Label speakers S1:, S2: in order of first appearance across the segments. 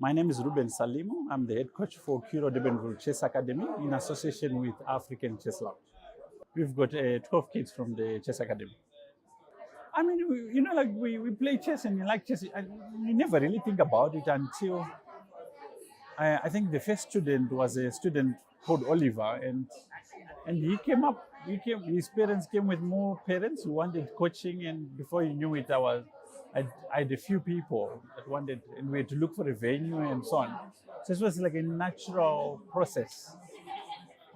S1: My name is Ruben Salim. I'm the head coach for Kuro Debenville Chess Academy in association with African Chess Lab. We've got 12 kids from the Chess Academy. I mean, we play chess and you like chess. You never really think about it until I think the first student was a student called Oliver, and he came up. His parents came with more parents who wanted coaching, and before he knew it, I had a few people that wanted, and we had to look for a venue and so on. So it was like a natural process.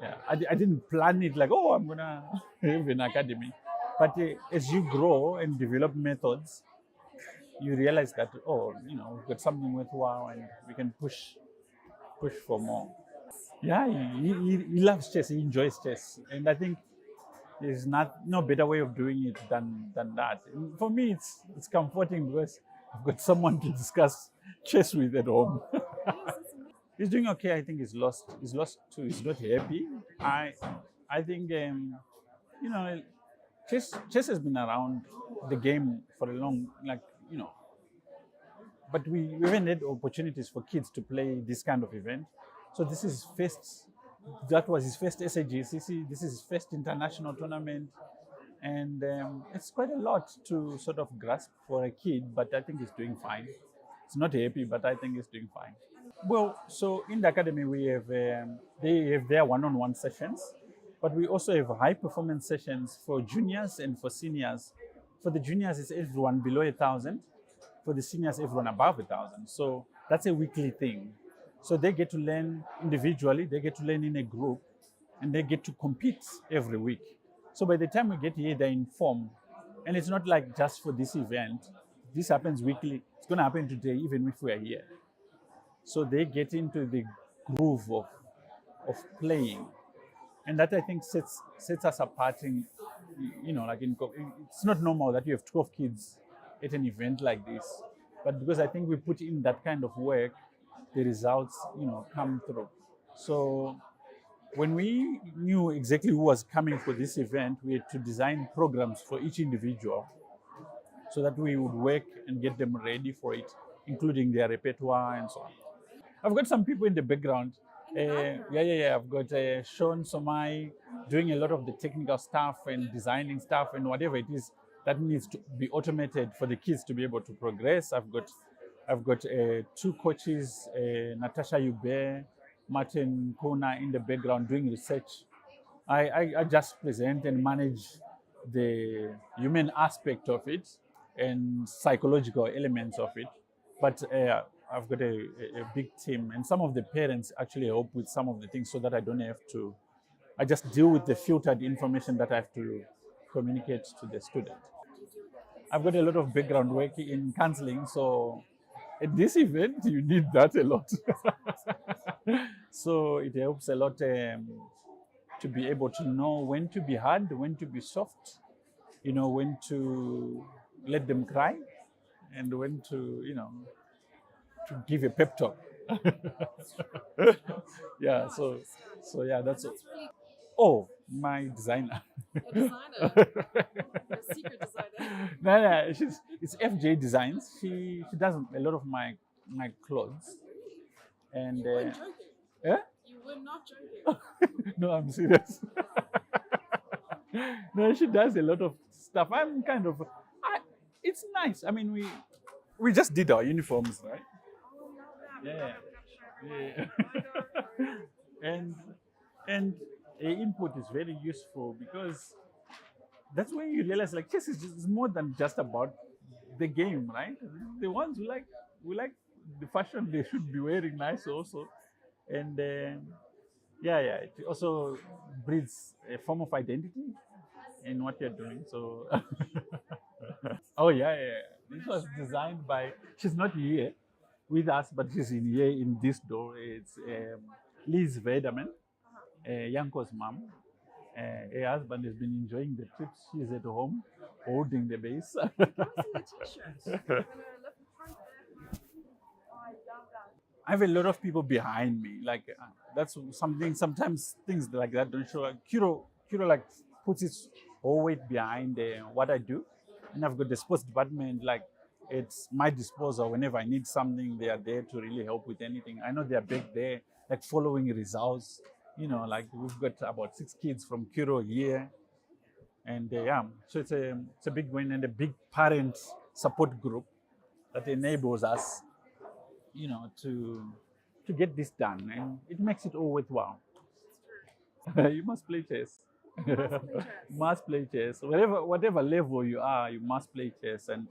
S1: Yeah, I didn't plan it like, oh, I'm gonna have an academy, but as you grow and develop methods, you realize that we've got something worthwhile, and we can push for more. Yeah, he loves chess. He enjoys chess, and I think there's no better way of doing it than that. And for me, it's comforting because I've got someone to discuss chess with at home. He's doing okay. I think he's lost. He's lost too. He's not happy. I think chess has been around the game for a long, but we haven't had opportunities for kids to play this kind of event. So this is first. That was his first SAGCC. This is his first international tournament, and it's quite a lot to sort of grasp for a kid. But I think he's doing fine. He's not happy, but I think he's doing fine. Well, so in the academy we have they have their one-on-one sessions, but we also have high performance sessions for juniors and for seniors. For the juniors, it's everyone below 1,000. For the seniors, everyone above 1,000. So that's a weekly thing. So they get to learn individually, they get to learn in a group, and they get to compete every week. So by the time we get here, they're in form. And it's not like just for this event. This happens weekly. It's going to happen today, even if we are here. So they get into the groove of playing. And that, I think, sets us apart in, it's not normal that you have 12 kids at an event like this. But because I think we put in that kind of work, the results, come through. So when we knew exactly who was coming for this event, we had to design programs for each individual so that we would work and get them ready for it, including their repertoire and so on. I've got some people in the background. I've got Sean Somai doing a lot of the technical stuff and designing stuff and whatever it is that needs to be automated for the kids to be able to progress. I've got two coaches, Natasha Yube, Martin Kona in the background doing research. I just present and manage the human aspect of it and psychological elements of it. But I've got a big team, and some of the parents actually help with some of the things so that I don't have to. I just deal with the filtered information that I have to communicate to the student. I've got a lot of background work in counseling, so at this event, you need that a lot. So it helps a lot to be able to know when to be hard, when to be soft, when to let them cry, and when to give a pep talk. Yeah, so yeah, that's it. Oh, my designer.
S2: A designer? A secret designer?
S1: No, it's FJ Designs. She does a lot of my clothes. And
S2: You weren't joking?
S1: yeah?
S2: You were not joking?
S1: No, I'm serious. No, she does a lot of stuff. I'm kind of, it's nice. I mean, we just did our uniforms, right?
S2: Oh, love that.
S1: Yeah. and input is very useful because that's when you realize like chess is more than just about the game, right? The ones who like the fashion they should be wearing nice also, and it also breeds a form of identity in what you're doing. So oh yeah. This was designed by. She's not here with us, but she's in this door. It's Liz Vederman, Yanko's mom. Her husband has been enjoying the trips. She's at home holding the base.
S2: What's in the t-shirt? I'm gonna look front there. Oh, I love that.
S1: I have a lot of people behind me. Like that's something. Sometimes things like that don't show. Kuro like puts its whole weight behind what I do, and I've got the sports department like it's my disposal. Whenever I need something, they are there to really help with anything. I know they're back there, like following results. Like we've got about 6 kids from Kiro here, and yeah, so it's a big win and a big parent support group that enables us, to get this done, and it makes it all worthwhile. You must play chess. Must play chess. Whatever level you are, you must play chess. And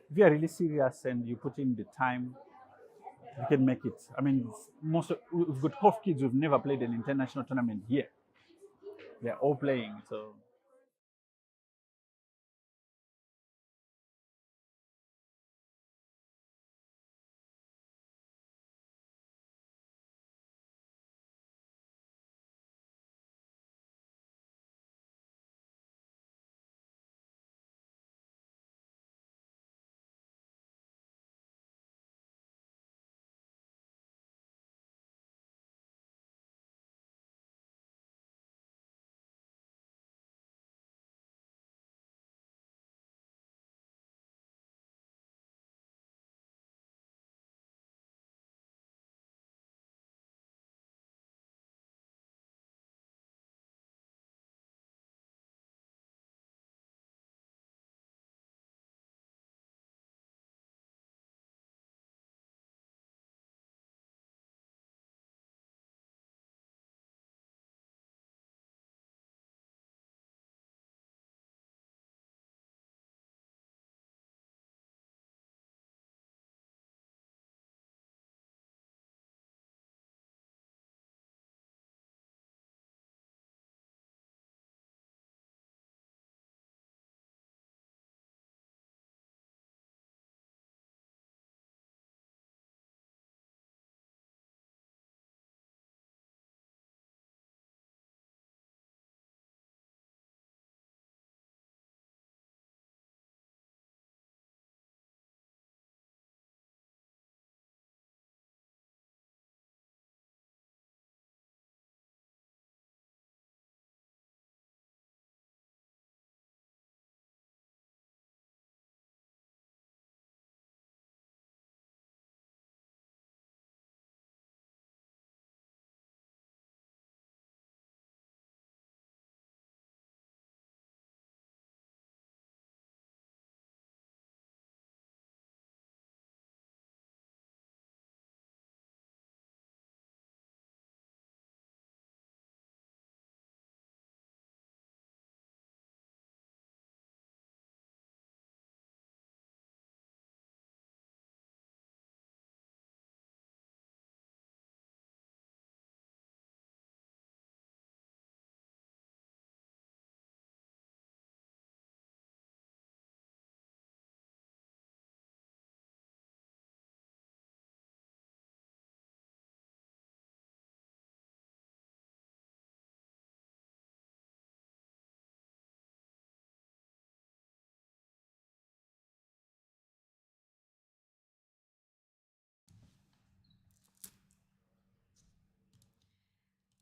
S1: if you are really serious and you put in the time, you can make it. I mean, we've got 12 kids who've never played an international tournament here. They're all playing. So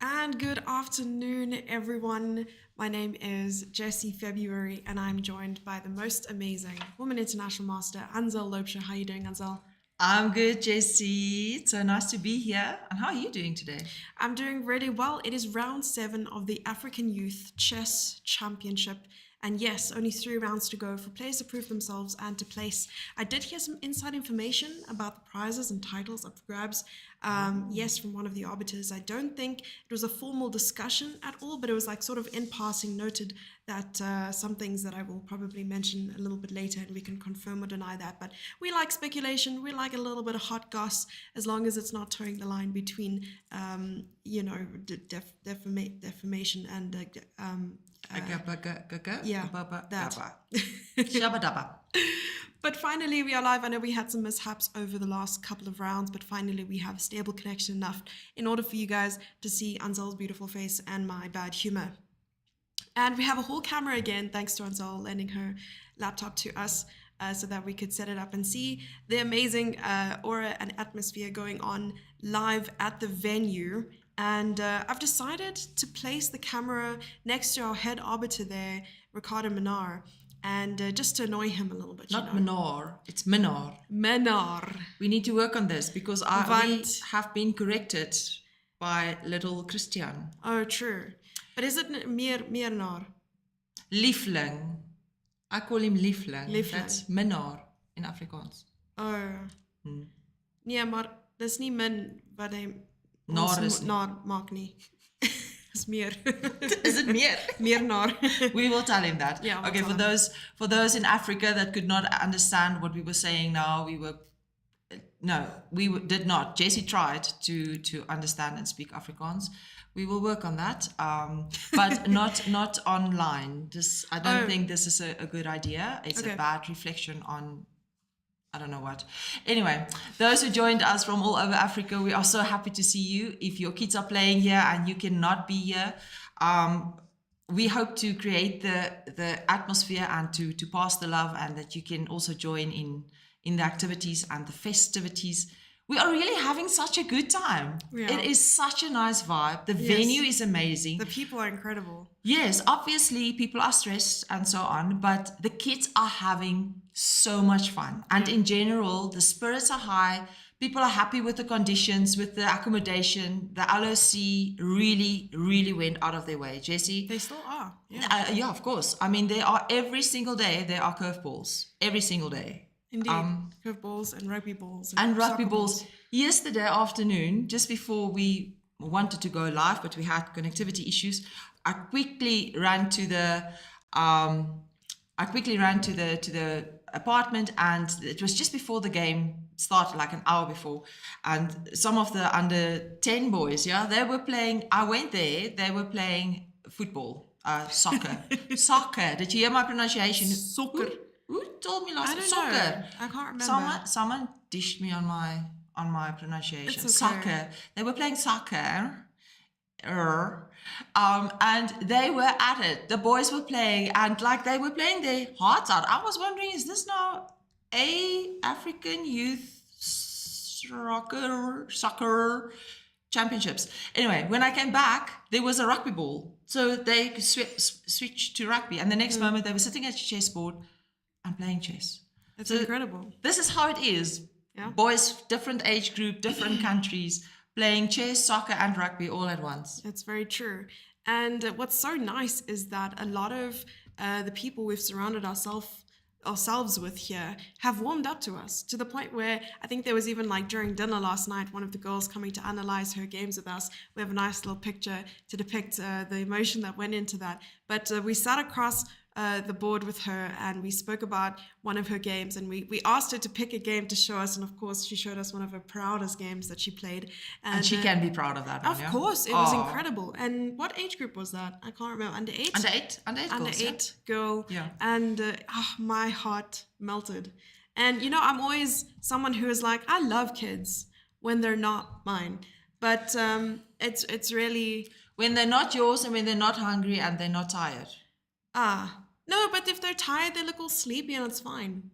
S3: And good afternoon, everyone. My name is Jessie February, and I'm joined by the most amazing woman international master, Anzel Laubscher. How are you doing, Anzel?
S4: I'm good, Jessie. It's so nice to be here. And how are you doing today?
S3: I'm doing really well. It is round 7 of the African Youth Chess Championship. And yes, only 3 rounds to go for players to prove themselves and to place. I did hear some inside information about the prizes and titles up for grabs. Yes, from one of the arbiters. I don't think it was a formal discussion at all, but it was like sort of in passing noted that some things that I will probably mention a little bit later, and we can confirm or deny that. But we like speculation. We like a little bit of hot goss, as long as it's not towing the line between, defamation and yeah, that.
S4: Shabba dabba.
S3: But finally, we are live. I know we had some mishaps over the last couple of rounds, but finally we have a stable connection enough in order for you guys to see Anzel's beautiful face and my bad humor. And we have a whole camera again, thanks to Anzel lending her laptop to us so that we could set it up and see the amazing aura and atmosphere going on live at the venue. And I've decided to place the camera next to our head arbiter there, Ricardo Minar. and just to annoy him a little bit.
S4: Not
S3: you know.
S4: Menor, it's Menor.
S3: Menor.
S4: We need to work on this because we
S3: Want-
S4: have been corrected by little Christian.
S3: Oh, true. But is it Meernar?
S4: Liefling. I call him Liefling.
S3: Liefling.
S4: That's Menor in Afrikaans.
S3: Oh. Nee, maar dis nie min wat hy
S4: Nar is nie.
S3: nar maak nie. Dis meer.
S4: Is it meer?
S3: Meer nar.
S4: We will tell him that.
S3: Yeah, we'll
S4: okay,
S3: tell
S4: for those in Africa that could not understand what we were saying now, did not. Jessie tried to understand and speak Afrikaans. We will work on that, but not online. I don't think this is a good idea. It's a bad reflection on I don't know what. Anyway, those who joined us from all over Africa, we are so happy to see you. If your kids are playing here and you cannot be here, we hope to create the atmosphere and to pass the love, and that you can also join in the activities and the festivities. We are really having such a good time.
S3: Yeah.
S4: It is such a nice vibe. The venue is amazing.
S3: The people are incredible.
S4: Yes, obviously people are stressed and so on, but the kids are having so much fun. And in general, the spirits are high. People are happy with the conditions, with the accommodation. The LOC really, really went out of their way. Jessie?
S3: They still are. Yeah.
S4: Yeah, of course. I mean, they are every single day, there are curveballs. Every single day.
S3: Indeed. Curveballs and rugby balls.
S4: And rugby
S3: soccer
S4: balls. Yesterday afternoon, just before we wanted to go live, but we had connectivity issues, I quickly ran to the apartment, and it was just before the game started, like an hour before, and some of the under 10 boys, they were playing. I went there, they were playing football, soccer. Soccer. Did you hear my pronunciation?
S3: Soccer.
S4: Who told me last
S3: I don't
S4: soccer?
S3: know. I can't remember.
S4: Someone dished me on my pronunciation.
S3: It's okay.
S4: Soccer. They were playing soccer. And they were at it. The boys were playing, and like they were playing their hearts out. I was wondering, is this now a African youth soccer championships? Anyway, when I came back, there was a rugby ball, so they switched to rugby, and the next moment they were sitting at a chessboard and playing chess.
S3: It's incredible.
S4: This is how it is.
S3: Yeah.
S4: Boys, different age group, different countries, playing chess, soccer, and rugby all at once.
S3: It's very true. And what's so nice is that a lot of the people we've surrounded ourselves with here have warmed up to us, to the point where I think there was even, like, during dinner last night, one of the girls coming to analyze her games with us. We have a nice little picture to depict the emotion that went into that. But we sat across the board with her, and we spoke about one of her games, and we asked her to pick a game to show us, and of course she showed us one of her proudest games that she played,
S4: and she can be proud of that one.
S3: Of course, it was incredible. And what age group was that? I can't remember. Under 8? Under 8 girl.
S4: Yeah.
S3: And my heart melted. And you know, I'm always someone who is like, I love kids when they're not mine, but it's really
S4: when they're not yours, and when they're not hungry and they're not tired.
S3: No, but if they're tired, they look all sleepy, and it's fine.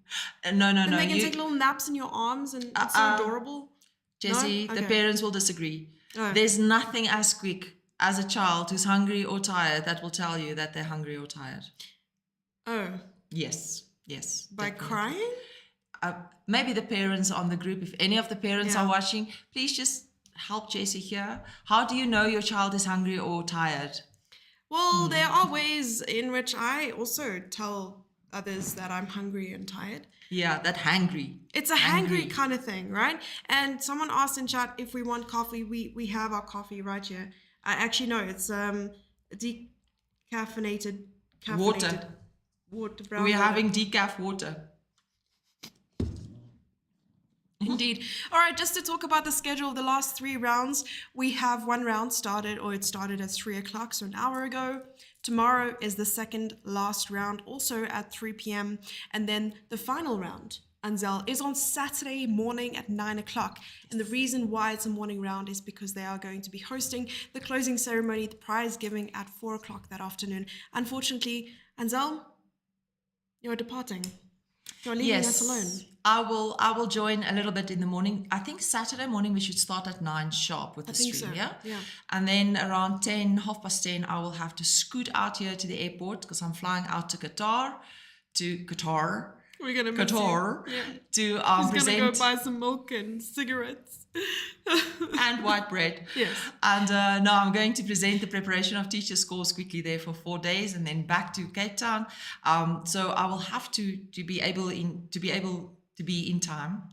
S4: No.
S3: And they can take little naps in your arms, and it's so adorable.
S4: Jessie,
S3: No?
S4: the
S3: Okay.
S4: parents will disagree.
S3: Oh.
S4: There's nothing as quick as a child who's hungry or tired that will tell you that they're hungry or tired.
S3: Oh,
S4: Yes.
S3: by
S4: definitely.
S3: crying?
S4: Maybe the parents on the group, if any of the parents
S3: Yeah.
S4: are watching, please just help Jessie here. How do you know your child is hungry or tired?
S3: Well, there are ways in which I also tell others that I'm hungry and tired.
S4: Yeah, that hangry.
S3: It's a hangry kind of thing, right? And someone asked in chat if we want coffee. We have our coffee right here. I actually know it's decaffeinated
S4: Water.
S3: brown
S4: We're
S3: water.
S4: having decaf water.
S3: Indeed. All right, just to talk about the schedule of the last 3 rounds, we have one round started, or it started at 3 o'clock, so an hour ago. Tomorrow is the second last round, also at 3 p.m. And then the final round, Anzel, is on Saturday morning at 9 o'clock. And the reason why it's a morning round is because they are going to be hosting the closing ceremony, the prize giving at 4 o'clock that afternoon. Unfortunately, Anzel, you're departing. You're leaving us alone.
S4: I will join a little bit in the morning. I think Saturday morning we should start at 9 sharp with the stream,
S3: so.
S4: yeah?
S3: Yeah.
S4: And then around 10, 10:30, I will have to scoot out here to the airport because I'm flying out to Qatar to Qatar.
S3: We're gonna miss you.
S4: Qatar
S3: Yeah.
S4: to
S3: He's gonna
S4: present
S3: go buy some milk and cigarettes.
S4: and white bread.
S3: Yes.
S4: And now I'm going to present the preparation of teachers course quickly there for 4 days, and then back to Cape Town. So I will have to be able to be in time.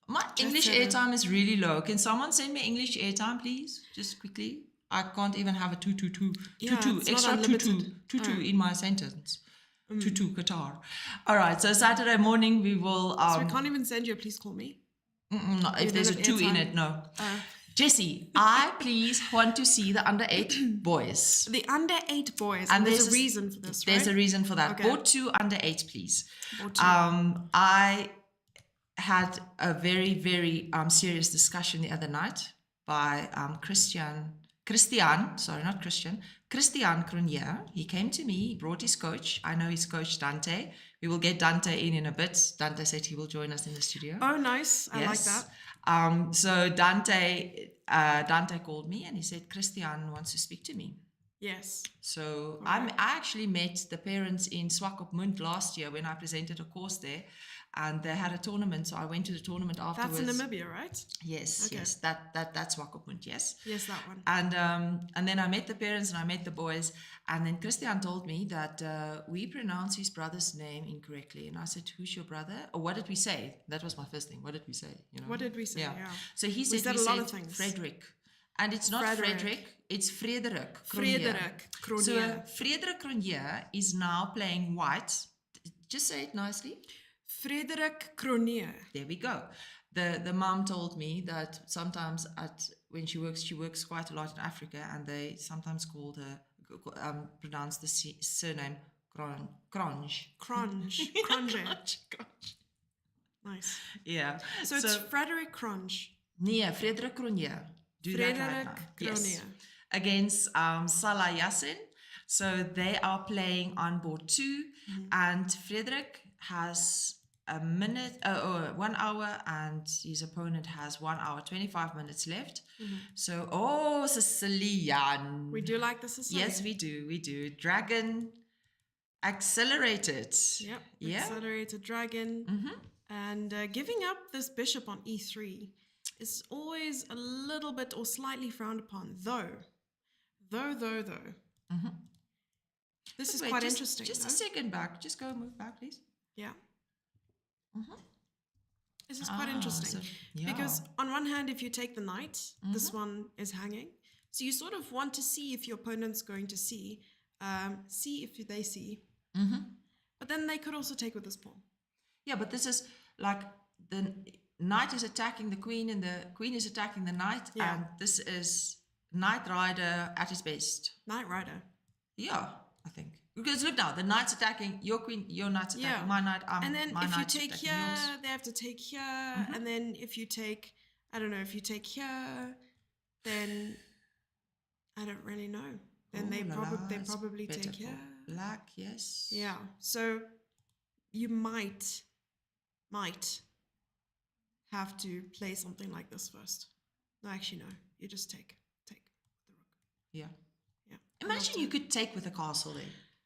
S4: My English airtime is really low. Can someone send me English airtime, please? Just quickly. I can't even have a two
S3: It's
S4: extra
S3: not
S4: two
S3: unlimited.
S4: in my sentence. Qatar. All right. So Saturday morning we will.
S3: So we can't even send you a please call me.
S4: No, if there's a
S3: have
S4: 2 in
S3: airtime.
S4: it, no. Jessie, I please want to see the under 8 boys.
S3: The under 8 boys. And there's a reason for this, right?
S4: There's a reason for that.
S3: Okay.
S4: Board 2 under 8, please.
S3: Board 2.
S4: I had a very, very serious discussion the other night by Christian Cronier. He came to me, he brought his coach. I know his coach, Dante. We will get Dante in a bit. Dante said he will join us in the studio.
S3: Oh, nice. I like that.
S4: So Dante called me and he said, Christian wants to speak to me.
S3: Yes.
S4: So I actually met the parents in Swakopmund last year when I presented a course there, and they had a tournament. So I went to the tournament afterwards.
S3: That's in Namibia, right?
S4: Yes,
S3: Okay.
S4: yes, that's Swakopmund, yes.
S3: Yes, that one.
S4: And then I met the parents and I met the boys, and then Christian told me that we pronounce his brother's name incorrectly, and I said, "Who's your brother?" Or what did we say? That was my first thing. What did we say? You know.
S3: What did we say? Yeah.
S4: So he said
S3: said a lot of things.
S4: Frederick. And it's not Frederick, it's Frederik Cronier.
S3: Frederik Cronier.
S4: So Frederik Cronier is now playing white. Just say it nicely.
S3: Frederik Cronier.
S4: There we go. The mom told me that sometimes when she works quite a lot in Africa, and they sometimes call her, pronounce the surname Cronge.
S3: Cronge. Nice.
S4: Yeah.
S3: So it's Frederik Cronge.
S4: Yeah, Frederik Cronier. Do that right now. Yes. Against Salah Yassin. So they are playing on board 2, and Frederik has 1 hour, and his opponent has 1 hour 25 minutes left. So Sicilian.
S3: We do like the Sicilian.
S4: Yes, we do. Dragon accelerated.
S3: Yep.
S4: Yeah.
S3: Accelerated dragon. And giving up this bishop on e3 is always a little bit or slightly frowned upon, though. This is quite interesting.
S4: Just a second back. Just move back, please.
S3: Yeah. This is quite interesting. Because on one hand, if you take the knight, this one is hanging. So you sort of want to see if your opponent's going to see if they see. But then they could also take with this pawn.
S4: Yeah, but this is like the knight is attacking the queen and the queen is attacking the knight, and this is knight rider at his best.
S3: Knight rider.
S4: Yeah, I think. Because look now, the knight's attacking your queen, your knight's attacking my knight.
S3: And then
S4: my
S3: if you
S4: knight's
S3: take
S4: attacking
S3: here,
S4: yours.
S3: they have to take here. And then if you take, I don't know, if you take here, then I don't really know. Then they probably take here.
S4: Black, yes.
S3: Yeah. So you might have to play something like this first. No, actually, no. You just take the rook.
S4: Yeah.
S3: Yeah.
S4: Imagine you could take with a castle there.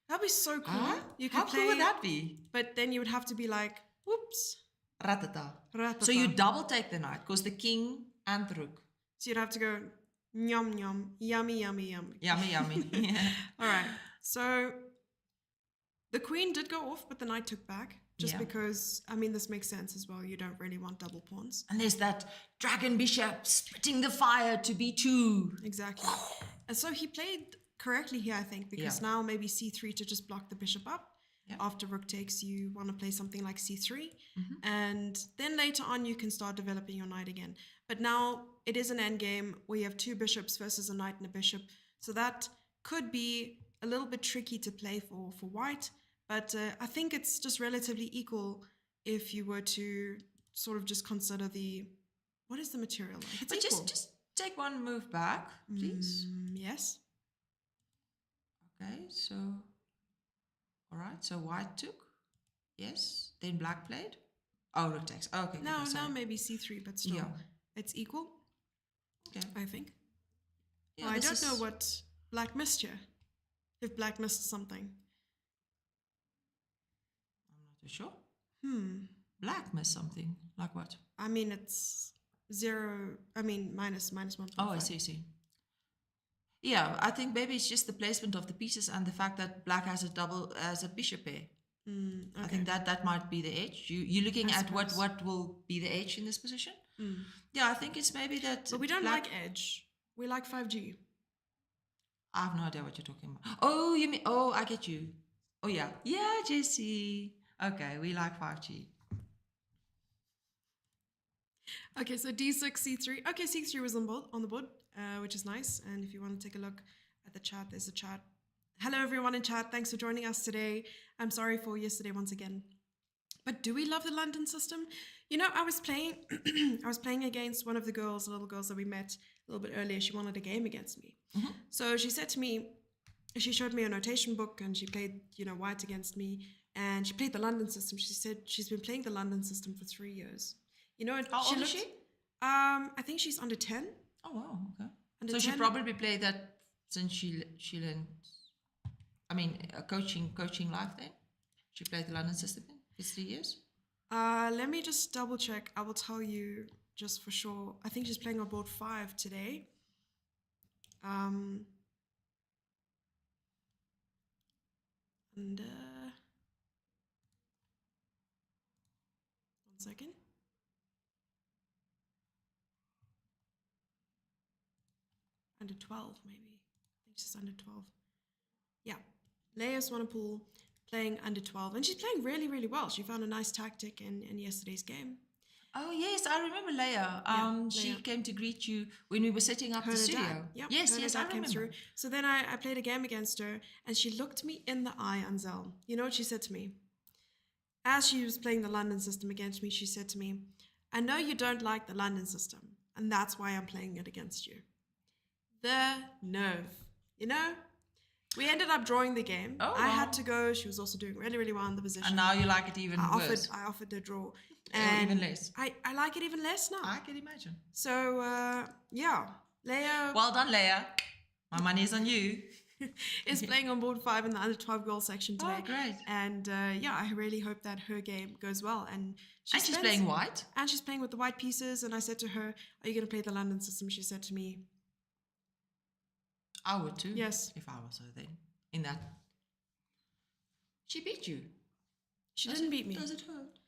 S3: That'd be so cool. You could
S4: How cool would that be?
S3: But then you would have to be like, whoops.
S4: Ratata.
S3: Ratata.
S4: So you double take the knight, because the king and the rook.
S3: So you'd have to go, yum, yum, yummy, yummy, yummy.
S4: Yummy, yummy. Yeah.
S3: All right. So the queen did go off, but the knight took back. Just because, I mean, this makes sense as well. You don't really want double pawns.
S4: And there's that dragon bishop spitting the fire to b2.
S3: Exactly. And so he played correctly here, I think, because now maybe c3 to just block the bishop up. Yep. After rook takes, you want to play something like c3. And then later on, you can start developing your knight again. But now it is an endgame where you have 2 bishops versus a knight and a bishop. So that could be a little bit tricky to play for white. But I think it's just relatively equal if you were to sort of just consider what is the material like? It's
S4: but
S3: equal.
S4: just take one move back, please.
S3: Yes.
S4: Okay, so, all right, so white took, yes, then black played. Oh, rook takes, okay.
S3: Now maybe c3, but still, it's equal, I think. Yeah, I don't know what black missed here, if black missed something.
S4: You sure? Black missed something. Like what?
S3: I mean, it's minus 1.5.
S4: Oh, I see. Yeah, I think maybe it's just the placement of the pieces and the fact that black has a bishop pair.
S3: Okay.
S4: I think that might be the edge. You're looking
S3: I
S4: at
S3: suppose.
S4: what will be the edge in this position. Yeah, I think it's maybe that.
S3: But we don't
S4: black,
S3: like edge. We like 5G.
S4: I have no idea what you're talking about. Oh, you mean? Oh, I get you. Oh yeah, Jessie. Okay, we like 5G.
S3: Okay, so d6, c3. Okay, c3 was on the board, which is nice. And if you want to take a look at the chat, there's a chat. Hello, everyone in chat. Thanks for joining us today. I'm sorry for yesterday once again. But do we love the London system? You know, I was playing against one of the little girls that we met a little bit earlier. She wanted a game against me. So she said to me, she showed me a notation book and she played, white against me. And she played the London system. She said she's been playing the London system for 3 years.
S4: How old is she?
S3: I think she's under 10.
S4: Oh wow, okay.
S3: Under
S4: So
S3: 10.
S4: she probably played that since she learned. I mean, a coaching life then. She played the London system for 3 years.
S3: Let me just double check. I will tell you just for sure. I think she's playing on board 5 today. And one second. Under 12, maybe. I think she's under 12. Yeah. Leia Swanepoel playing under 12. And she's playing really, really well. She found a nice tactic in yesterday's game.
S4: Oh yes, I remember Leia. She
S3: Leia.
S4: came to greet you when we were setting up the studio.
S3: Yep,
S4: Yes, I remember.
S3: So then I played a game against her, and she looked me in the eye, Anzel. You know what she said to me? As she was playing the London system against me, she said to me, I know you don't like the London system, and that's why I'm playing it against you. The nerve. We ended up drawing the game.
S4: Oh,
S3: I
S4: wow.
S3: had to go. She was also doing really, really well in the position.
S4: And now you like it even worse.
S3: I offered the draw.
S4: Or even less.
S3: I like it even less now.
S4: I can imagine.
S3: So, yeah. Leia
S4: Well done, Leia. My money is on you.
S3: is playing on board 5 in the under 12 girl section today.
S4: Oh, great.
S3: And I really hope that her game goes well. And
S4: She's playing white.
S3: And she's playing with the white pieces. And I said to her, are you going to play the London system? She said to me,
S4: I would too.
S3: Yes.
S4: If I was her then. In that. She beat you.
S3: She didn't beat me.
S4: Does it hurt?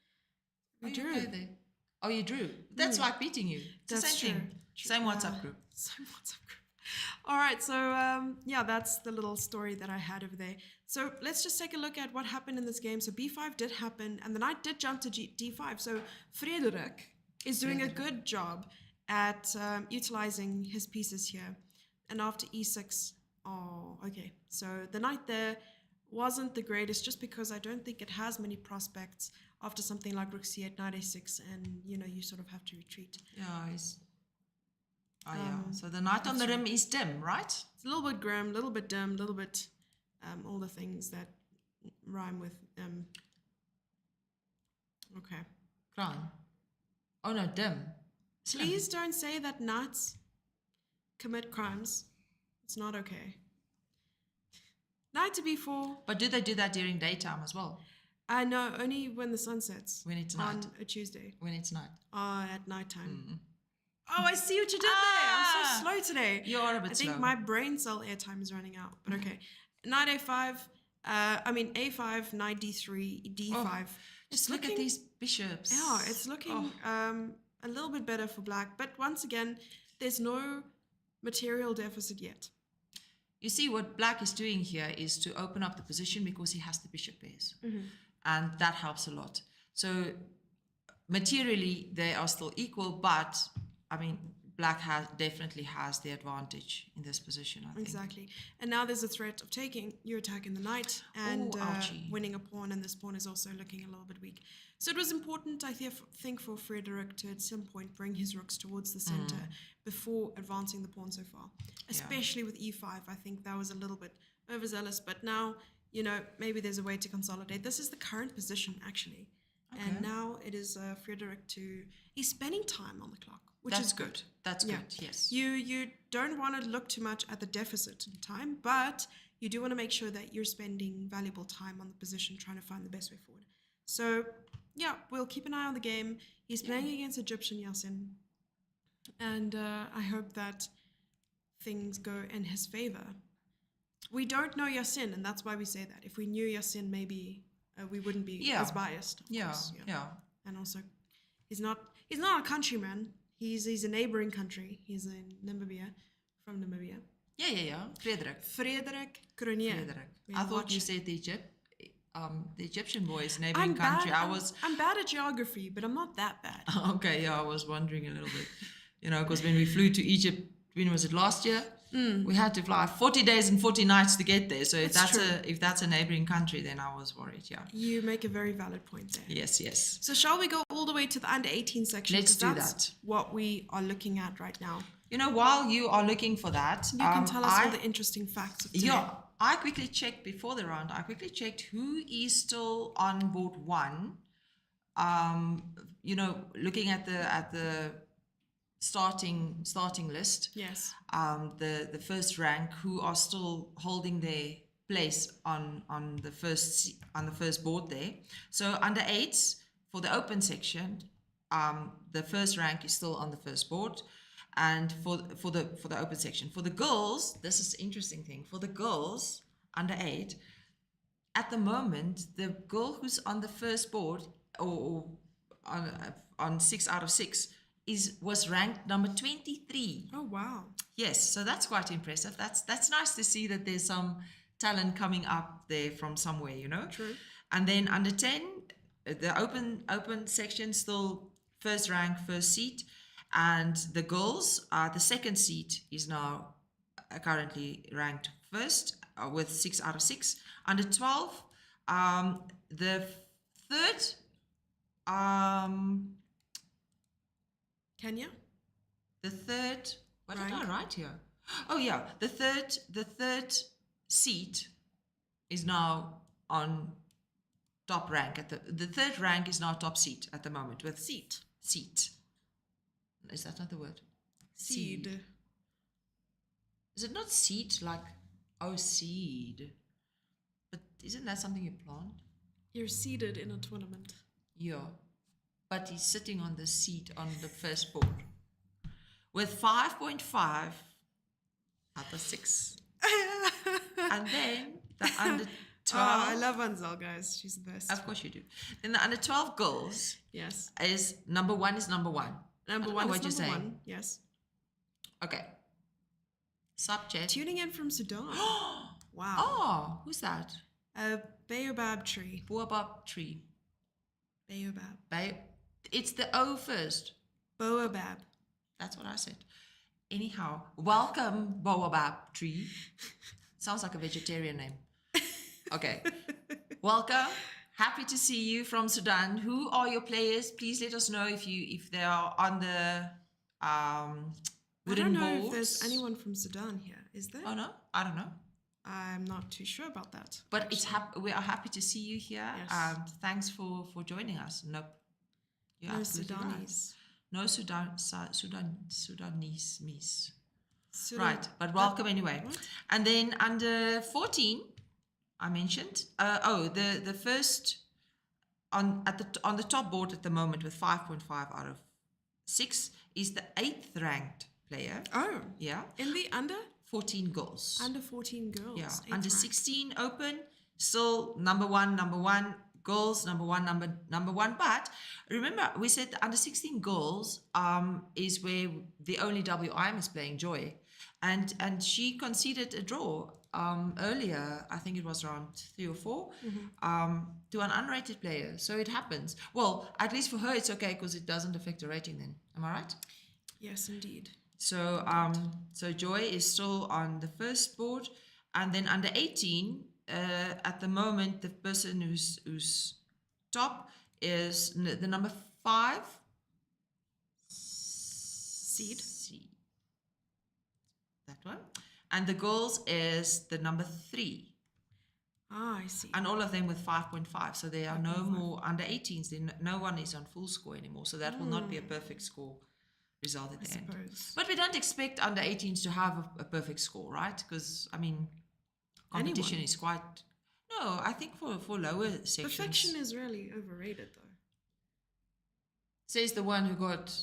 S3: I
S4: You
S3: drew.
S4: go there. Oh, you drew. That's like beating you. It's the
S3: That's
S4: same
S3: true.
S4: thing. Same WhatsApp group.
S3: Same WhatsApp group. All right, so that's the little story that I had over there. So let's just take a look at what happened in this game. So b5 did happen, and the knight did jump to d5. So Frederik is doing a good job at utilizing his pieces here. And after e6, okay. So the knight there wasn't the greatest, just because I don't think it has many prospects after something like rook c8, knight a6, and you sort of have to retreat.
S4: Yeah, yeah. So the knight on the rim is dim, right?
S3: It's a little bit grim, a little bit dim, a little bit all the things that rhyme with okay.
S4: Crown. Oh no, dim. Slim.
S3: Please don't say that knights commit crimes. It's not okay. Knight to b4.
S4: But do they do that during daytime as well?
S3: No, only when the sun sets.
S4: When it's
S3: on
S4: night.
S3: a Tuesday.
S4: When it's night.
S3: At nighttime. Oh, I see what you did there. I'm so slow today.
S4: You are a bit slow.
S3: I think my brain cell airtime is running out. But okay. Knight a5. A5, knight d3, d5.
S4: Oh, just look at these bishops.
S3: Yeah, it's looking a little bit better for black. But once again, there's no material deficit yet.
S4: You see, what black is doing here is to open up the position because he has the bishop pairs. And that helps a lot. So materially, they are still equal, but black definitely has the advantage in this position, I think.
S3: Exactly. And now there's a threat of taking. You're attacking the knight and winning a pawn, and this pawn is also looking a little bit weak. So it was important, I think, for Frederik to at some point bring his rooks towards the center before advancing the pawn so far. Especially with e5, I think that was a little bit overzealous. But now, maybe there's a way to consolidate. This is the current position, actually. Okay. And now it is Frederik he's spending time on the clock, which is good.
S4: That's good, yes.
S3: You don't want to look too much at the deficit in time, but you do want to make sure that you're spending valuable time on the position, trying to find the best way forward. So, yeah, we'll keep an eye on the game. He's playing against Egyptian Yassin. And I hope that things go in his favor. We don't know Yassin, and that's why we say that. If we knew Yassin, maybe we wouldn't be as biased. Of course, And also, he's not a countryman. He's a neighboring country. He's in Namibia, from Namibia.
S4: Yeah. Frederik
S3: Cronje.
S4: I thought you said the Egyptian boys, neighboring country.
S3: I'm bad at geography, but I'm not that bad.
S4: Okay, yeah, I was wondering a little bit. Because when we flew to Egypt, when was it, last year? We had to fly 40 days and 40 nights to get there. So if that's a neighboring country, then I was worried, yeah.
S3: You make a very valid point there.
S4: Yes.
S3: So shall we go all the way to the under 18 section?
S4: Let's do
S3: that's
S4: that.
S3: What we are looking at right now.
S4: While you are looking for that,
S3: you can tell us all the interesting facts of today.
S4: Yeah, I quickly checked before the round. I quickly checked who is still on board one. Looking at the starting list.
S3: Yes.
S4: The first rank, who are still holding their place on the first board there. So under 8s for the open section, the first rank is still on the first board. And for the open section, for the girls, this is the interesting thing. For the girls under 8, at the moment, the girl who's on the first board or on 6 out of 6 was ranked number 23.
S3: Oh wow!
S4: Yes, so that's quite impressive. That's nice to see that there's some talent coming up there from somewhere,
S3: True.
S4: And then under 10, the open section still first rank, first seat. And the girls, the second seat is now currently ranked first with 6 out of 6. Under 12, the third,
S3: Kenya?
S4: The third, what did I write here? Oh yeah, the third seat is now on top rank. The third rank is now top seat at the moment with seat. Is that not the word?
S3: Seed.
S4: Is it not seed like, seed? But isn't that something you plant?
S3: You're seeded in a tournament.
S4: Yeah. But he's sitting on the seat on the first board with 5.5 out of 6. And then the under 12.
S3: I love Anzel, guys. She's the best.
S4: Of course you do. Then the under 12 girls.
S3: Yes.
S4: Is number 1 is number 1.
S3: Number 1 is number 1. Yes.
S4: Okay. Subject.
S3: Tuning in from Sudan. Wow.
S4: Oh, who's that?
S3: A baobab tree.
S4: Baobab tree.
S3: Baobab.
S4: It's the O first.
S3: Baobab.
S4: That's what I said. Anyhow, welcome, baobab tree. Sounds like a vegetarian name. Okay. Welcome. Happy to see you from Sudan. Who are your players? Please let us know if they are on the wooden boards.
S3: I don't know if there's anyone from Sudan here. Is there?
S4: Oh no, I don't know.
S3: I'm not too sure about that.
S4: But we are happy to see you here.
S3: Yes.
S4: Thanks for joining us. Nope. You're
S3: no
S4: absolutely
S3: Sudanese.
S4: Right. No Sudanese miss.
S3: Sudan.
S4: Right, but welcome anyway.
S3: What?
S4: And then under 14, I mentioned. The first on the top board at the moment with 5.5 out of 6 is the 8th ranked player.
S3: Oh.
S4: Yeah.
S3: In the under
S4: 14 girls.
S3: Under 14 girls.
S4: Yeah.
S3: 8th
S4: Under
S3: rank.
S4: 16 open, still number one. Girls number one. But remember, we said under 16 girls is where the only WIM is playing, Joy, and she conceded a draw earlier. I think it was round 3 or 4 to an unrated player. So it happens. Well, at least for her, it's okay because it doesn't affect the rating. Then, am I right?
S3: Yes, indeed.
S4: So so Joy is still on the first board, and then under 18. At the moment, the person who's top is the number 5
S3: seed.
S4: That one, and the girls is the number 3.
S3: Ah, I see.
S4: And all of them with 5.5. So there are no more under 18s. Then no one is on full score anymore. So that will not be a perfect score result at the end. But we don't expect under 18s to have a perfect score, right? Because I mean. Competition is quite No, I think for lower sections.
S3: Perfection is really overrated, though.
S4: Says the one who got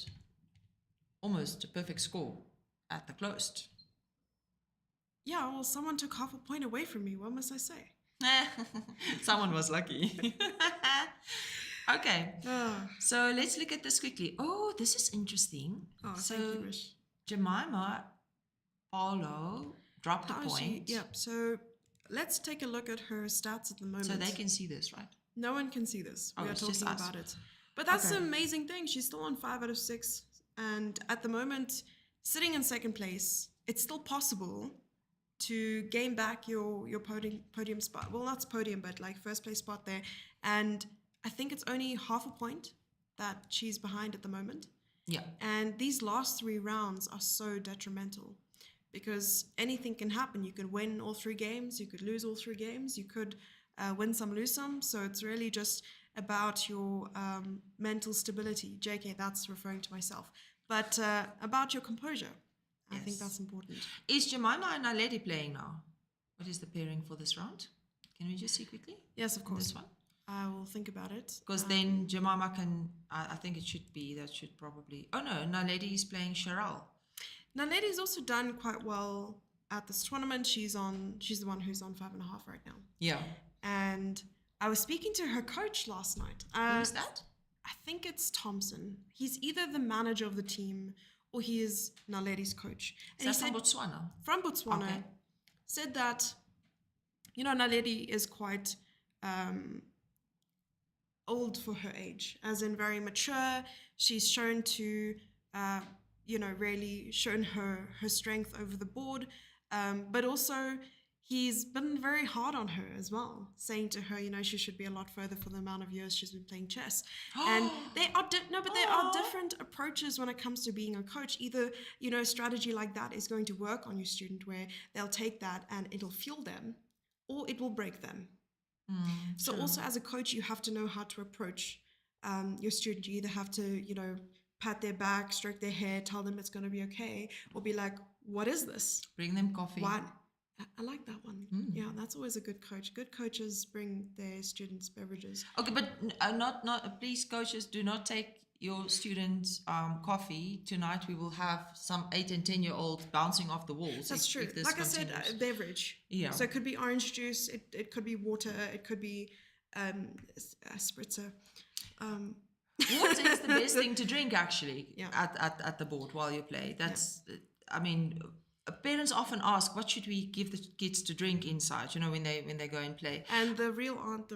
S4: almost a perfect score at the closed.
S3: Yeah, well, someone took half a point away from me. What must I say?
S4: Someone was lucky. Okay,
S3: Ah.
S4: so let's look at this quickly. Oh, this is interesting.
S3: Oh,
S4: So
S3: thank you, Mish.
S4: Jemima Paulo dropped a
S3: How is she?
S4: point.
S3: Yep. So let's take a look at her stats at the moment.
S4: So they can see this, right?
S3: No one can see this.
S4: Oh,
S3: We are
S4: it's just
S3: talking
S4: us.
S3: about it. But that's
S4: Okay.
S3: the amazing thing. She's still on 5 out of 6. And at the moment, sitting in second place, it's still possible to gain back your podium spot. Well, not podium, but like first place spot there. And I think it's only half a point that she's behind at the moment.
S4: Yeah.
S3: And these last 3 rounds are so detrimental because anything can happen. You could win all 3 games, you could lose all 3 games, you could win some, lose some. So it's really just about your mental stability. JK, that's referring to myself. But about your composure. I think
S4: Yes.
S3: that's important.
S4: Is Jemima and Naledi playing now? What is the pairing for this round? Can we just see quickly?
S3: Yes, of course.
S4: This one?
S3: I will think about it.
S4: Because then Jemima can, I think it should be, that should probably, oh no, Naledi is playing Cheryl.
S3: Naledi's also done quite well at this tournament. She's the one who's on 5.5 right now.
S4: Yeah.
S3: And I was speaking to her coach last night.
S4: Who is that?
S3: I think it's Thompson. He's either the manager of the team or he is Naledi's coach. And
S4: Is that
S3: he
S4: from
S3: said,
S4: Botswana?
S3: from Botswana,
S4: Okay.
S3: said that, Naledi is quite old for her age, as in very mature. She's shown to, really shown her strength over the board. But also, he's been very hard on her as well, saying to her, she should be a lot further for the amount of years she's been playing chess. And there are different approaches when it comes to being a coach. Either, a strategy like that is going to work on your student where they'll take that and it'll fuel them, or it will break them. So also as a coach, you have to know how to approach your student. You either have to, pat their back, stroke their hair, tell them it's going to be okay, or be like, what is this?
S4: Bring them coffee.
S3: What? I like that one. Yeah, that's always a good coach. Good coaches bring their students beverages.
S4: Okay, but please, coaches, do not take your students coffee. Tonight we will have some 8 and 10-year-olds bouncing off the walls.
S3: That's true.
S4: If this
S3: Like
S4: continues.
S3: I said, beverage.
S4: Yeah.
S3: So it could be orange juice. It could be water. It could be a spritzer.
S4: Water is the best thing to drink, actually,
S3: Yeah.
S4: at the board while you play. That's, I mean, parents often ask, what should we give the kids to drink inside, when they go and play?
S3: And the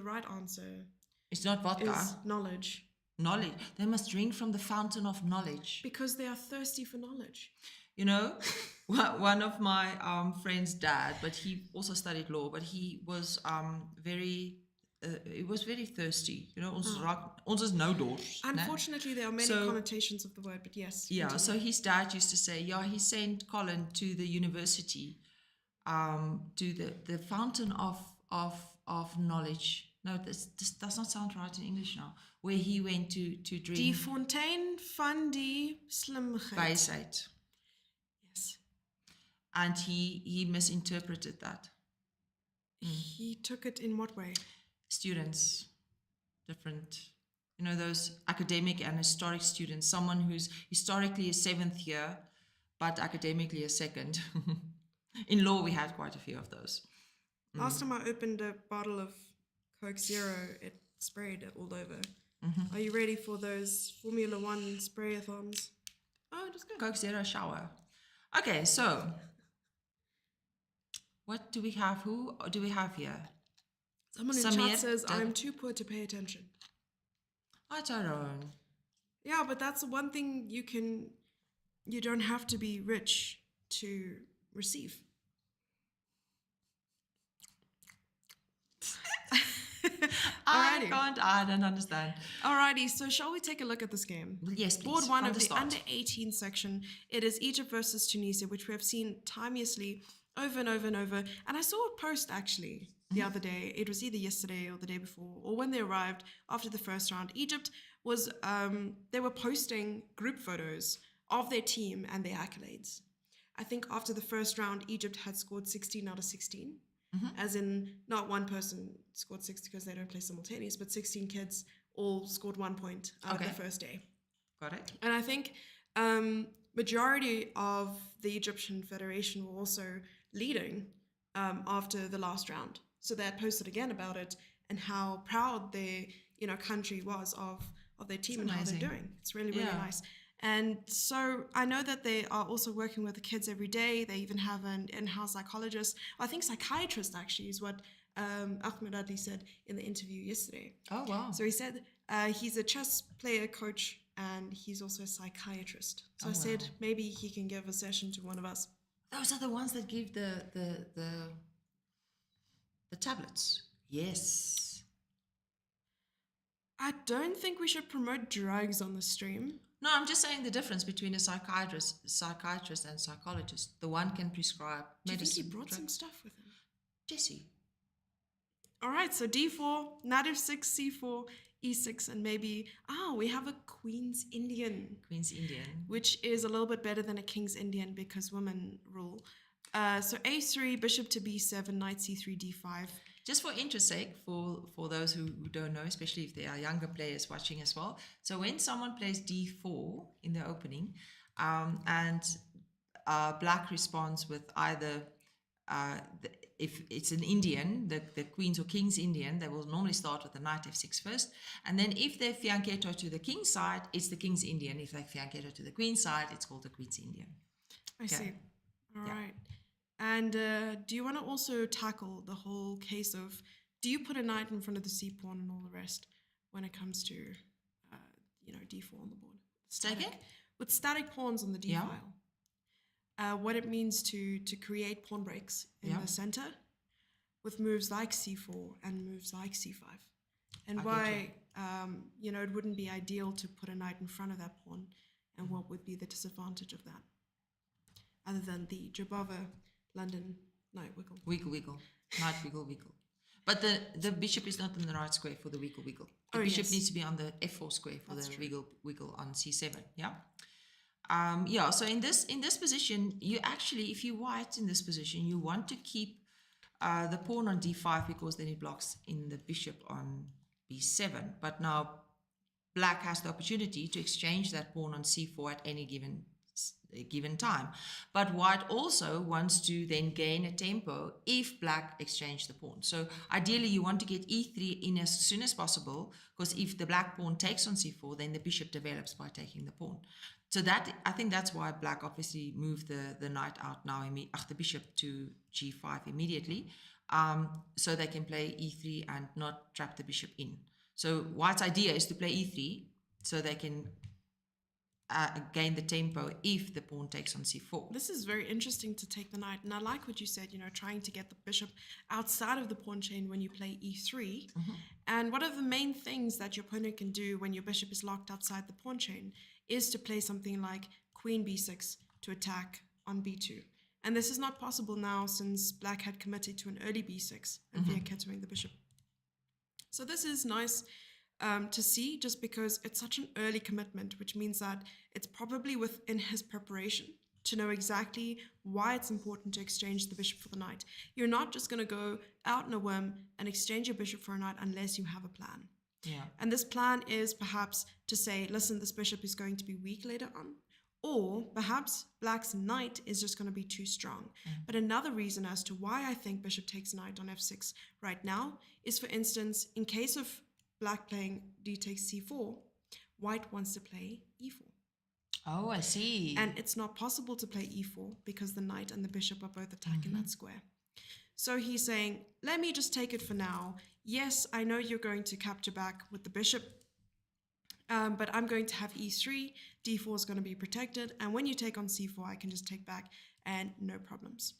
S3: right answer
S4: It's not vodka.
S3: is knowledge.
S4: Knowledge. They must drink from the fountain of knowledge.
S3: Because they are thirsty for knowledge.
S4: One of my friend's dad, but he also studied law, but he was very thirsty. Ons is nou dors. né?
S3: Unfortunately, there are many
S4: So-
S3: connotations of the word, but yes.
S4: Yeah,
S3: continue.
S4: so his dad used to say, he sent Colin to the university, to the fountain of knowledge. No, this does not sound right in English now. Where he went to
S3: Die
S4: drink
S3: fontein van die slimheid.
S4: Weisheit.
S3: Yes.
S4: And he misinterpreted that.
S3: He took it in what way?
S4: Students, different, those academic and historic students, someone who's historically a 7th year, but academically a 2nd. In law, we had quite a few of those.
S3: Last time I opened a bottle of Coke Zero, it sprayed it all over. Are you ready for those Formula One sprayathons? Oh, just go.
S4: Coke Zero shower. Okay, so what do we have? Who do we have here?
S3: Someone in
S4: Samir,
S3: chat says,
S4: Deb-
S3: I'm too poor to pay attention.
S4: I don't know.
S3: Yeah, but that's the one thing you don't have to be rich to receive.
S4: I don't understand.
S3: Alrighty, so shall we take a look at this game?
S4: Yes, please.
S3: Board 1
S4: from
S3: of the
S4: start.
S3: under 18 section. It is Egypt versus Tunisia, which we have seen timelessly over and over and over. And I saw a post actually the other day. It was either yesterday or the day before, or when they arrived after the first round. Egypt was, they were posting group photos of their team and their accolades. I think after the first round, Egypt had scored 16 out of 16. as in not one person scored 6 because they don't play simultaneous, but 16 kids all scored 1 point out of the first day.
S4: Got it.
S3: And I think majority of the Egyptian Federation were also leading after the last round. So they had posted again about it and how proud their country was of their team and how they're doing. It's really, really nice. And so I know that they are also working with the kids every day. They even have an in-house psychologist. I think psychiatrist actually is what Ahmed Adli said in the interview yesterday.
S4: Oh, wow.
S3: So he said he's a chess player coach and he's also a psychiatrist. So I said maybe he can give a session to one of us.
S4: Those are the ones that give the tablets. Yes.
S3: I don't think we should promote drugs on the stream.
S4: No, I'm just saying the difference between a psychiatrist and psychologist. The one can prescribe medicine.
S3: Do you think he brought some stuff with him?
S4: Jesse.
S3: All right, so d4, knight f6, c4, e6, and maybe, we have a Queen's Indian.
S4: Queen's Indian.
S3: Which is a little bit better than a King's Indian because women rule. So a3, bishop to b7, knight c3, d5.
S4: Just for interest's sake, for those who don't know, especially if there are younger players watching as well. So when someone plays d4 in the opening, and black responds with either, if it's an Indian, the Queen's or King's Indian, they will normally start with the knight f6 first. And then if they fianchetto to the King's side, it's the King's Indian. If they fianchetto to the Queen's side, it's called the Queen's Indian.
S3: I see. All right. And do you want to also tackle the whole case of, do you put a knight in front of the c pawn and all the rest when it comes to, d4 on the board? With static pawns on the d file. What it means to create pawn breaks in the center with moves like c4 and moves like c5. And why, it wouldn't be ideal to put a knight in front of that pawn, and what would be the disadvantage of that? Other than the Jabava London knight wiggle.
S4: Wiggle. Knight wiggle. But the bishop is not in the right square for the wiggle. The bishop needs to be on the f4 square for the wiggle on c7. Yeah. So in this position, you actually, if you white in this position, you want to keep the pawn on d5 because then it blocks in the bishop on b7. But now black has the opportunity to exchange that pawn on c4 at any given time. But white also wants to then gain a tempo if black exchange the pawn. So ideally you want to get e3 in as soon as possible, because if the black pawn takes on c4, then the bishop develops by taking the pawn. So that, I think that's why black obviously moved the knight out now, the bishop to g5 immediately, so they can play e3 and not trap the bishop in. So white's idea is to play e3 so they can gain the tempo if the pawn takes on c4.
S3: This is very interesting to take the knight, and I like what you said, trying to get the bishop outside of the pawn chain when you play e3. And one of the main things that your opponent can do when your bishop is locked outside the pawn chain is to play something like queen b6 to attack on b2. And this is not possible now since black had committed to an early b6 and fianchettoing the bishop. So this is nice to see, just because it's such an early commitment, which means that it's probably within his preparation to know exactly why it's important to exchange the bishop for the knight. You're not just going to go out on a whim and exchange your bishop for a knight unless you have a plan.
S4: Yeah.
S3: And this plan is perhaps to say, listen, this bishop is going to be weak later on, or perhaps black's knight is just going to be too strong. But another reason as to why I think bishop takes knight on f6 right now is, for instance, in case of black playing d takes c4, white wants to play e4.
S4: Oh, I see.
S3: And it's not possible to play e4 because the knight and the bishop are both attacking that square. So he's saying, let me just take it for now. Yes, I know you're going to capture back with the bishop, but I'm going to have e3, d4 is going to be protected, and when you take on c4, I can just take back and no problems.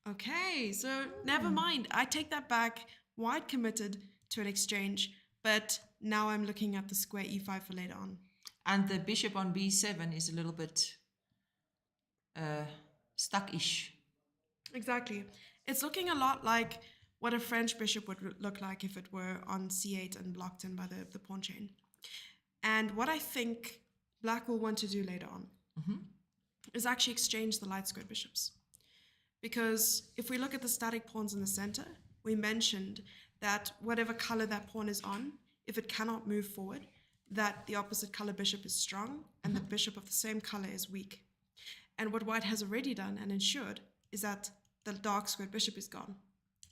S3: Okay, so never mind. I take that back. White committed to an exchange, but now I'm looking at the square e5 for later on.
S4: And the bishop on b7 is a little bit stuck-ish.
S3: Exactly. It's looking a lot like what a French bishop would look like if it were on c8 and blocked in by the pawn chain. And what I think black will want to do later on is actually exchange the light squared bishops. Because if we look at the static pawns in the center, we mentioned that whatever color that pawn is on, if it cannot move forward, that the opposite color bishop is strong and the bishop of the same color is weak. And what white has already done and ensured is that the dark squared bishop is gone.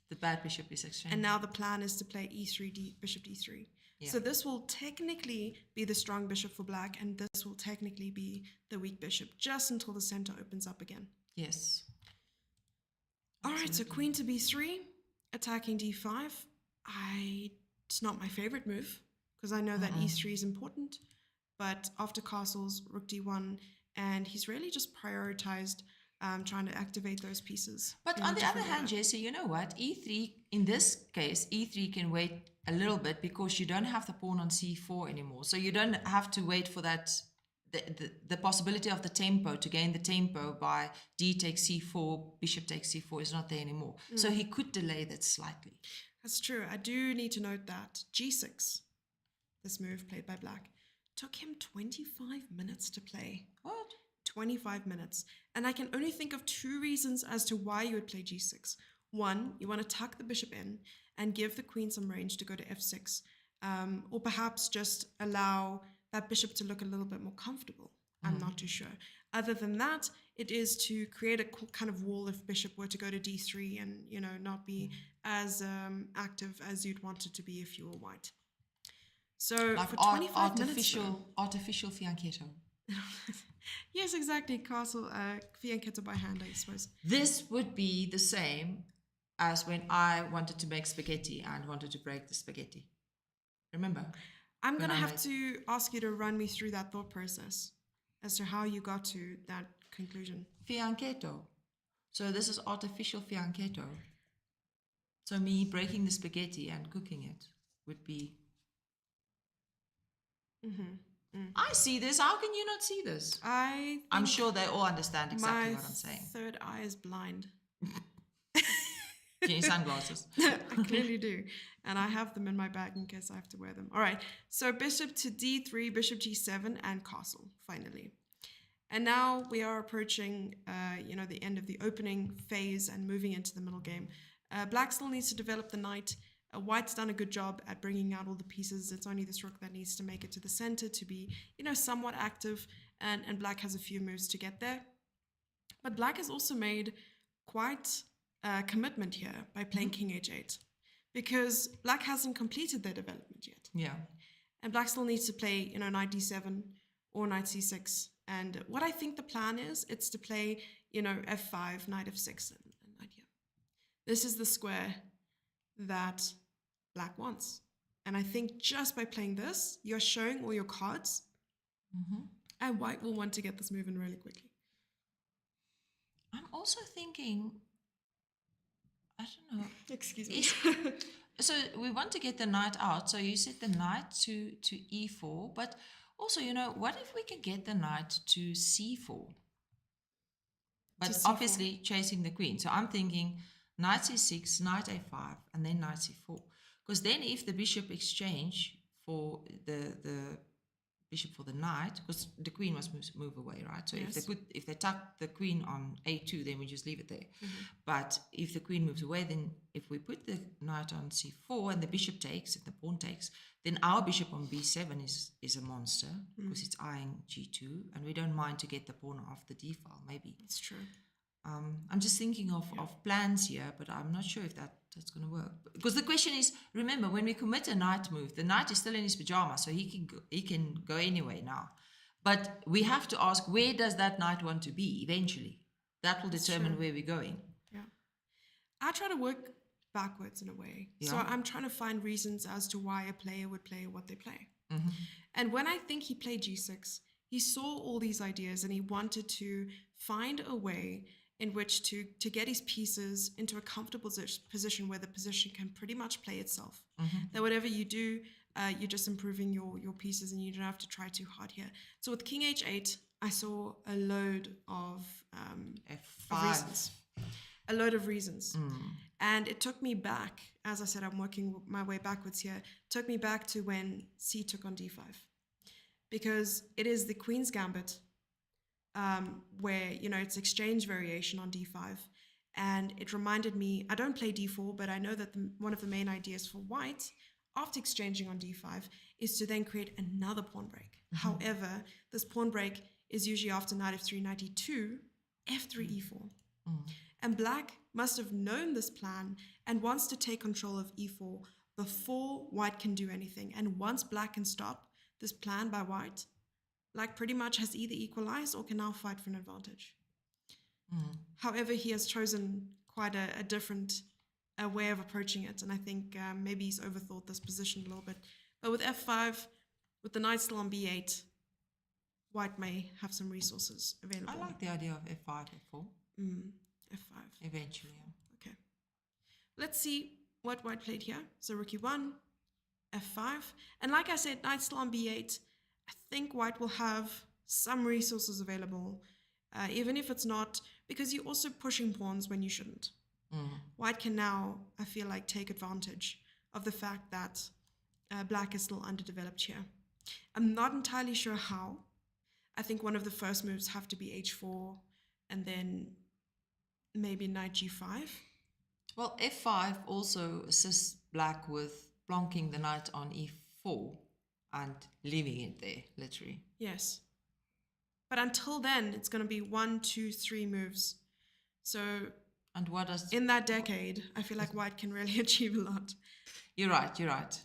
S4: The bad bishop is exchanged.
S3: And now the plan is to play e3, bishop d3.
S4: Yeah.
S3: So this will technically be the strong bishop for black, and this will technically be the weak bishop, just until the center opens up again.
S4: Yes.
S3: All right, so
S4: Absolutely.
S3: queen to b3, attacking d5. It's not my favorite move, because I know that e3 is important, but after castles, rook d1, and he's really just prioritized trying to activate those pieces.
S4: But
S3: in
S4: on
S3: a
S4: the other
S3: different
S4: hand,
S3: order.
S4: Jesse, you know what? E3, in this case, E3 can wait a little bit because you don't have the pawn on C4 anymore. So you don't have to wait for that, the possibility of the tempo, to gain the tempo by D takes C4, bishop takes C4 is not there anymore. So he could delay that slightly.
S3: That's true. I do need to note that g6, this move played by black, took him 25 minutes to play.
S4: What?
S3: 25 minutes. And I can only think of two reasons as to why you would play g6. One, you want to tuck the bishop in and give the queen some range to go to f6, or perhaps just allow that bishop to look a little bit more comfortable. I'm not too sure. Other than that, it is to create a kind of wall if bishop were to go to d3 and, you know, not be as active as you'd want it to be if you were white. So
S4: Like
S3: for 25 minutes,
S4: artificial fianchetto.
S3: yes, exactly. Castle fianchetto by hand, I suppose.
S4: This would be the same as when I wanted to make spaghetti and wanted to break the spaghetti. Remember?
S3: I'm
S4: When
S3: going to
S4: I
S3: have
S4: made-
S3: to ask you to run me through that thought process as to how you got to that conclusion.
S4: Fianchetto. So this is artificial fianchetto. So me breaking the spaghetti and cooking it would be... I see this. How can you not see this? I'm sure they all understand exactly
S3: my
S4: what I'm saying.
S3: third eye is blind.
S4: Do you need sunglasses?
S3: I clearly do. And I have them in my bag in case I have to wear them. All right. So bishop to d3, bishop g7, and castle, finally. And now we are approaching, the end of the opening phase and moving into the middle game. Black still needs to develop the knight. White's done a good job at bringing out all the pieces. It's only this rook that needs to make it to the center to be, somewhat active. And black has a few moves to get there. But black has also made quite a commitment here by playing king h8. Because black hasn't completed their development yet.
S4: Yeah.
S3: And black still needs to play, knight d7 or knight c6. And what I think the plan is, it's to play, f5, knight f6, and knight here. This is the square that black wants. And I think just by playing this, you're showing all your cards. And white will want to get this move in really quickly.
S4: I'm also thinking, I don't know.
S3: Excuse me.
S4: So we want to get the knight out. So you set the knight to e4, but also, what if we can get the knight to c4? But
S3: To C4.
S4: obviously chasing the queen. So I'm thinking knight c6, knight a5, and then knight c4. Because then if the bishop exchange for the bishop for the knight, because the queen must move away, right? So
S3: Yes.
S4: if they tuck the queen on a2, then we just leave it there. But if the queen moves away, then if we put the knight on c4 and the bishop takes, if the pawn takes, then our bishop on b7 is a monster because it's eyeing g2, and we don't mind to get the pawn off the d file, maybe.
S3: That's true.
S4: I'm just thinking of plans here, but I'm not sure if that's going to work. Because the question is, remember, when we commit a knight move, the knight is still in his pajamas, so he can go anyway now. But we have to ask, where does that knight want to be eventually? That will determine where we're going.
S3: Yeah. I try to work backwards in a way. So
S4: Yeah.
S3: I'm trying to find reasons as to why a player would play what they play. And when I think he played g6, he saw all these ideas and he wanted to find a way in which to get his pieces into a comfortable position where the position can pretty much play itself. That whatever you do, you're just improving your pieces and you don't have to try too hard here. So with king h8, I saw a load of
S4: F5.
S3: reasons. A load of reasons. And it took me back, as I said, I'm working my way backwards here, took me back to when c took on d5. Because it is the queen's gambit where, it's exchange variation on d5. And it reminded me, I don't play d4, but I know that one of the main ideas for white, after exchanging on d5, is to then create another pawn break. However, this pawn break is usually after knight f3, knight e2, f3, e4. And black must have known this plan and wants to take control of e4 before white can do anything. And once black can stop this plan by white, black pretty much has either equalized or can now fight for an advantage. However, he has chosen quite a different way of approaching it, and I think maybe he's overthought this position a little bit. But with f5, with the knight still on b8, white may have some resources available.
S4: I like the idea of f5, f4.
S3: f5.
S4: Eventually, yeah.
S3: Okay. Let's see what white played here. So rook e1, f5. And like I said, knight still on b8. I think white will have some resources available, even if it's not, because you're also pushing pawns when you shouldn't. White can now, I feel like, take advantage of the fact that black is still underdeveloped here. I'm not entirely sure how. I think one of the first moves have to be h4 and then maybe knight g5.
S4: Well, f5 also assists black with blocking the knight on e4 and leaving it there, literally.
S3: Yes. But until then, it's going to be 1, 2, 3 moves. So
S4: and what does...
S3: in that decade, I feel like white can really achieve a lot.
S4: You're right.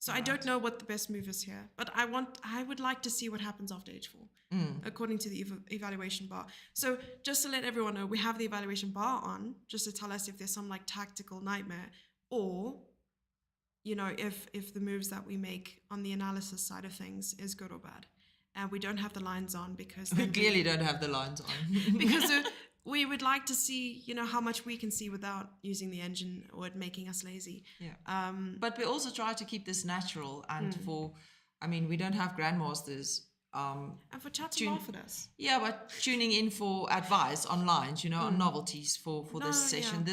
S3: So I don't know what the best move is here, but I would like to see what happens after h4, according to the evaluation bar. So just to let everyone know, we have the evaluation bar on, just to tell us if there's some like tactical nightmare, or, you know, if the moves that we make on the analysis side of things is good or bad. And we don't have the lines on because...
S4: We clearly don't have the lines on.
S3: Because we would like to see, you know, how much we can see without using the engine or it making us lazy.
S4: Yeah. But we also try to keep this natural and we don't have grandmasters.
S3: And for chat to laugh at us.
S4: Yeah, but tuning in for advice online, you know, on novelties for this session.
S3: Yeah.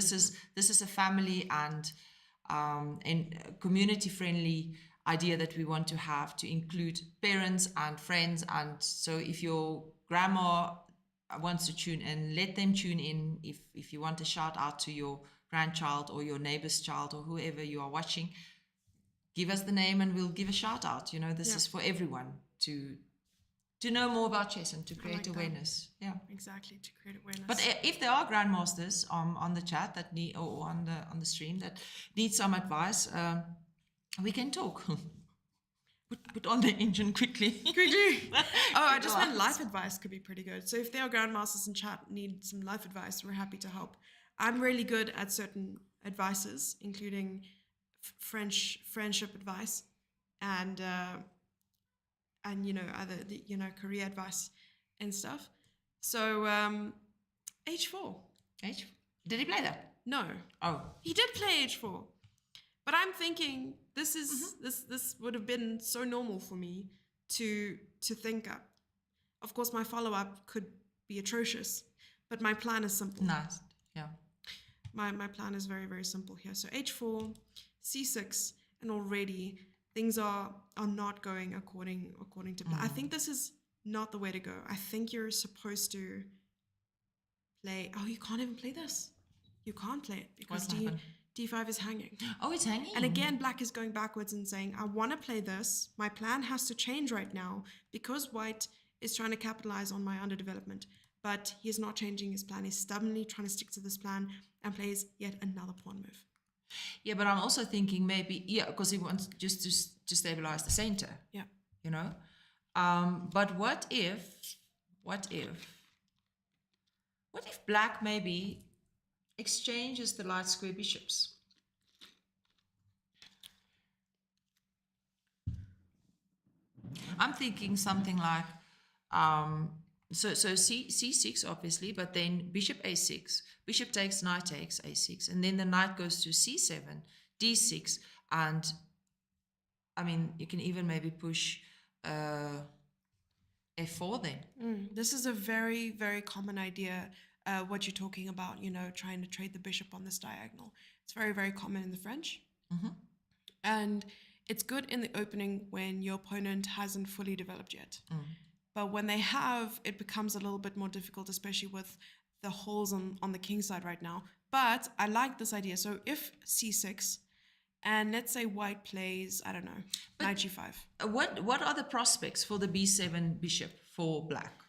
S4: This is a family and community friendly idea that we want to have to include parents and friends. And so if your grandma wants to tune in, let them tune in. If you want to shout out to your grandchild or your neighbor's child or whoever you are watching, give us the name and we'll give a shout out. You know, this is for everyone to know more about chess and to create awareness. That. Yeah,
S3: exactly, to create awareness.
S4: But if there are grandmasters on the chat that need or on the stream that need some advice, we can talk. Put on the engine quickly.
S3: I just meant life advice could be pretty good. So if there are grandmasters in chat need some life advice, we're happy to help. I'm really good at certain advices, including friendship advice and you know other career advice and stuff. So h4.
S4: Did he play that?
S3: No.
S4: Oh,
S3: he did play h4. But I'm thinking this would have been so normal for me to think up. Of course, my follow-up could be atrocious, but my plan is simple.
S4: Nice, yeah.
S3: My plan is very, very simple here. So h4, c6, and already things are not going according to plan. I think this is not the way to go. I think you're supposed to play... Oh, you can't even play this. You can't play it because d5 is hanging.
S4: Oh, it's hanging.
S3: And again, black is going backwards and saying, I want to play this. My plan has to change right now because white is trying to capitalize on my underdevelopment. But he is not changing his plan. He's stubbornly trying to stick to this plan and plays yet another pawn move.
S4: Yeah, but I'm also thinking maybe, because he wants just to stabilize the center.
S3: Yeah.
S4: You know? But what if black maybe exchanges the light square bishops? I'm thinking something like so c6 obviously, but then bishop a6, bishop takes, knight takes, a6, and then the knight goes to c7, d6, and I mean you can even maybe push f4 then.
S3: This is a very, very common idea. What you're talking about, you know, trying to trade the bishop on this diagonal. It's very, very common in the French. And it's good in the opening when your opponent hasn't fully developed yet. But when they have, it becomes a little bit more difficult, especially with the holes on the king side right now. But I like this idea. So if c6, and let's say white plays, I don't know, knight g5.
S4: What are the prospects for the b7 bishop for black?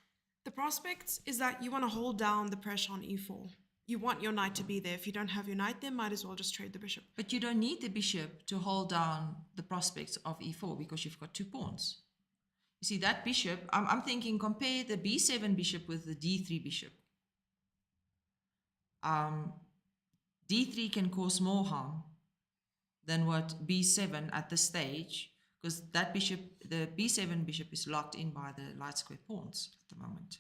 S3: The prospect is that you want to hold down the pressure on e4. You want your knight to be there. If you don't have your knight there, might as well just trade the bishop.
S4: But you don't need the bishop to hold down the prospects of e4 because you've got 2 pawns. You see, that bishop, I'm thinking compare the b7 bishop with the d3 bishop. D3 can cause more harm than what b7 at this stage, because that bishop, the b7 bishop is locked in by the light square pawns at the moment.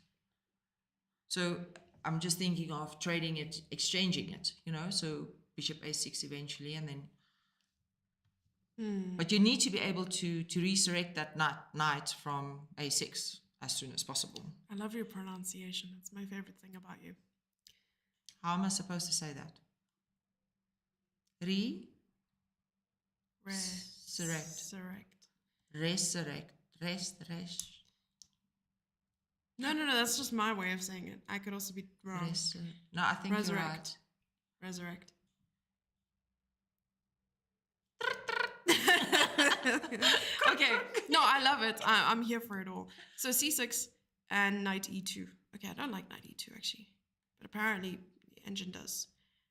S4: So I'm just thinking of trading it, exchanging it, you know, so bishop a6 eventually, and then. But you need to be able to resurrect that knight from a6 as soon as possible.
S3: I love your pronunciation. It's my favorite thing about you.
S4: How am I supposed to say that? Resurrect.
S3: No, that's just my way of saying it. I could also be wrong.
S4: No, I think you're right.
S3: Resurrect. Okay, no, I love it. I'm here for it all. So c6 and knight e2. Okay, I don't like knight e2 actually, but apparently the engine does.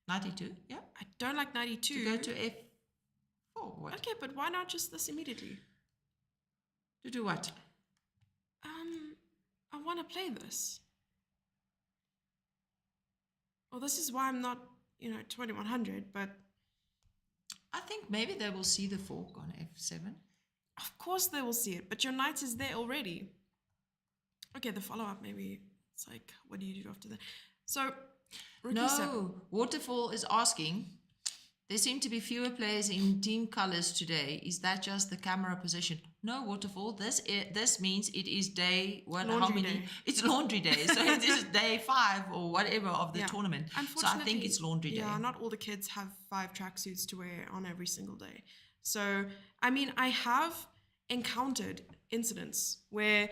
S4: Knight e2, yeah.
S3: I don't like knight e2.
S4: To go to f4, what?
S3: Okay, but why not just this immediately?
S4: To do what?
S3: I want to play this. Well, this is why I'm not, 2100, but...
S4: I think maybe they will see the fork on f7.
S3: Of course they will see it, but your knight is there already. Okay, the follow-up maybe. It's like, what do you do after that? So, rook e7.
S4: Waterfall is asking, there seem to be fewer players in team colors today. Is that just the camera position? No, Waterfall, this means it is day,
S3: Day.
S4: It's laundry day. So it is day 5 or whatever of the tournament. So I think it's laundry day.
S3: Yeah, not all the kids have 5 tracksuits to wear on every single day. So, I mean, I have encountered incidents where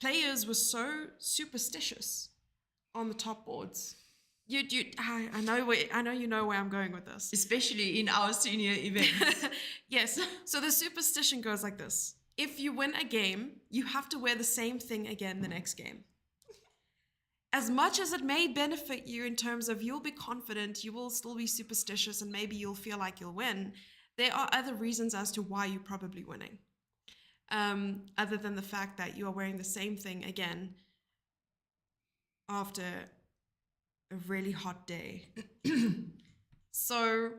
S3: players were so superstitious on the top boards. I know you know where I'm going with this.
S4: Especially in our senior events.
S3: Yes. So the superstition goes like this. If you win a game, you have to wear the same thing again the next game. As much as it may benefit you in terms of you'll be confident, you will still be superstitious, and maybe you'll feel like you'll win, there are other reasons as to why you're probably winning. Other than the fact that you are wearing the same thing again after a really hot day. So,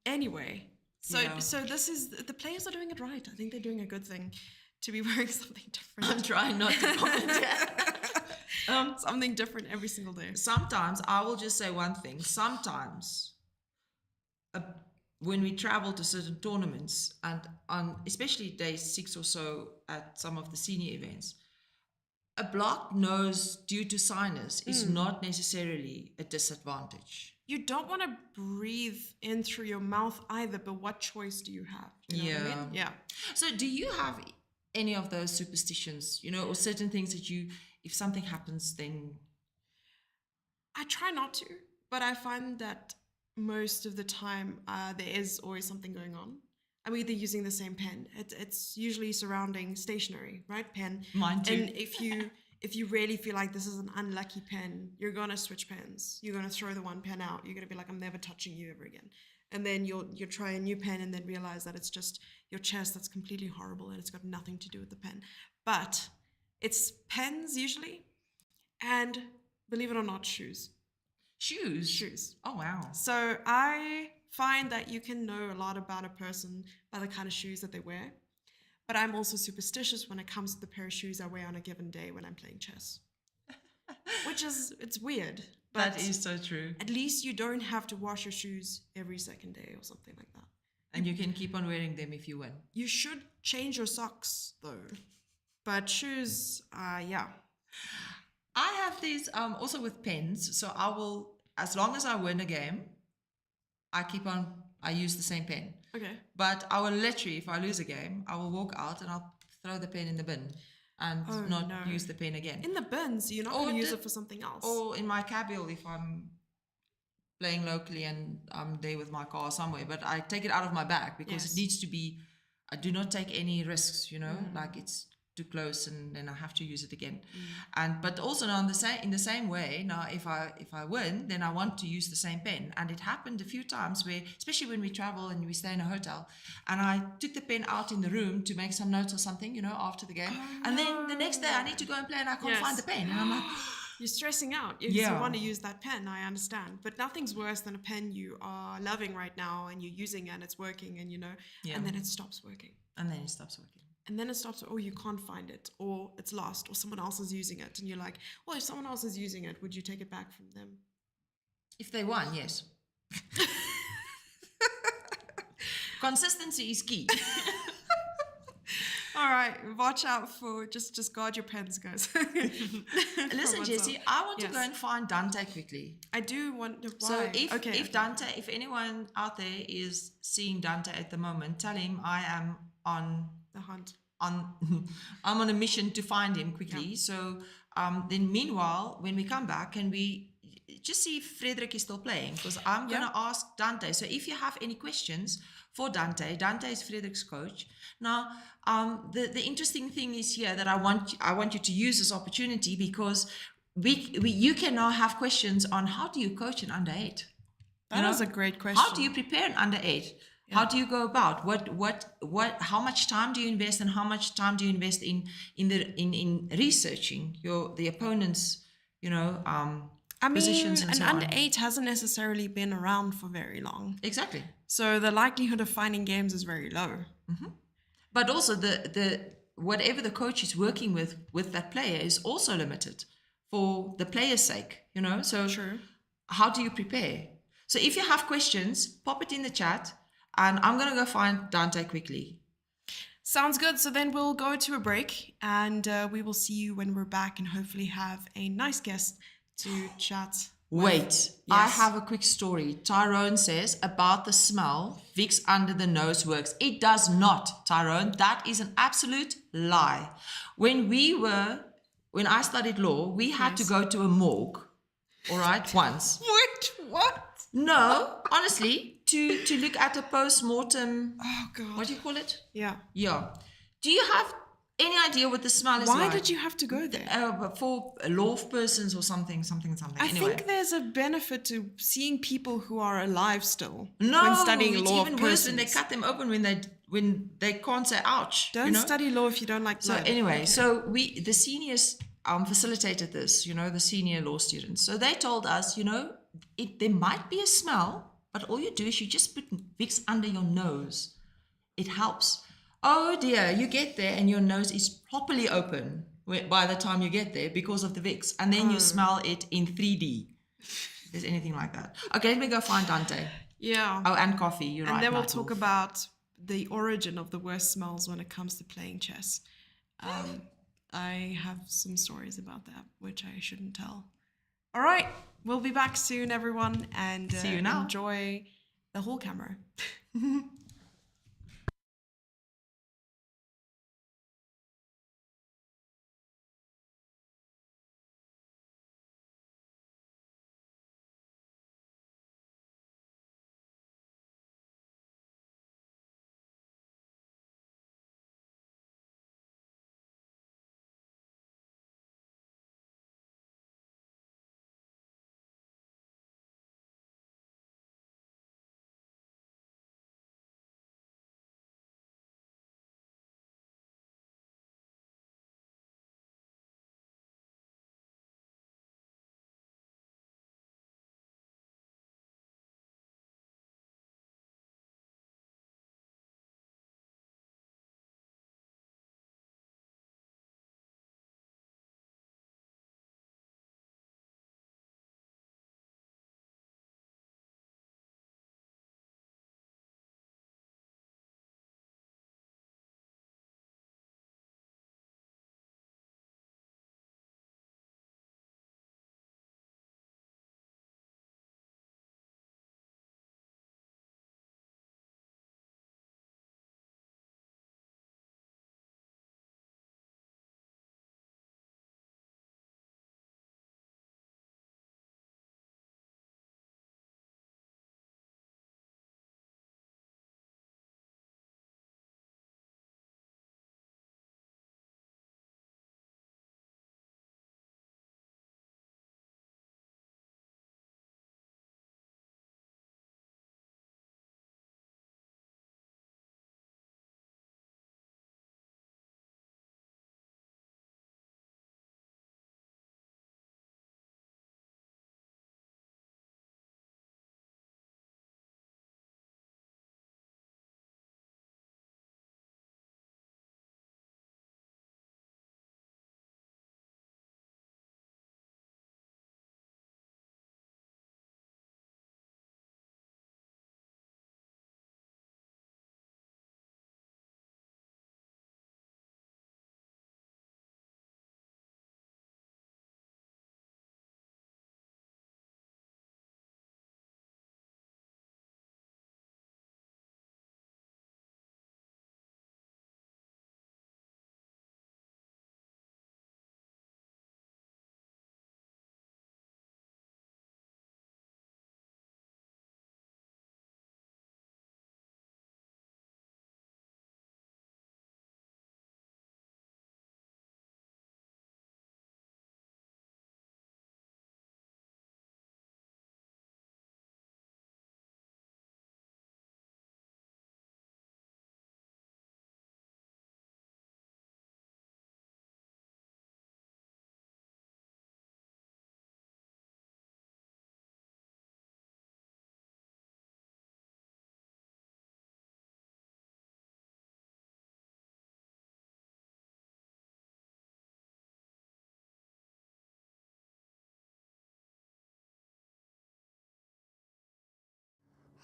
S3: anyway, so this is, the players are doing it right. I think they're doing a good thing to be wearing something different.
S4: I'm trying not to comment.
S3: Something different every single day.
S4: Sometimes, I will just say one thing. Sometimes, when we travel to certain tournaments, and on especially day 6 or so at some of the senior events, a blocked nose due to sinus is not necessarily a disadvantage.
S3: You don't want to breathe in through your mouth either, but what choice do you have? You know what I mean? Yeah.
S4: So do you have any of those superstitions, or certain things that if something happens, then...
S3: I try not to, but I find that most of the time there is always something going on. I'm either using the same pen. It's usually surrounding stationery, right? Pen.
S4: Mine too.
S3: And if you really feel like this is an unlucky pen, you're gonna switch pens. You're gonna throw the one pen out. You're gonna be like, I'm never touching you ever again. And then you'll try a new pen and then realize that it's just your chest that's completely horrible and it's got nothing to do with the pen. But it's pens usually, and believe it or not, shoes. Shoes.
S4: Oh wow.
S3: So I find that you can know a lot about a person by the kind of shoes that they wear. But I'm also superstitious when it comes to the pair of shoes I wear on a given day when I'm playing chess. It's weird. But
S4: that is so true.
S3: At least you don't have to wash your shoes every second day or something like that.
S4: And you can keep on wearing them if you win.
S3: You should change your socks though. But shoes, yeah.
S4: I have these also with pens. So I will, as long as I win a game, I use the same pen.
S3: Okay.
S4: But I will literally, if I lose a game, I will walk out and I'll throw the pen in the bin. and
S3: Oh,
S4: not
S3: no.
S4: use the pen again.
S3: In the bins, you're not
S4: Or
S3: going to use
S4: the-
S3: it for something else.
S4: Or in my cabile if I'm playing locally and I'm there with my car somewhere, but I take it out of my bag because
S3: Yes.
S4: it needs to be, I do not take any risks, like it's too close and then I have to use it again. But also now in the same way, now if I win, then I want to use the same pen. And it happened a few times where, especially when we travel and we stay in a hotel, and I took the pen out in the room to make some notes or something, after the game. And then the next day I need to go and play and I can't find the pen. And I'm like,
S3: You're stressing out because you want to use that pen, I understand. But nothing's worse than a pen you are loving right now and you're using it and it's working and and then it stops working.
S4: And then it stops working.
S3: And then it stops, or you can't find it, or it's lost, or someone else is using it. And you're like, well, if someone else is using it, would you take it back from them?
S4: If they won, yes. Consistency is key.
S3: All right, watch out for, just guard your pens, guys.
S4: Listen, Jessie, I want to go and find Dante quickly.
S3: I do want to. Why?
S4: So if Dante, if anyone out there is seeing Dante at the moment, tell him I am on
S3: the hunt.
S4: I'm on a mission to find him quickly. So then meanwhile, when we come back, can we just see if Frederick is still playing? Because I'm going to ask Dante. So if you have any questions for Dante is Frederick's coach. Now, the interesting thing is here that I want you to use this opportunity because you can now have questions on how do you coach an under 8?
S3: That is a great question.
S4: How do you prepare an under 8? Yeah. How do you go about? How much time do you invest, and how much time do you invest in researching the opponents? Positions and so on.
S3: An under 8 hasn't necessarily been around for very long.
S4: Exactly.
S3: So the likelihood of finding games is very low.
S4: Mm-hmm. But also the whatever the coach is working with that player is also limited for the player's sake. So
S3: True.
S4: How do you prepare? So if you have questions, pop it in the chat. And I'm going to go find Dante quickly.
S3: Sounds good. So then we'll go to a break and we will see you when we're back and hopefully have a nice guest to chat.
S4: Wait,
S3: yes.
S4: I have a quick story. Tyrone says about the smell, Vicks under the nose works. It does not, Tyrone. That is an absolute lie. When I studied law, we had to go to a morgue, all right, once.
S3: Wait, what?
S4: No, honestly. To look at a post-mortem,
S3: oh God,
S4: what do you call it?
S3: Yeah.
S4: Do you have any idea what the smell is like?
S3: Why did you have to go there?
S4: For law persons or something.
S3: I think there's a benefit to seeing people who are alive still when studying law.
S4: It's even worse when they cut them open when they can't say ouch.
S3: Don't study law if you don't like blood.
S4: So anyway, so the seniors facilitated this, the senior law students. So they told us, there might be a smell, but all you do is you just put Vicks under your nose. It helps. Oh dear, you get there and your nose is properly open by the time you get there because of the Vicks. And then you smell it in 3D. If there's anything like that. Okay, let me go find Dante.
S3: Yeah.
S4: Oh, and coffee, you're right.
S3: And then we'll talk about the origin of the worst smells when it comes to playing chess. I have some stories about that, which I shouldn't tell. All right, we'll be back soon, everyone, and
S4: see you now.
S3: Enjoy the whole camera.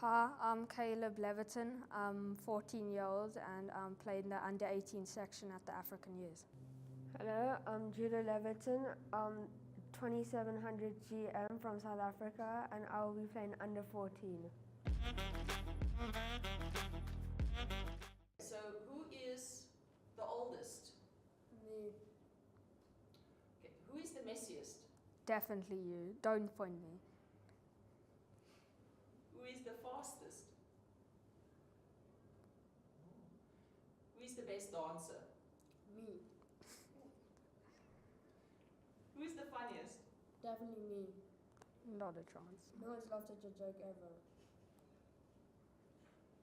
S5: Hi, I'm Caleb Leviton. I'm 14-year-old and played in the under-18 section at the African Youth.
S6: Hello, I'm Judah Leviton. I'm 2700 GM from South Africa and I will be playing under 14.
S4: So who is the oldest?
S6: Me.
S4: Okay. Who is the messiest?
S5: Definitely you. Don't point me.
S4: Who is the fastest? Who is the best dancer?
S6: Me.
S4: Who is the funniest?
S6: Definitely me.
S5: Not a chance.
S6: No one's laughed at your joke ever.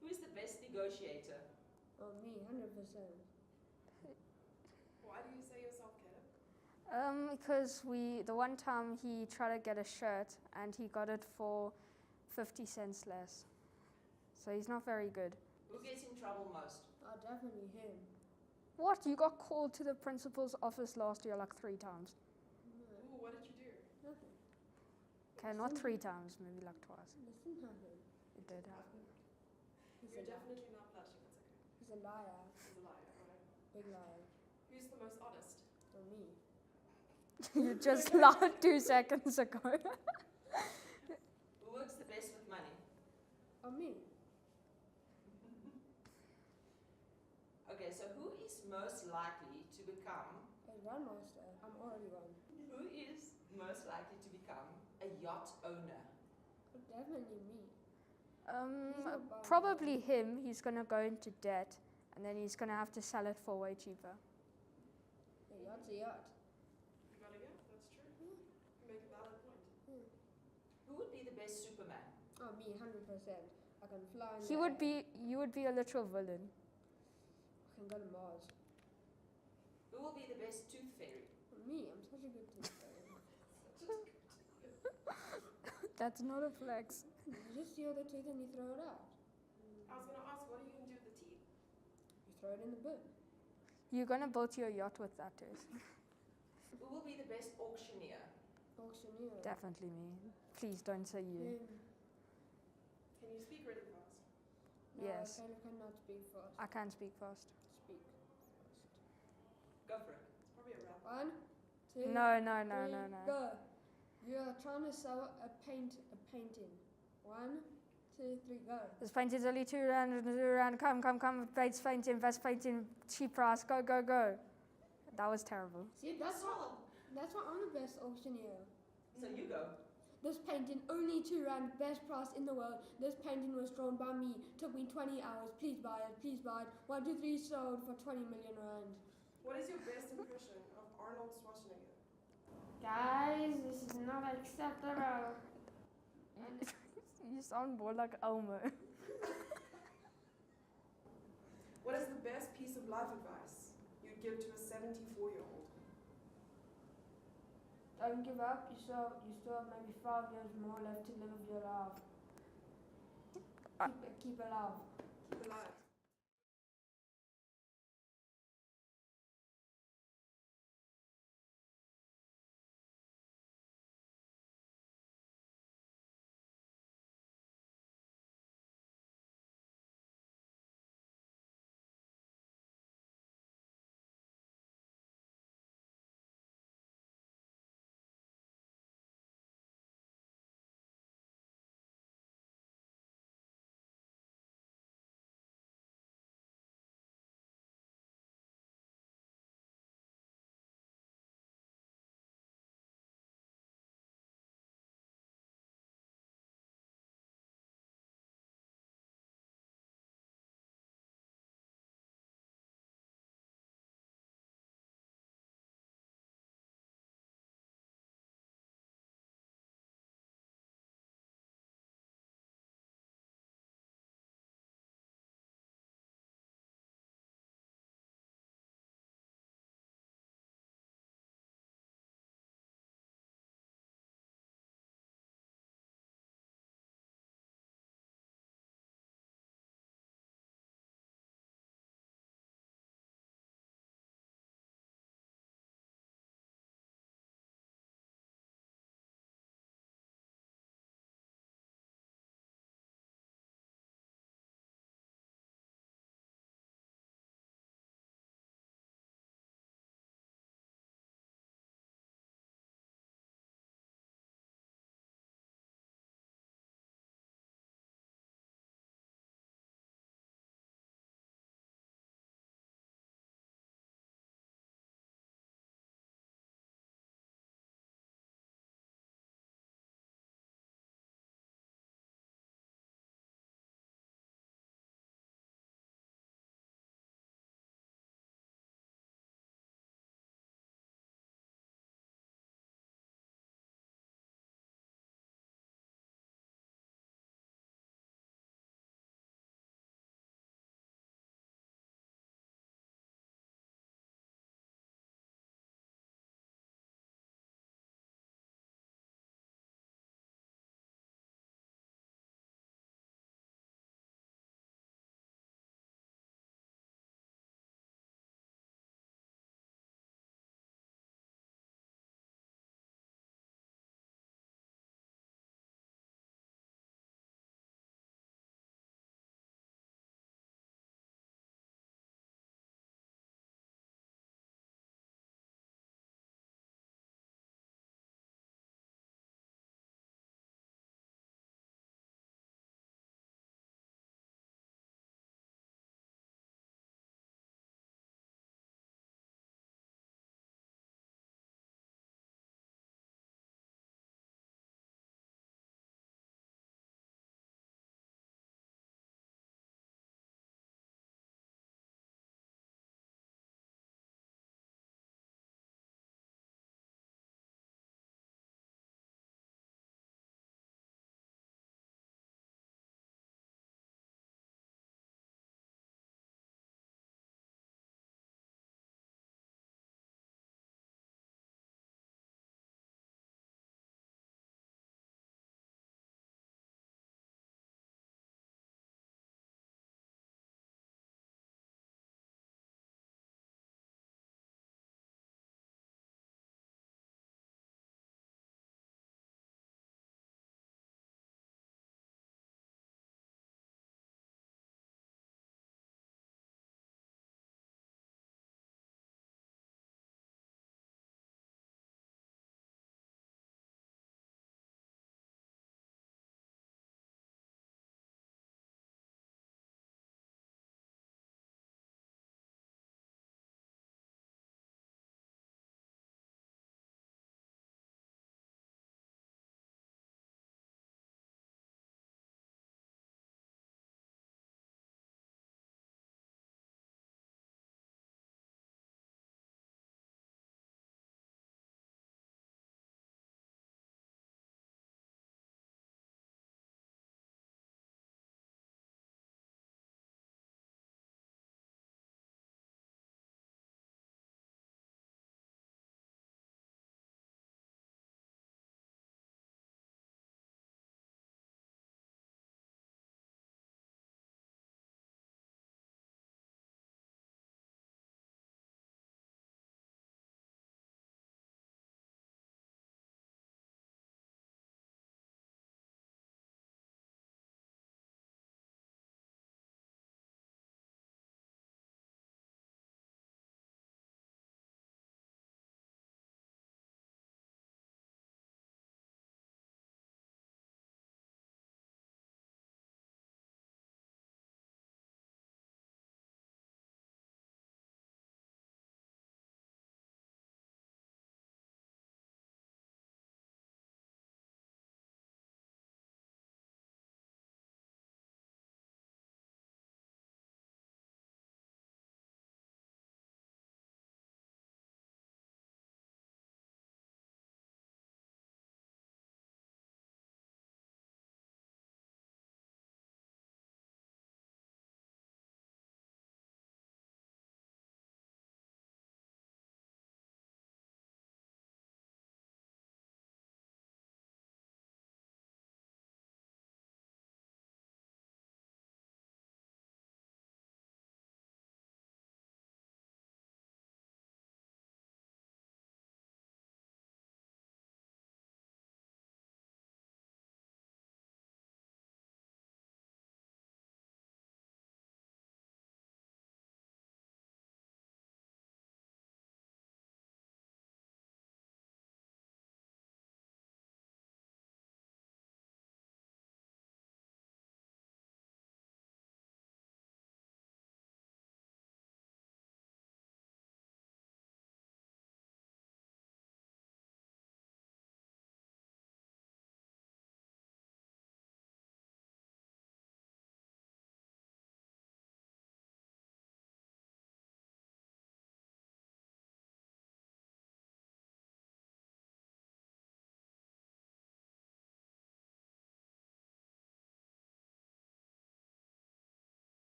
S4: Who is the best negotiator?
S6: Oh, me, 100%.
S2: Why do you say yourself, Caleb?
S5: Because the one time he tried to get a shirt and he got it for 50 cents less. So he's not very good.
S4: Who gets in trouble most?
S6: Oh, definitely him.
S5: What? You got called to the principal's office last year like 3 times.
S2: Ooh, what did you do?
S6: Nothing.
S5: Okay, not 3 times, maybe like twice.
S6: Nothing happened.
S5: It did happen.
S2: You're definitely not blushing, it's okay.
S6: He's a liar.
S2: He's a liar, right?
S6: Big liar.
S2: Who's the most honest?
S6: Oh, me.
S5: You just lied 2 seconds ago.
S4: Who works the best with money?
S6: Oh, me.
S4: Okay, so who is most likely to become,
S6: A Grandmaster. I'm already one.
S4: who is most likely to become a yacht owner?
S6: Oh, definitely me. not bad.
S5: Probably him. He's gonna go into debt, and then he's gonna have to sell it for way cheaper.
S6: A yacht's a yacht.
S2: You got a yeah, that's true. You make a valid point.
S4: Who would be the best Superman?
S6: Oh, me, 100%. I can fly in
S5: He
S6: the
S5: would
S6: air.
S5: be. You would be a literal villain.
S6: I can go to Mars.
S4: Who will be the best Tooth Fairy?
S6: Me, I'm such a good tooth fairy.
S5: That's not a flex.
S6: You just steal the tooth and you throw it out.
S2: I was gonna ask, what are you gonna do with the teeth?
S6: You throw it in the bin.
S5: You're gonna build your yacht with that tooth.
S4: Who will be the best auctioneer?
S6: Auctioneer.
S5: Definitely me. Please don't say you.
S6: Him.
S2: Can you speak really fast?
S6: No,
S5: Yes.
S6: I cannot speak fast.
S5: I can speak fast.
S6: Speak
S4: Go for it.
S2: It's probably a rap.
S6: fast. 1, 2,
S5: No, no, no,
S6: three,
S5: no, no.
S6: go. You are trying to sell a painting. 1, 2, 3, go.
S5: This painting's only £2. Come. Best painting, cheap price. Go. That was terrible.
S6: See, that's why I'm the best auctioneer.
S4: So you go.
S6: This painting, only £2, best price in the world. This painting was drawn by me. Took me 20 hours. Please buy it. 1, 2, 3, sold for 20 million rand.
S2: What is your best impression of Arnold Schwarzenegger?
S6: Guys, this is not acceptable.
S5: You sound more like Elmo.
S2: What is the best piece of life advice you'd give to a 74-year-old?
S6: Don't give up. You still have maybe 5 years more left to live your life. Keep alive.
S2: Keep alive.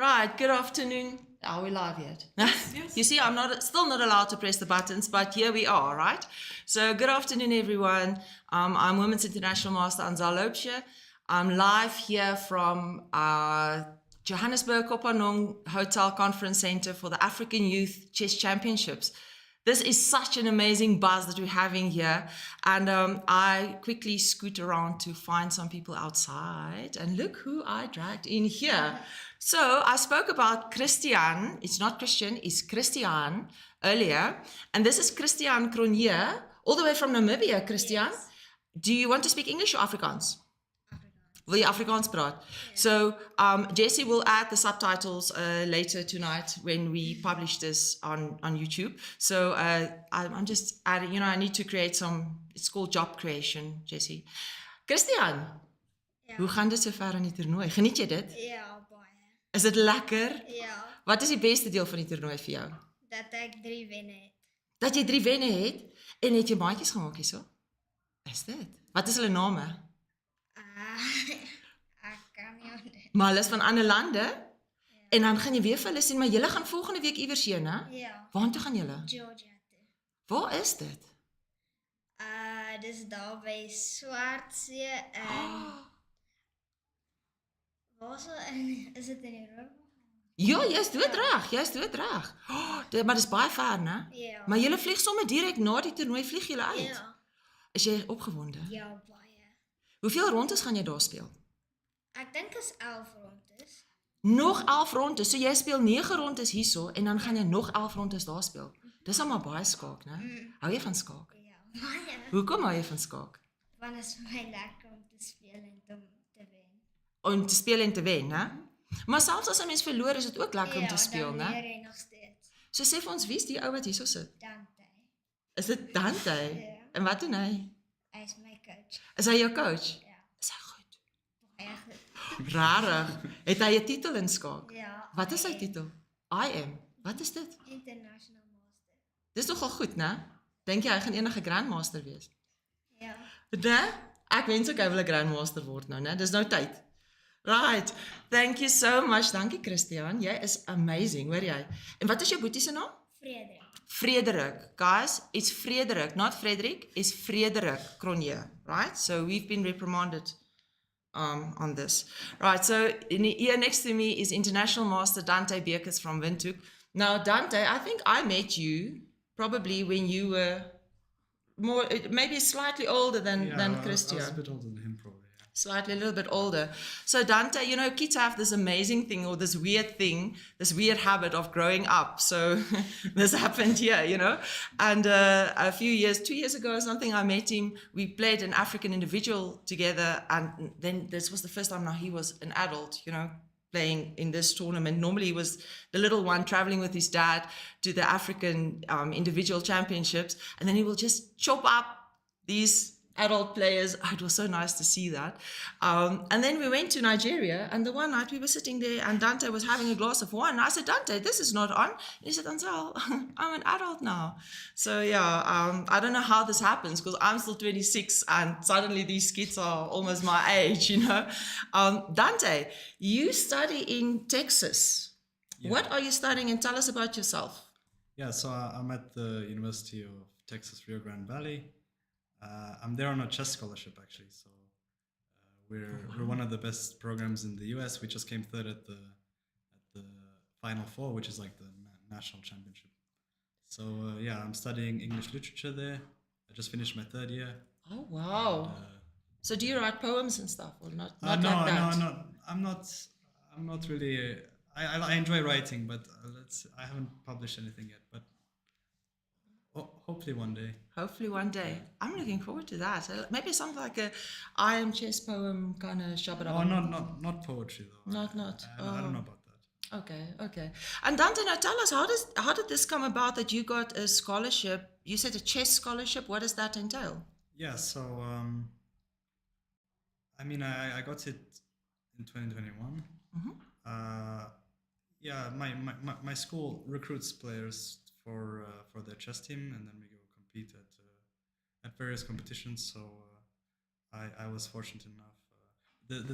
S4: Right, good afternoon. Are we live yet?
S3: Yes.
S4: You see, I'm still not allowed to press the buttons, but here we are, right? So good afternoon, everyone. I'm Women's International Master Anzel Laubscher. I'm live here from Johannesburg Kopanong Hotel Conference Center for the African Youth Chess Championships. This is such an amazing buzz that we're having here. And I quickly scoot around to find some people outside. And look who I dragged in here. So I spoke about Christian. It's not Christian, it's Christian earlier. And this is Christian Cronje, all the way from Namibia. Christian, yes. Do you want to speak English or Afrikaans? Wil je Afrikaans praat? Yeah. So Jessie will add the subtitles later tonight when we publish this on YouTube. So I'm just adding, I need to create it's called job creation, Jessie. Christian, hoe gaan dit sover in die toernooi? Geniet jy dit?
S7: Ja, baie.
S4: Is dit lekker?
S7: Ja.
S4: Wat is die beste deel van die toernooi vir jou?
S7: Dat ek 3 wenne het.
S4: Dat jy 3 wenne het? En het jy maatjies gemaak hierso? Is dit? Wat is hulle name?
S7: Ek kan nie onthou.
S4: Maar hulle is van ander lande? Ja. En dan gaan jy weer vir hulle sien, maar julle gaan volgende week iewers heen, hè?
S7: Ja.
S4: Waartoe gaan julle?
S7: Georgia toe.
S4: Waar is dit?
S7: Dis daar by Swartsee en is dit in Europa?
S4: Ja, jy's doodreg. Maar dis baie ver, né?
S7: Ja.
S4: Maar julle vlieg sommer direk na die toernooi vlieg julle uit.
S7: Ja.
S4: Is jy opgewonde?
S7: Ja, baie.
S4: Hoeveel rondes gaan jy daar speel?
S7: Ek dink is 11 rondes.
S4: Nog 11 rondes. So jy speel 9 rondes hierso en dan gaan jy nog 11 rondes daar speel. Dis al maar baie skaak, né? Hou jy van skaak?
S7: Ja, baie.
S4: Hoekom hou jy van skaak?
S7: Want dit is vir my lekker om te speel en om te wen.
S4: Om te speel en te wen, né? Maar selfs as 'n mens verloor, is dit ook lekker om te speel,
S7: né?
S4: né?
S7: Ja, dan leer jy nog steeds.
S4: So sê vir ons, wie is die ou wat hierso sit?
S7: Dante.
S4: Is dit Dante?
S7: Ja.
S4: En wat doen hy?
S7: Hy is my coach.
S4: Is hy jou coach?
S7: Ja.
S4: Is hy goed?
S7: Baie goed.
S4: Rarig. Het hy 'n titel in skaak?
S7: Ja.
S4: Wat is sy titel? IM. Wat is dit?
S7: International Master.
S4: Dis nogal goed, né? Dink jy hy gaan enige Grandmaster wees?
S7: Ja.
S4: Né? Ek wens ook hy wil 'n Grandmaster word nou, né? Dis nou tyd. Right. Thank you so much. Dankie Christian. Jy is amazing, hoor jy? En wat is jou boetie se naam?
S7: Frederik.
S4: Frederik. Guys, it's Frederik, not Frederick. It's Frederik Cronje, right? So we've been reprimanded on this. Right, so here next to me is International Master Dante Bekes from Windhoek. Now, Dante, I think I met you probably when you were maybe slightly older than Christian.
S8: I was a bit older than him, probably. Yeah.
S4: Slightly a little bit older. So Dante, kids have this amazing thing or this weird habit of growing up. So this happened here, And a few years, 2 years ago or something, I met him. We played an African individual together. And then this was the first time now he was an adult, playing in this tournament. Normally he was the little one traveling with his dad to the African individual championships. And then he will just chop up these adult players. It was so nice to see that. And then we went to Nigeria, and the one night we were sitting there and Dante was having a glass of wine. I said, Dante, this is not on. And he said, Anzel, I'm an adult now. So yeah, I don't know how this happens because I'm still 26 and suddenly these kids are almost my age, Dante, you study in Texas.
S8: Yeah.
S4: What are you studying, and tell us about yourself?
S8: Yeah, so I'm at the University of Texas, Rio Grande Valley. I'm there on a chess scholarship, actually. So we're one of the best programs in the US. We just came third at the Final Four, which is like the national championship. So yeah, I'm studying English literature there. I just finished my 3rd year.
S4: Oh wow! And, so do you write poems and stuff, or not?
S8: No,
S4: like that?
S8: No. I'm not really. I enjoy writing, but I haven't published anything yet. But hopefully one day.
S4: Hopefully one day. I'm looking forward to that. Maybe something like a I am chess poem kind of shabba.
S8: Oh, not poetry though.
S4: I
S8: don't know about that.
S4: Okay. And Dante, now tell us, how did this come about that you got a scholarship? You said a chess scholarship. What does that entail?
S8: Yeah, so I got it in 2021.
S4: Mm-hmm.
S8: Yeah, my school recruits players for their chess team, and then we go compete at various competitions. So I was fortunate enough.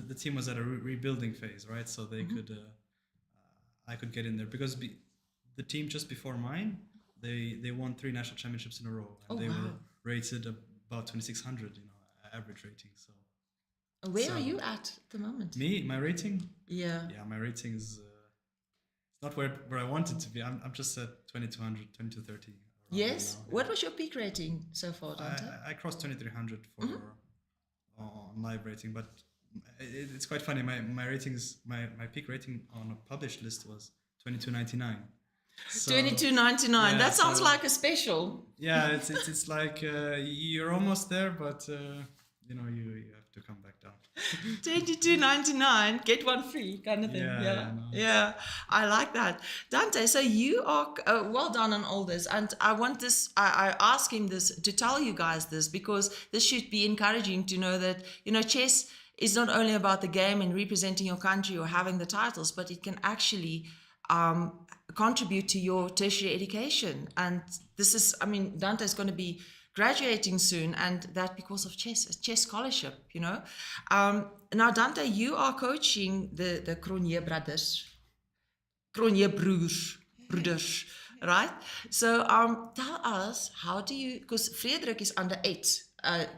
S8: The team was at a rebuilding phase, right? So they could I could get in there because the team just before mine, they won 3 national championships in a row, and they were rated about 2,600, average rating. So
S4: Where are you at the moment?
S8: me, my rating,
S4: Yeah.
S8: my rating is not where I want it to be. I'm just at 2,200, 2,230.
S4: Yes.
S8: Now.
S4: What was your peak rating so far, Dante?
S8: I crossed 2,300 for on live rating, but it's quite funny. My ratings, my peak rating on a published list was 22.99. So,
S4: 22.99. That sounds like a special.
S8: Yeah, it's like you're almost there, but you have to come back down.
S4: 22.99, get one free kind of thing. Yeah, I like that. Dante, so you are well done on all this, and I want this. I ask him this to tell you guys this because this should be encouraging to know that chess is not only about the game and representing your country or having the titles, but it can actually contribute to your tertiary education. And this is, Dante is going to be graduating soon, and that because of chess, a chess scholarship, Now, Dante, you are coaching the Cronje brothers, right? So tell us, how do you, because Frederik is under 8.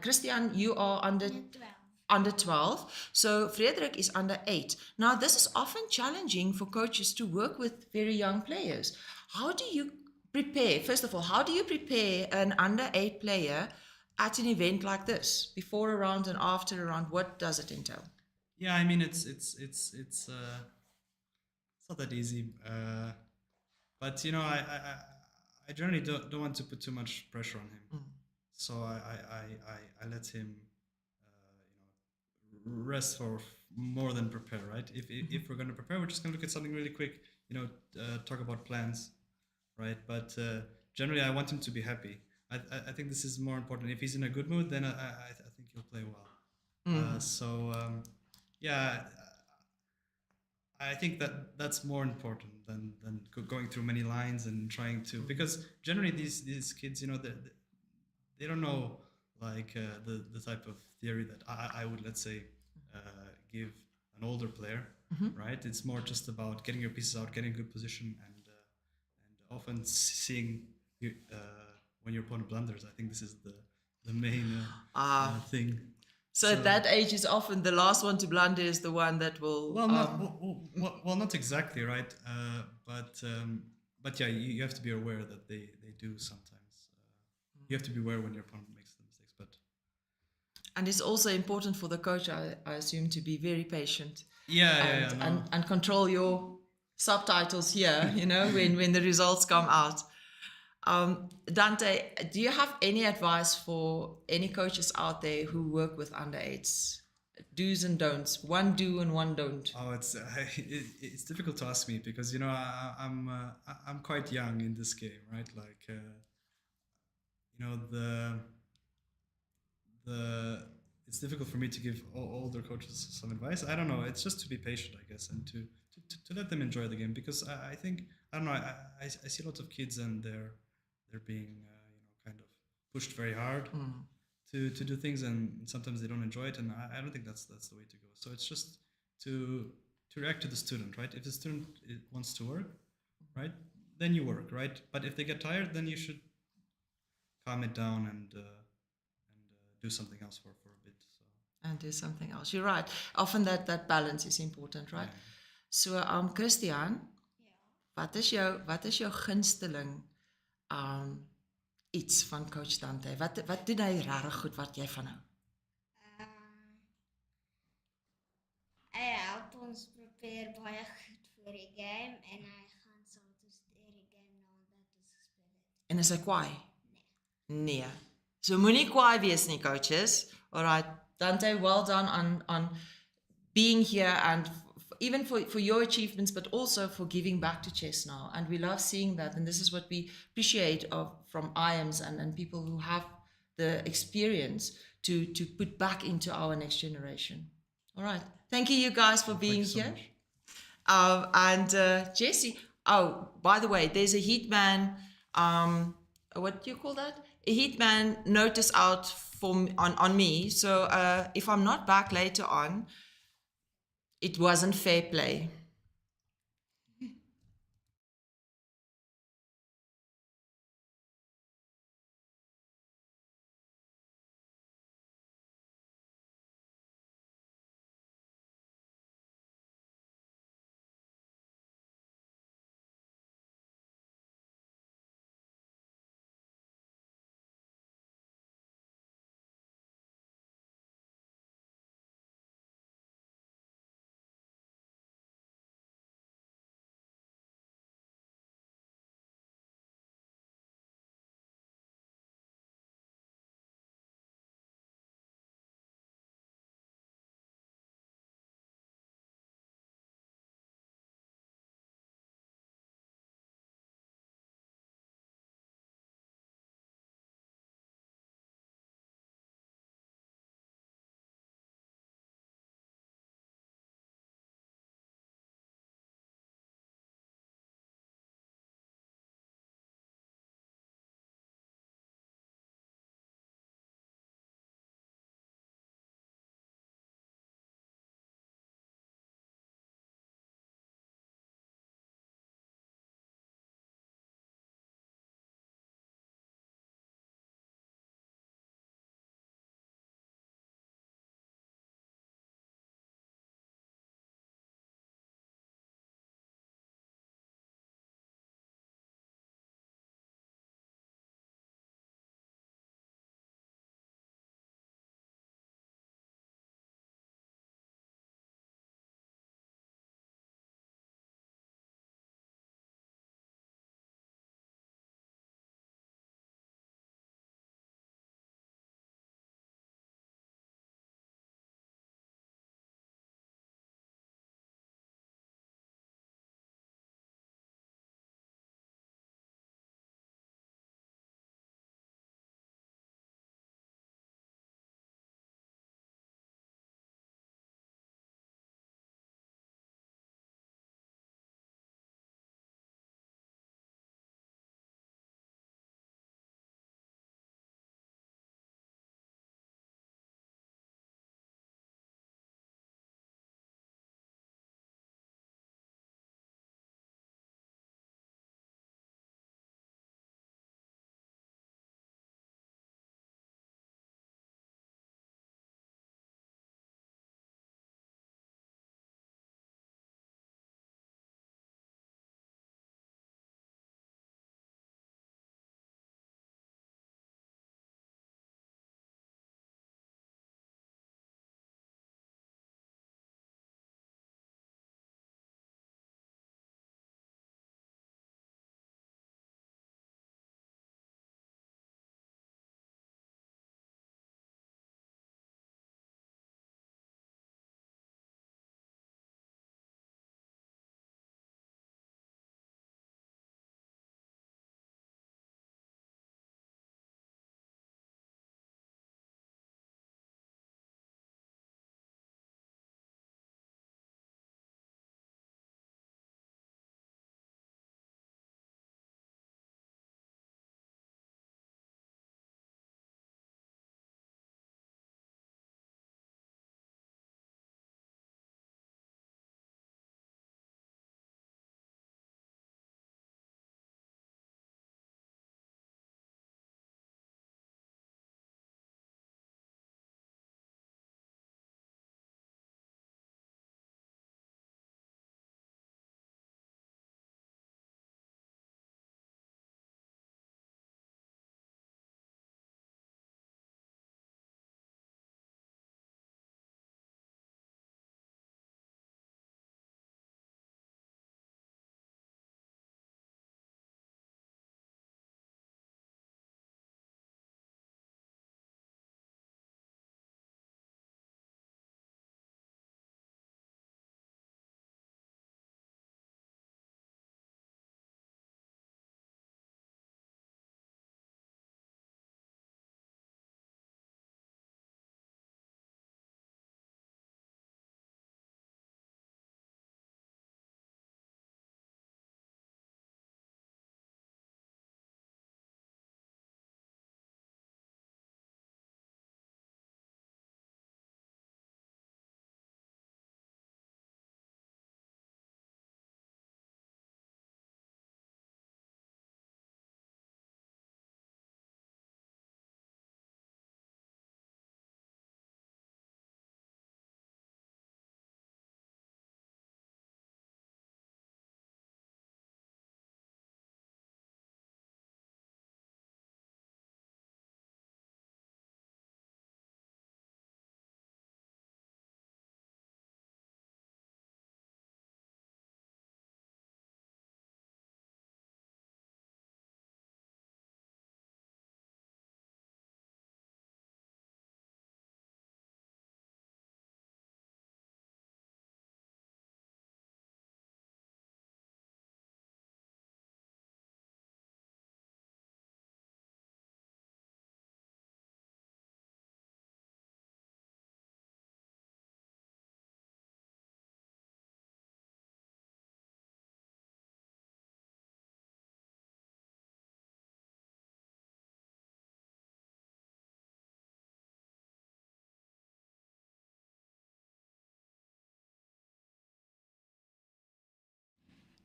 S4: Christian, you are under 12. So Frederik is under 8. Now, this is often challenging for coaches to work with very young players. How do you prepare? First of all, how do you prepare an under 8 player at an event like this? Before a round and after a round, what does it entail?
S8: Yeah, it's not that easy. But I generally don't want to put too much pressure on him. So I let him rest for more than prepare, right? If we're going to prepare, we're just going to look at something really quick, talk about plans, right? But generally, I want him to be happy. I think this is more important. If he's in a good mood, then I think he'll play well. I think that's more important than going through many lines and trying to, because generally these kids, they don't know like the type of theory that I would, let's say, give an older player, right? It's more just about getting your pieces out, getting a good position, and often seeing when your opponent blunders. I think this is the main thing.
S4: So at that age is often the last one to blunder is the one that will.
S8: Well, not exactly, right? But yeah, you have to be aware that they do sometimes. You have to be aware when your opponent makes the mistakes, but.
S4: And it's also important for the coach, I assume, to be very patient. And control your subtitles here, when the results come out. Dante, do you have any advice for any coaches out there who work with under 8s? Do's and don'ts. One do and one don't.
S8: Oh, it's difficult to ask me because I'm quite young in this game, right? Like it's difficult for me to give older coaches some advice. I don't know. It's just to be patient, I guess, and to let them enjoy the game, because I think I don't know. I see lots of kids and they're being kind of pushed very hard to do things, and sometimes they don't enjoy it, and I don't think that's the way to go. So it's just to react to the student, right? If the student wants to work, right, then you work, right? But if they get tired, then you should calm it down and do something else for a bit. So.
S4: And do something else. You're right. Often that balance is important, right?
S8: Yeah.
S4: So Christian, wat is jou gunsteling iets van coach Dante? Wat doen hy regtig goed wat jy van hou?
S7: Hy help ons prepare baie goed vir die game en hy gaan saam met ons deur die game nadat ons gespeel het.
S4: En is hy kwaai? Nee. So moenie kwaai wees nie, coaches. All right, Dante, well done on being here and even for your achievements, but also for giving back to chess now. And we love seeing that. And this is what we appreciate from IAMs and people who have the experience to put back into our next generation. All right. Thank you guys for being here. And Jesse, by the way, there's a Heatman, what do you call that? A Heatman notice out on me. So if I'm not back later on, it wasn't fair play.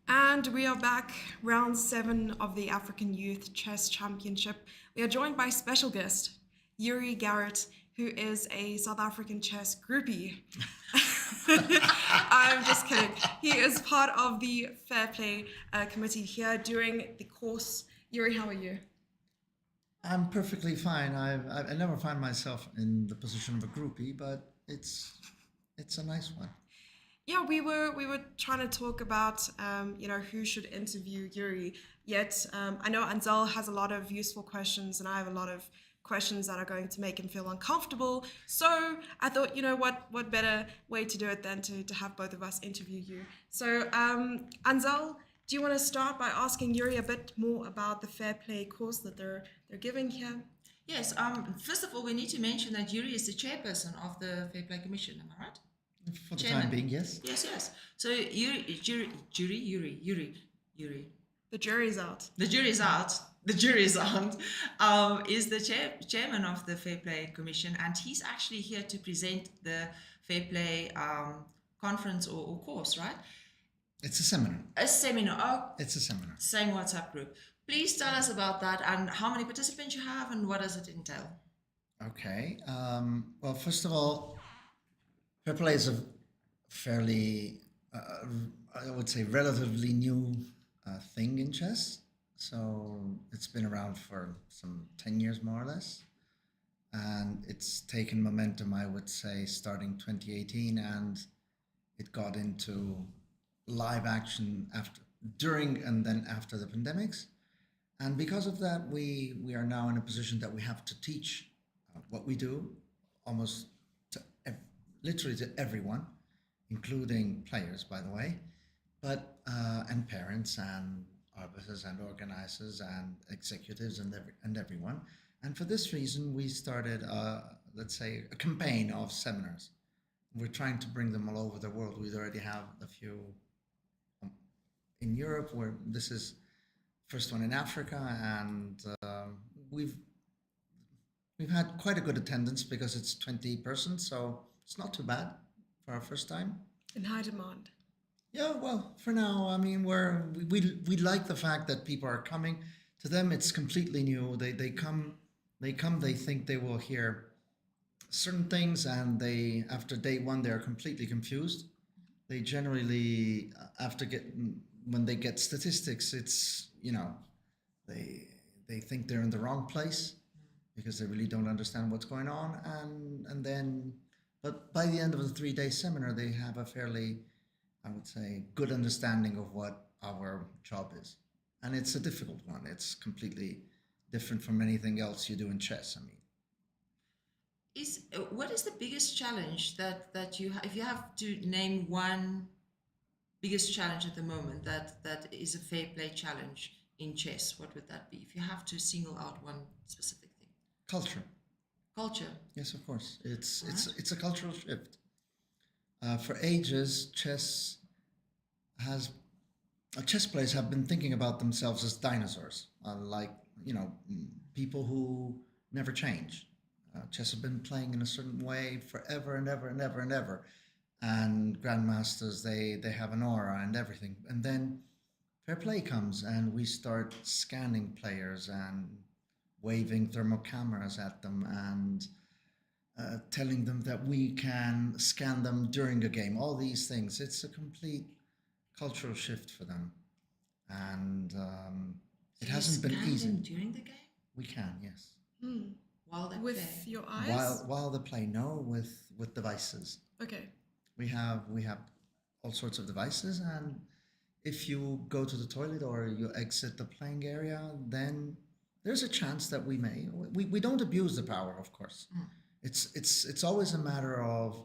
S3: And we are back, round 7 of the African Youth Chess Championship. We are joined by special guest, Yuri Garrett, who is a South African chess groupie. I'm just kidding. He is part of the Fair Play committee here during the course. Yuri, how are you?
S9: I'm perfectly fine. I never find myself in the position of a groupie, but it's a nice one.
S3: Yeah, we were trying to talk about who should interview Yuri. Yet I know Anzel has a lot of useful questions, and I have a lot of questions that are going to make him feel uncomfortable. So I thought, what better way to do it than to have both of us interview you. So Anzel, do you want to start by asking Yuri a bit more about the Fair Play course that they're giving here?
S4: Yes. First of all, we need to mention that Yuri is the chairperson of the Fair Play Commission. Am I right?
S9: For the
S4: Chairman.
S9: time being, yes.
S4: Yes. So Yuri.
S3: The jury's out.
S4: The jury's out. The jury's out. Is the chairman of the Fair Play Commission, and he's actually here to present the Fair Play conference or course, right?
S9: It's a seminar.
S4: A seminar. Oh,
S9: It's a seminar.
S4: same WhatsApp group. Please tell us about that and how many participants you have and what does it entail?
S9: Okay. Well, first of all, Fair Play is a fairly, I would say, relatively new thing in chess. So it's been around for some 10 years, more or less. And it's taken momentum, I would say, starting 2018, and it got into live action during and then after the pandemics. And because of that, we are now in a position that we have to teach what we do almost literally to everyone, including players, by the way, but and parents and arbiters and organizers and executives and everyone. And for this reason, we started, let's say, a campaign of seminars. We're trying to bring them all over the world. We already have a few in Europe, where this is first one in Africa, and we've had quite a good attendance because it's 20 persons, so it's not too bad for our first time.
S3: In high demand.
S9: Yeah, well, for now, I mean, we like the fact that people are coming. To them, it's completely new. They come, they think they will hear certain things, and after day one, they're completely confused. They generally, when they get statistics, it's, they think they're in the wrong place because they really don't understand what's going on. But by the end of the 3-day seminar, they have a fairly, I would say, good understanding of what our job is. And it's a difficult one. It's completely different from anything else you do in chess. I mean,
S4: what is the biggest challenge that you if you have to name one biggest challenge at the moment that is a fair play challenge in chess, what would that be? If you have to single out one specific thing.
S9: culture.
S4: Culture.
S9: Yes, of course. It's a cultural shift. For ages, chess players have been thinking about themselves as dinosaurs, people who never change. Chess have been playing in a certain way forever and ever and ever and ever. And grandmasters, they have an aura and everything. And then fair play comes, and we start scanning players and waving thermal cameras at them and telling them that we can scan them during a game. All these things. It's a complete cultural shift for them, and it hasn't been easy.
S4: Them during the game?
S9: We can, yes.
S4: While they
S3: With
S4: play.
S3: your eyes?
S9: While they play, no, with devices.
S3: Okay.
S9: We have all sorts of devices, and if you go to the toilet or you exit the playing area, then there's a chance that we don't abuse the power, of course. It's always a matter of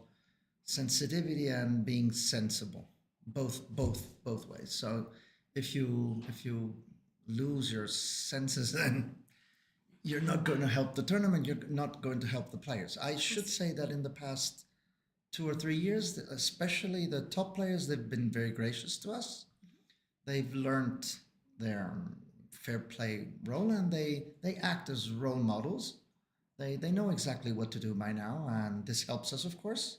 S9: sensitivity and being sensible, both ways. So if you lose your senses, then you're not going to help the tournament. You're not going to help the players. I should say that in the past 2 or 3 years, especially the top players, they've been very gracious to us. They've learned their fair play role, and they act as role models. They know exactly what to do by now, and this helps us, of course.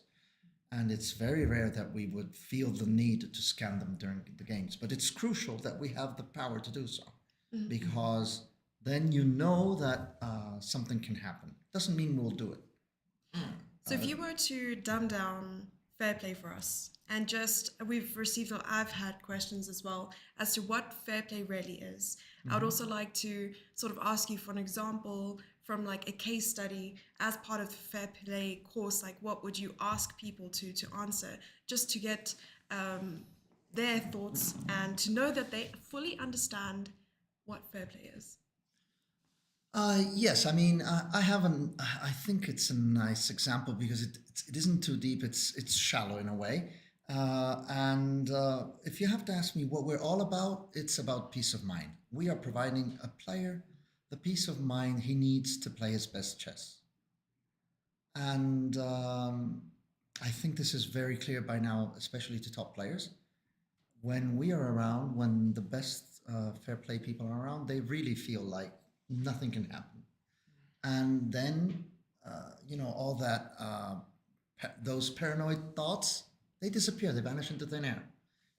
S9: and it's very rare that we would feel the need to scan them during the games. But it's crucial that we have the power to do so, because then you know that something can happen. Doesn't mean we'll do it.
S3: So if you were to dumb down fair play for us, and just, we've received, or I've had questions as well, as to what fair play really is. I would also like to sort of ask you for an example from like a case study as part of the fair play course. Like, what would you ask people to answer, just to get their thoughts and to know that they fully understand what fair play is?
S9: Yes, I mean, I think it's a nice example because it isn't too deep. It's shallow in a way. And if you have to ask me what we're all about, it's about peace of mind. We are providing a player the peace of mind he needs to play his best chess. And I think this is very clear by now, especially to top players. When we are around, when the best fair play people are around, they really feel like nothing can happen. And then, all that, those paranoid thoughts, they disappear, they vanish into thin air.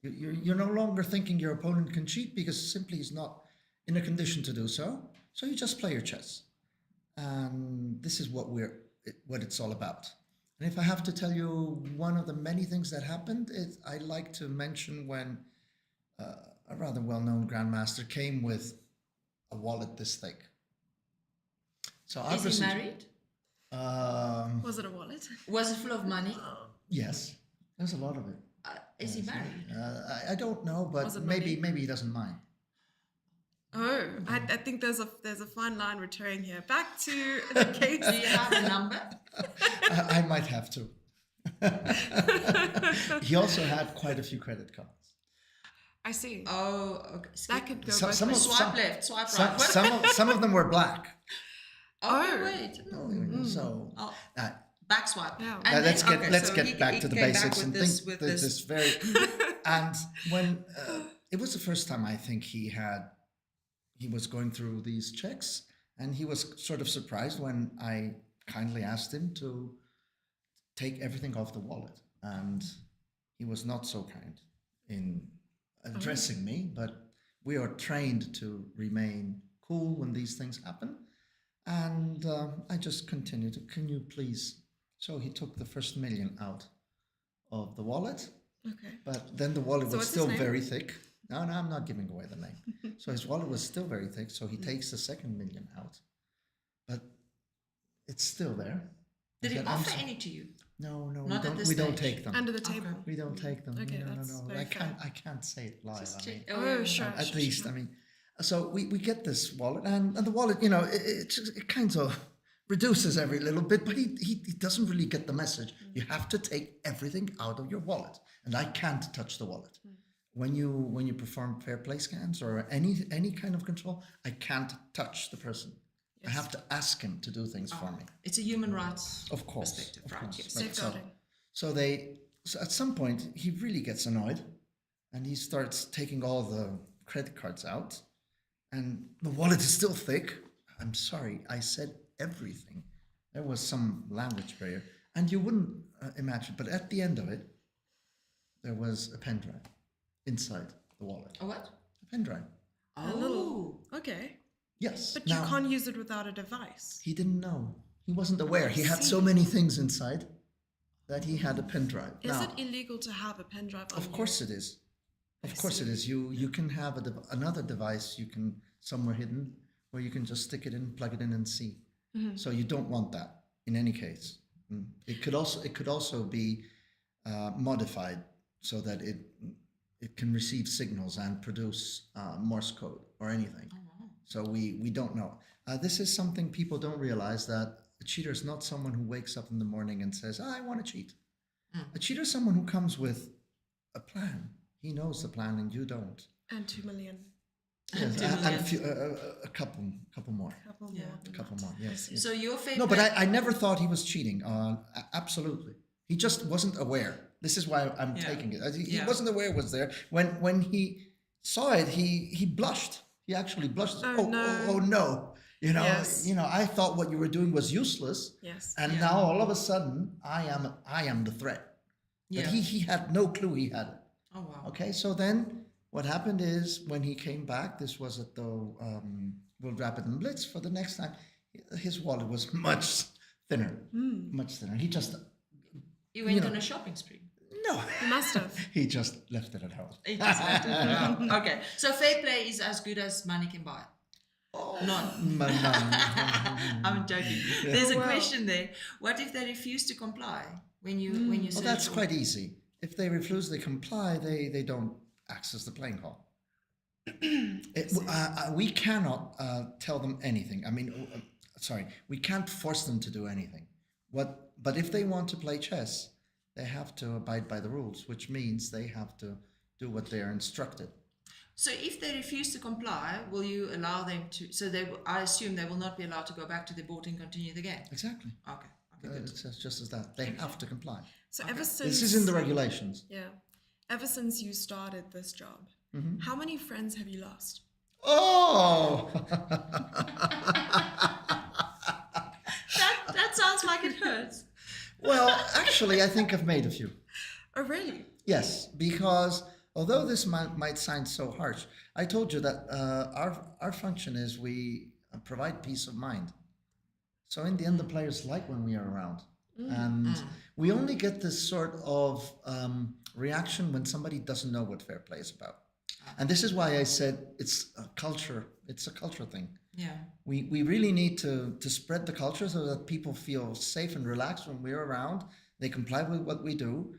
S9: You're no longer thinking your opponent can cheat because simply he's not in a condition to do so. So you just play your chess. And this is what it's all about. And if I have to tell you one of the many things that happened, I like to mention when a rather well-known Grandmaster came with a wallet this thick. So
S4: Is he married?
S3: Was it a wallet?
S4: Was it full of money?
S9: Yes, there's a lot of it.
S4: Is he married?
S9: I don't know, but maybe he doesn't mind.
S3: Oh, I think there's a fine line we're towing here. Back to the case.
S4: Do you have a number?
S9: I might have to. He also had quite a few credit cards.
S3: I see.
S4: Oh, okay.
S3: That could go both
S9: Some
S3: ways.
S4: Swipe left, swipe right.
S9: Some of them were black.
S4: Oh, wait.
S9: So
S4: Back swipe.
S3: Yeah.
S4: And
S9: let's
S4: then-
S9: get
S4: so
S9: back
S4: he
S9: to the
S4: came back
S9: basics
S4: with
S9: and
S4: this,
S9: think
S4: with
S9: this
S4: this.
S9: is very. And when it was the first time I think he was going through these checks, and he was sort of surprised when I kindly asked him to take everything off the wallet, and he was not so kind in addressing me. But we are trained to remain cool when these things happen, and I just continued to, can you please? So he took the first million out of the wallet.
S3: Okay.
S9: But then the wallet
S3: So
S9: was
S3: what's his
S9: still
S3: name?
S9: very thick. No, I'm not giving away the name. So his wallet was still very thick. So he takes the second million out, but it's still there.
S4: Did he
S9: said,
S4: offer
S9: "I'm
S4: any to you?
S9: No,
S4: Not at this
S9: we don't
S4: stage.
S9: take them.
S3: Under the table.
S9: We don't take them.
S3: Okay,
S9: no,
S3: that's
S9: no.
S3: very
S9: I can't say it live.
S4: Just
S9: I mean,
S4: check.
S3: Oh, sure.
S9: at
S3: sure,
S9: least,
S3: sure.
S9: I mean, so we get this wallet, and the wallet, it kind of reduces every little bit, but he doesn't really get the message. You have to take everything out of your wallet, and I can't touch the wallet. When you perform fair play scans or any kind of control, I can't touch the person. I have to ask him to do things for me.
S4: It's a human rights
S9: Of course,
S4: perspective,
S9: of
S4: right?
S9: course.
S4: Yes.
S9: But
S3: Safeguarding.
S9: So at some point he really gets annoyed, and he starts taking all the credit cards out, and the wallet is still thick. I'm sorry, I said everything. There was some language barrier, and you wouldn't imagine. But at the end of it, there was a pen drive inside the wallet.
S4: A what?
S9: A pen drive.
S3: A little. Okay.
S9: Yes.
S3: But
S9: Now,
S3: you can't use it without a device.
S9: he didn't know. He wasn't aware. He had so many things inside that he had a pen drive.
S3: Is
S9: Now,
S3: it illegal to have a pen drive on
S9: of course it is. Of
S3: I
S9: course it
S3: see.
S9: is. You can have another device you can somewhere hidden where you can just stick it in, plug it in, and see. So you don't want that in any case. It could also be modified so that it can receive signals and produce Morse code or anything. So we don't know. This is something people don't realize, that a cheater is not someone who wakes up in the morning and says, I want to cheat. A cheater is someone who comes with a plan. He knows the plan and you don't.
S3: And 2 million.
S9: Yes,
S4: 2
S9: and
S4: million.
S9: a couple more.
S3: Couple
S4: Yeah.
S3: more.
S9: A couple more, yes. yes.
S4: So your fair
S9: No, but
S4: play-
S9: I never thought he was cheating. Absolutely. He just wasn't aware. This is why I'm taking it. He
S4: Yeah.
S9: wasn't aware it was there. When he saw it, he blushed. He actually blushed.
S3: Oh, no.
S9: Oh no.
S3: Yes.
S9: I thought what you were doing was useless.
S3: Yes.
S9: And now all of a sudden I am the threat. But
S4: Yeah.
S9: he had no clue he had it.
S4: Oh wow.
S9: Okay, so then what happened is when he came back, this was at the World Rapid and Blitz for the next time, his wallet was much thinner, much thinner. He just,
S4: You went
S9: know.
S4: on a shopping spree.
S9: no,
S3: You must have.
S9: he just left it at home.
S4: It just left it around. Okay, so fair play is as good as money can buy. Not.
S9: No.
S4: I'm joking. There's a question there. What if they refuse to comply when you
S9: Well,
S4: search
S9: that's
S4: for-
S9: quite easy. If they refuse, they comply, they don't access the playing hall. We cannot tell them anything. I mean, sorry, we can't force them to do anything. But if they want to play chess, they have to abide by the rules, which means they have to do what they are instructed.
S4: So if they refuse to comply, will you allow them to? So I assume they will not be allowed to go back to the board and continue the game.
S9: Exactly.
S4: Okay. Good.
S9: It's just as that. They have to comply.
S3: So ever since
S9: This is in the regulations.
S3: Yeah. Ever since you started this job, how many friends have you lost?
S9: Oh!
S4: That sounds like it hurts.
S9: Well, actually, I think I've made a few.
S3: Oh, really?
S9: Yes, because although this might sound so harsh, I told you that our function is we provide peace of mind. So in the end, the players like when we are around. And we only get this sort of reaction when somebody doesn't know what fair play is about. And this is why I said it's a culture. It's a culture thing.
S4: Yeah.
S9: We really need to spread the culture so that people feel safe and relaxed when we're around. They comply with what we do.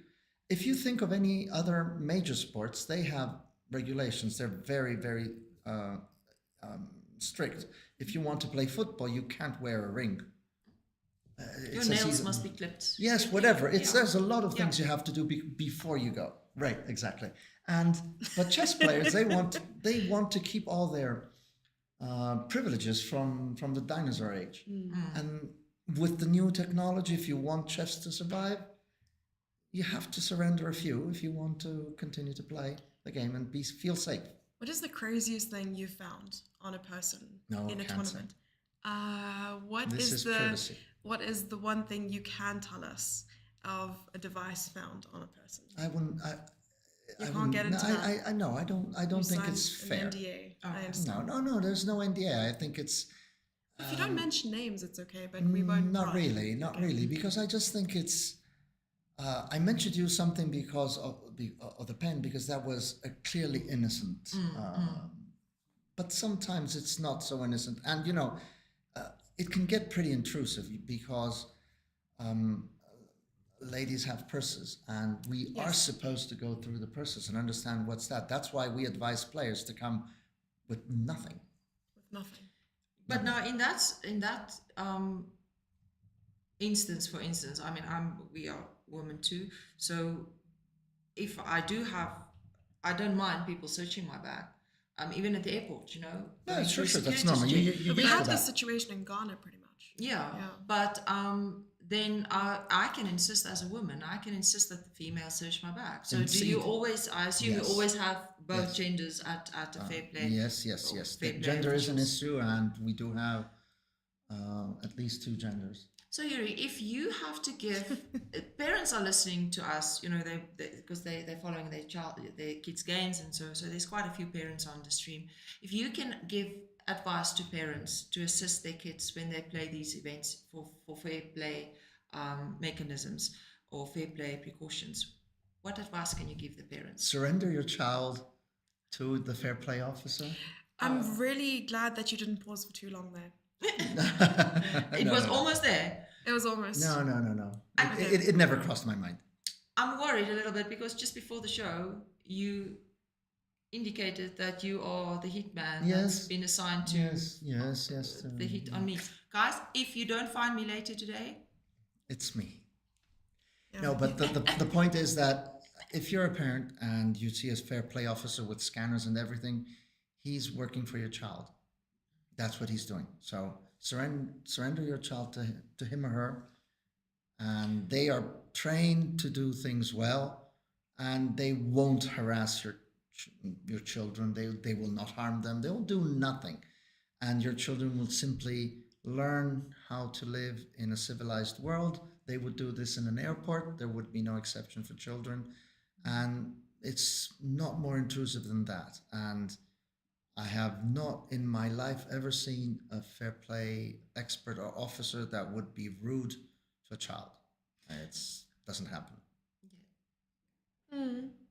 S9: If you think of any other major sports, they have regulations. They're very, very strict. If you want to play football, you can't wear a ring.
S4: Your nails must be clipped.
S9: Yes, whatever. There's a lot of things you have to do before you go. Right, exactly. But chess players, they want to keep all their privileges from the dinosaur age. And with the new technology, if you want chess to survive, you have to surrender a few if you want to continue to play the game and feel safe.
S3: What is the craziest thing you found on a person in a tournament?
S9: This is privacy.
S3: What is the one thing you can tell us of a device found on a person?
S9: I wouldn't.
S3: You can't get into that.
S9: I know. I don't think
S3: signed
S9: it's fair.
S3: An NDA. I understand.
S9: No. There's no NDA. I think it's.
S3: If you don't mention names, it's okay, but we won't.
S9: Not really, because I just think it's. I mentioned you something because of the pen, because that was a clearly innocent. But sometimes it's not so innocent, and it can get pretty intrusive because ladies have purses, and we are supposed to go through the purses and understand what's that. That's why we advise players to come with nothing.
S3: With nothing.
S4: But now in that instance, for instance, I mean, we are women too. So if I don't mind people searching my bag. Even at the airport,
S9: No, sure, that's
S4: security
S9: normal.
S4: check.
S9: You
S3: We
S9: used to
S3: have
S9: that.
S3: this situation in Ghana pretty much.
S4: Yeah. But then I can insist as a woman, I can insist that the female search my bag. So
S9: Indeed.
S4: do you always, I assume you
S9: Yes.
S4: always have both
S9: Yes.
S4: genders at a fair play?
S9: Yes.
S4: or fair play
S9: Gender is an
S4: officials?
S9: issue, and we do have at least two genders.
S4: So Yuri, if you have to give, parents are listening to us, because they're following their kids' games, and so there's quite a few parents on the stream. If you can give advice to parents to assist their kids when they play these events for fair play mechanisms or fair play precautions, what advice can you give the parents?
S9: Surrender your child to the fair play officer.
S3: I'm really glad that you didn't pause for too long there.
S4: It was almost there.
S3: It was almost.
S9: No. It never crossed my mind.
S4: I'm worried a little bit because just before the show, you indicated that you are the hit man that's been assigned to
S9: Yes.
S4: the hit on me. Guys, if you don't find me later today,
S9: It's me.
S3: Yeah.
S9: No, but the point is that if you're a parent and you see a fair play officer with scanners and everything, he's working for your child. That's what he's doing. So surrender your child to him or her, and they are trained to do things well, and they won't harass your children. They will not harm them. They will do nothing, and your children will simply learn how to live in a civilized world they would do this in an airport. There would be no exception for children, and it's not more intrusive than that. And I have not in my life ever seen a fair play expert or officer that would be rude to a child. It doesn't happen.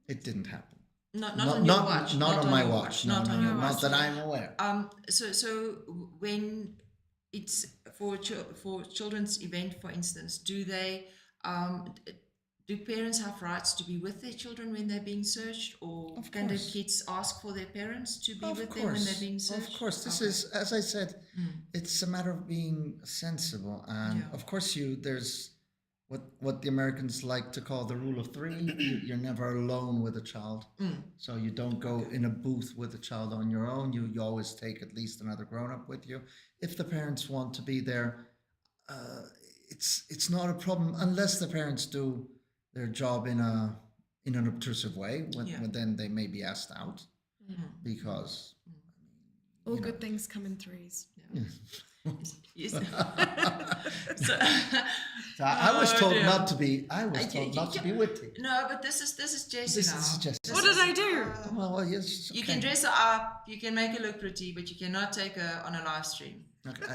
S9: It didn't happen.
S4: Not on your watch.
S9: Not on my watch.
S4: Not on your watch.
S9: Not that I'm aware.
S4: So when it's for children's event, for instance, do parents have rights to be with their children when they're being searched, or can the kids ask for their parents to be with them when they're being searched?
S9: Of course, this is, as I said, it's a matter of being sensible, and of course, there's what the Americans like to call the rule of three. You're never alone with a child, so you don't go in a booth with a child on your own. You always take at least another grown-up with you. If the parents want to be there, it's not a problem unless the parents do their job in an obtrusive way. When then they may be asked out because
S3: all good things come in threes.
S4: Yes.
S9: So I was told not to be. I was told not to be witty.
S4: No, but this is Jessie now.
S9: This is Jessie.
S3: What did I do?
S9: Well, yes.
S4: You can dress her up. You can make her look pretty, but you cannot take her on a live stream.
S9: Okay.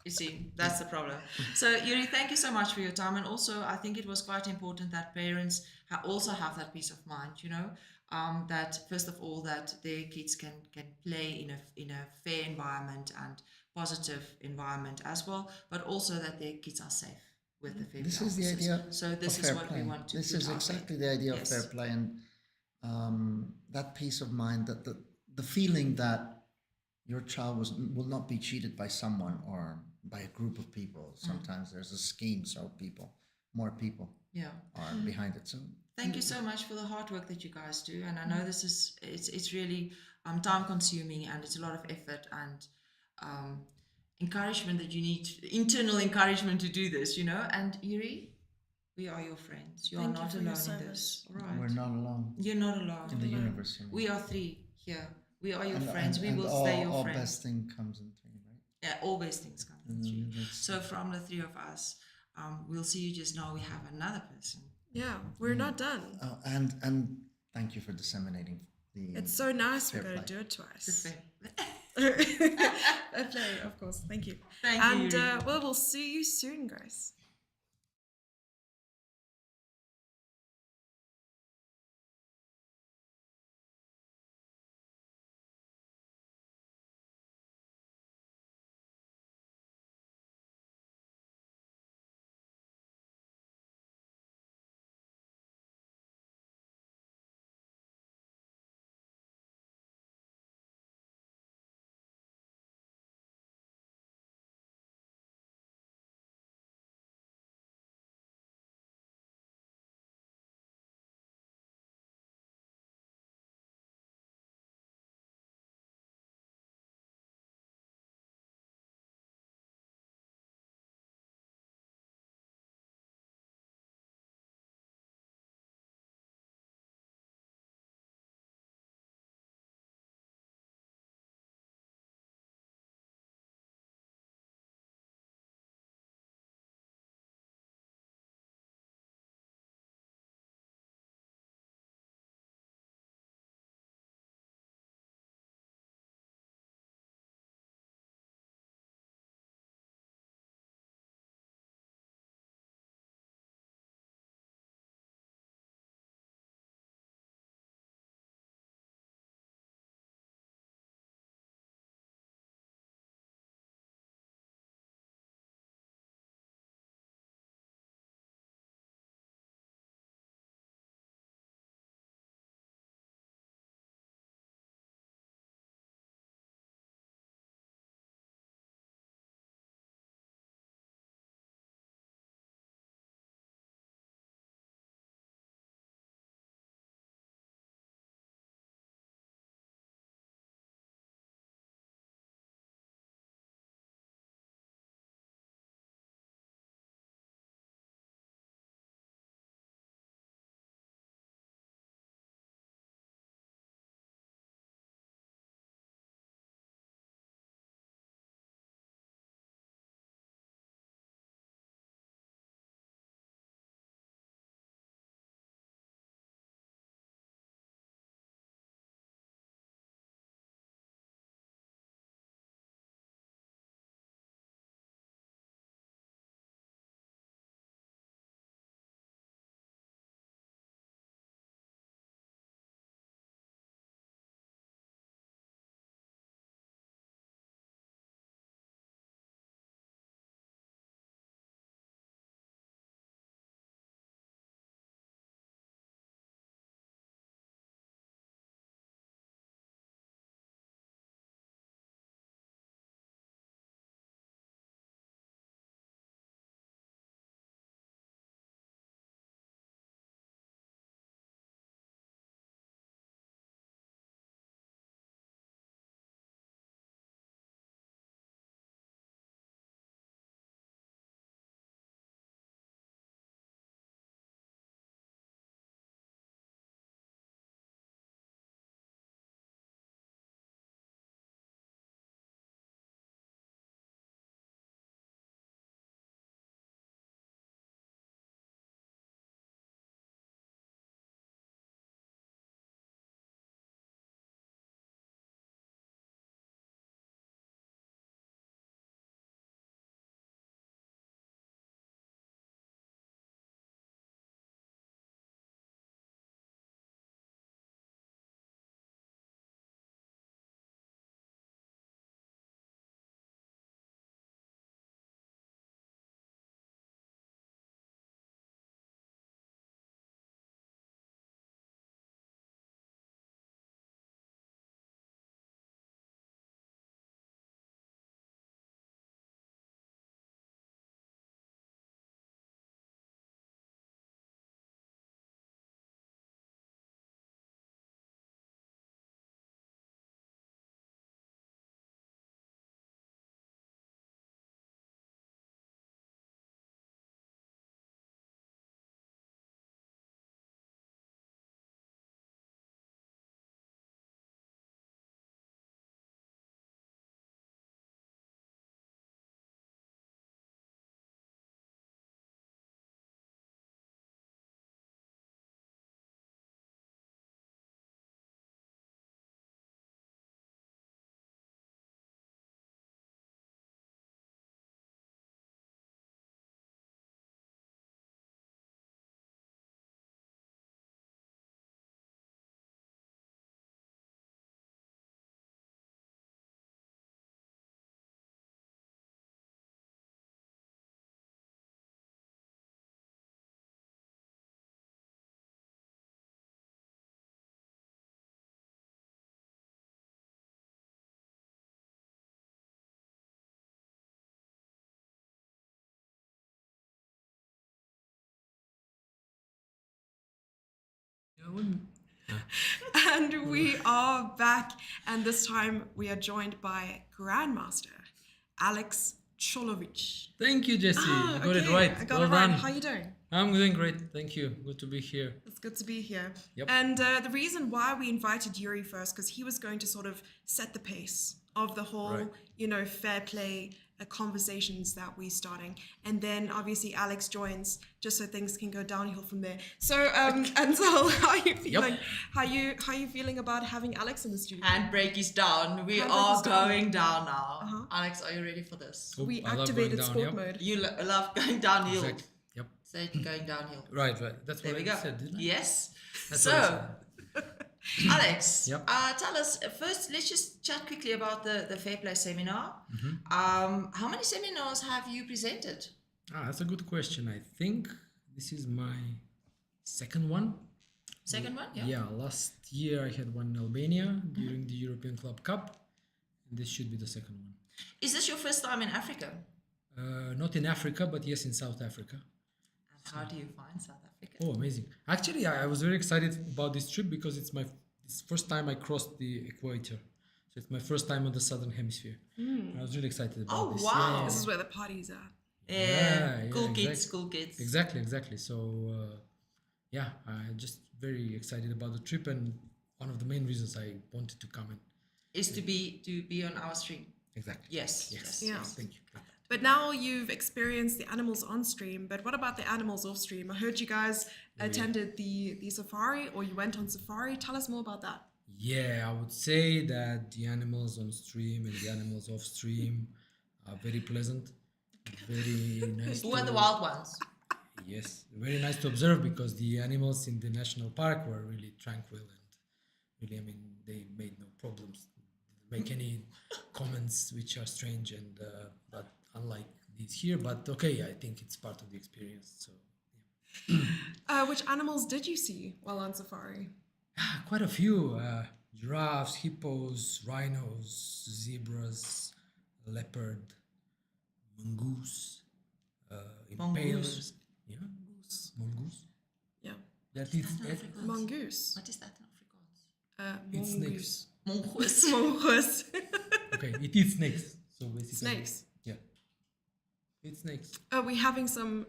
S4: You see, that's the problem. So, Yuri, thank you so much for your time. And also, I think it was quite important that parents also have that peace of mind, that first of all, that their kids can play in a fair environment and positive environment as well, but also that their kids are safe with the fair play.
S9: This is the idea.
S4: So this is what we want to.
S9: This is exactly the idea of fair play, and that peace of mind, that the feeling that your child will not be cheated by someone or by a group of people. Sometimes there's a scheme, so more people are behind it. So
S4: thank you so much for the hard work that you guys do, and I know it's really time consuming, and it's a lot of effort and encouragement that you need, internal encouragement to do this, And Yuri, we are your friends. You are not alone in this. Right?
S9: We're not alone.
S4: You're not alone
S9: in the universe.
S4: We are three here. We are your friends. We will stay your friends.
S9: All best thing comes in three, right?
S4: Yeah, all best things come in three. So from the three of us, we'll see you just now. We have another person.
S3: Yeah, we're not done.
S9: Oh, and thank you for disseminating the.
S3: It's so nice we're going to do it twice.
S4: Fair
S3: play, of course. Thank you.
S4: Thank you.
S3: And we'll see you soon, guys. And we are back, and this time we are joined by Grandmaster Alex Cholovic.
S10: Thank you, Jesse. You got it
S3: okay,
S10: right.
S3: I got
S10: well
S3: it right.
S10: done.
S3: How you doing?
S10: I'm doing great. Thank you. Good to be here.
S3: It's good to be here.
S10: Yep.
S3: And the reason why we invited Yuri first, because he was going to sort of set the pace of the whole,
S10: Right.
S3: fair play conversations that we're starting. And then obviously Alex joins just so things can go downhill from there. So, Anzel, how are you feeling?
S10: Yep.
S3: How you feeling about having Alex in the studio?
S4: Handbrake is down. We
S3: Handbrake
S4: are
S3: is down.
S4: going down now.
S3: Uh-huh.
S4: Alex, are you ready for this?
S10: Oh,
S3: We
S10: I love
S3: activated
S10: going down,
S3: sport
S10: yep.
S3: mode.
S4: You love going downhill.
S10: Exactly. Yep.
S4: Say it, going downhill.
S10: Right. That's
S4: There
S10: what
S4: we
S10: I
S4: go.
S10: said, didn't I?
S4: Yes.
S10: That's what I
S4: So,
S10: said.
S4: Alex,
S10: Yep.
S4: tell us first. Let's just chat quickly about the Fair Play seminar.
S10: Mm-hmm.
S4: How many seminars have you presented?
S10: That's a good question. I think this is my second one.
S4: Second one, yeah.
S10: Yeah. Last year I had one in Albania during the European Club Cup, and this should be the second one.
S4: Is this your first time in Africa?
S10: Not in Africa, but yes, in South Africa.
S4: And how do you find South Africa?
S10: Oh, amazing. Actually, I was very excited about this trip because it's first time I crossed the equator. So it's my first time on the southern hemisphere. I was really excited about
S4: Oh,
S10: this.
S4: wow.
S10: Yeah.
S3: This is where the party's at.
S4: Yeah,
S10: Yeah,
S4: cool
S10: exactly.
S4: kids, cool kids.
S10: Exactly. So, I'm just very excited about the trip, and one of the main reasons I wanted to come in.
S4: Is to be on our stream.
S10: Exactly.
S4: Yes.
S3: Yeah.
S10: Thank you.
S3: But now you've experienced the animals on stream, but what about the animals off stream? I heard you guys attended the safari, or you went on safari. Tell us more about that.
S10: Yeah, I would say that the animals on stream and the animals off stream are very pleasant. Very nice.
S4: Who are the wild ones?
S10: Yes, very nice to observe because the animals in the national park were really tranquil and really, they made no problems, didn't make any comments which are strange and but unlike these here. But okay, I think it's part of the experience. So
S3: Which animals did you see while on safari?
S10: quite a few giraffes, hippos, rhinos, zebras, leopard, mongoose, impalers. Yeah, mongoose.
S3: Yeah.
S10: That is
S3: Mongoose.
S4: What is that in Afrikaans?
S10: It's
S3: Mongoose.
S4: Mongoose.
S3: Mongoose.
S10: okay. It eats snakes. So basically,
S3: Snakes.
S10: Yeah, it's snakes.
S3: We're having some,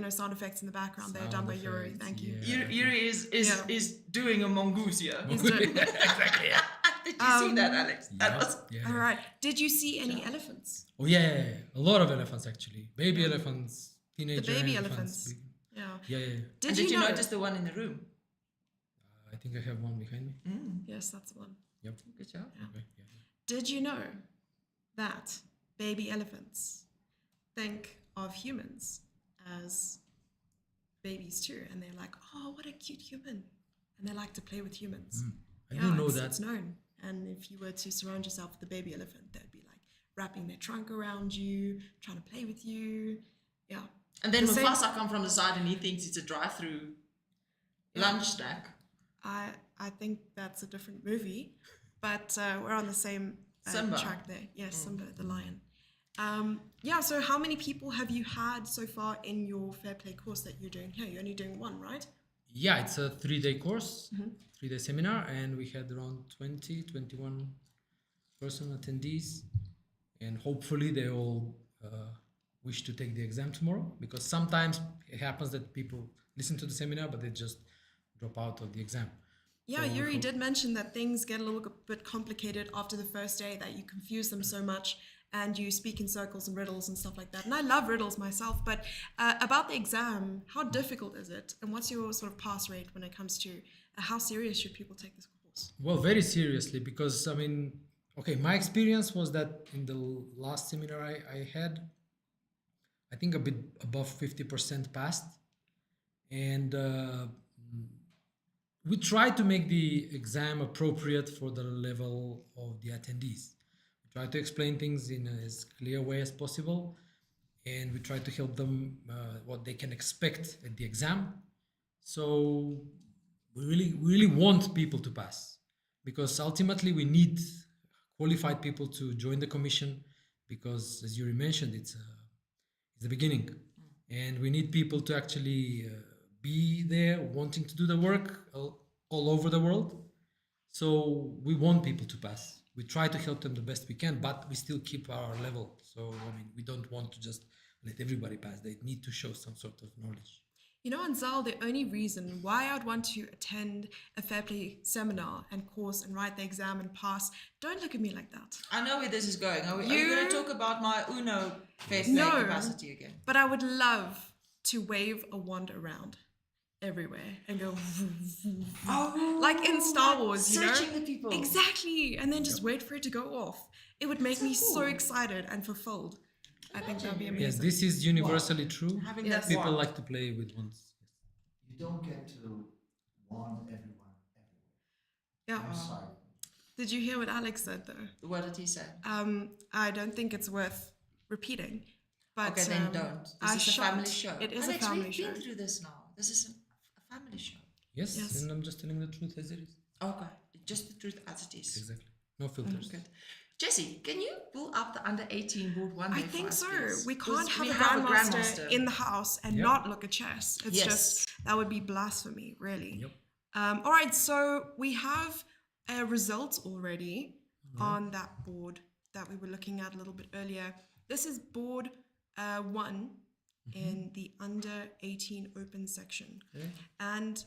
S3: sound effects in the background there done by
S10: Sound
S3: Yuri.
S10: effects,
S3: Thank you.
S10: yeah.
S4: Yuri is doing a mongoose here.
S3: He's doing-
S10: exactly. Yeah.
S4: Did you see that, Alex? That
S10: Yeah,
S4: was
S10: yeah.
S3: All right. Did you see any elephants?
S10: Oh yeah, a lot of elephants actually. Baby elephants, teenager
S3: baby
S10: elephants.
S3: elephants. Yeah.
S10: Yeah.
S4: Did you notice the one in the room?
S10: I think I have one behind me.
S3: Yes, that's the one.
S10: Yep.
S4: Good job.
S10: Okay. Yeah.
S3: Did you know that baby elephants think of humans as babies too? And they're like, oh, what a cute human. And they like to play with humans.
S10: I didn't know
S3: it's,
S10: that.
S3: It's known. And if you were to surround yourself with a baby elephant, they'd be like wrapping their trunk around you, trying to play with you. Yeah.
S4: And then
S3: The same-
S4: Mufasa come from the side and he thinks it's a drive-through lunch snack.
S3: I think that's a different movie, but we're on the same
S4: Simba.
S3: track there. Yes, Simba the lion. So how many people have you had so far in your fair play course that you're doing here? You're only doing one, right?
S10: Yeah, it's a 3-day course, 3-day seminar, and we had around 21 person attendees, and hopefully they all wish to take the exam tomorrow, because sometimes it happens that people listen to the seminar but they just drop out of the exam.
S3: Yeah,
S10: So we
S3: Yuri
S10: hope-
S3: did mention that things get a little bit complicated after the first day, that you confuse them so much and you speak in circles and riddles and stuff like that. And I love riddles myself, but about the exam, how difficult is it? And what's your sort of pass rate when it comes to how serious should people take this course?
S10: Well, very seriously, because my experience was that in the last seminar I had, I think a bit above 50% passed, and we tried to make the exam appropriate for the level of the attendees. We tried to explain things in as clear way as possible, and we tried to help them what they can expect at the exam. So we really want people to pass, because ultimately we need qualified people to join the commission, because as Yuri mentioned, it's the beginning, and we need people to actually be there wanting to do the work. all over the world. So we want people to pass. We try to help them the best we can, but we still keep our level. So I mean, we don't want to just let everybody pass. They need to show some sort of knowledge.
S3: You know, Anzel, the only reason why I'd want to attend a fair play seminar and course and write the exam and pass, don't look at me like that.
S4: I know where this is going. Are you going to talk about my Uno fair play
S3: No,
S4: capacity again?
S3: but I would love to wave a wand around everywhere and go like in Star Wars, you know?
S4: Searching the people.
S3: Exactly. And then just wait for it to go off. It would make me so excited and fulfilled. I think that'd be amazing.
S10: Yes, this is universally true.
S4: Having
S3: Yes.
S4: that
S10: People
S4: wand.
S10: like to play with wands.
S9: You don't get to wand everyone everywhere.
S3: Yeah.
S9: I'm sorry.
S3: Did you hear what Alex said though?
S4: What did he say?
S3: I don't think it's worth repeating. But
S4: Okay, then don't. This is a family show.
S3: It is
S4: Alex,
S3: a family
S4: we've
S3: show.
S4: been through this now. This is a family show.
S10: Yes,
S3: Yes.
S10: and I'm just telling the truth as it is.
S4: Okay, just the truth as it is.
S10: Exactly. No filters.
S4: Good. Jesse, can you pull up the under 18 board one
S3: I
S4: day for
S3: think
S4: us,
S3: so.
S4: please?
S3: We can't
S4: Because
S3: have
S4: we
S3: a grandmaster in the house and
S10: Yep.
S3: not look at chess. It's
S4: Yes.
S3: just that would be blasphemy, really.
S10: Yep.
S3: All right, so we have a result already on that board that we were looking at a little bit earlier. This is board one in the under 18 open section.
S10: Okay.
S3: And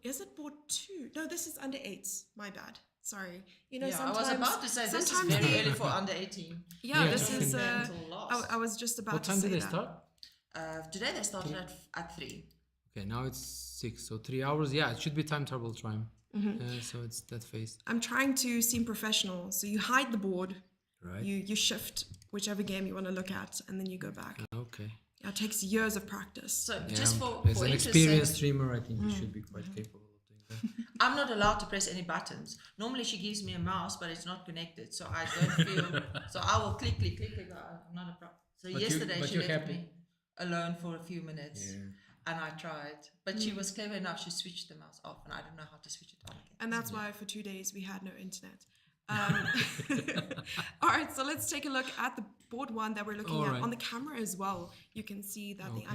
S3: is it board two? No, this is under eights. My bad. Sorry. You know,
S4: Yeah, I
S3: sometimes
S4: was about to say this is
S3: sometimes
S4: very
S3: the-
S4: early for under 18.
S3: Yeah,
S10: Yeah,
S3: this is.
S4: Mental loss.
S3: I was just about
S10: What
S3: to
S10: time
S3: say
S10: did they
S3: that.
S10: start?
S4: Today they started at 3.
S10: Okay, now it's 6, so 3 hours. Yeah, it should be time turbo time. So it's that phase.
S3: I'm trying to seem professional. So you hide the board,
S10: Right.
S3: you shift whichever game you want to look at, and then you go back.
S10: Okay.
S3: It takes years of practice.
S4: So
S10: Yeah,
S4: just for
S10: as an
S4: interest
S10: experienced
S4: sake,
S10: streamer, I think you should be quite capable of doing that.
S4: I'm not allowed to press any buttons. Normally she gives me a mouse, but it's not connected, so I don't feel. So I will click. I'm not a pro. So
S10: But
S4: yesterday she
S10: you're
S4: left
S10: happy?
S4: me alone for a few minutes, and I tried, but she was clever enough. She switched the mouse off, and I don't know how to switch it on again.
S3: And that's why for 2 days we had no internet. All right, so let's take a look at the board one that we're looking
S10: All
S3: at
S10: right.
S3: on the camera as well. You can see that the
S10: Okay.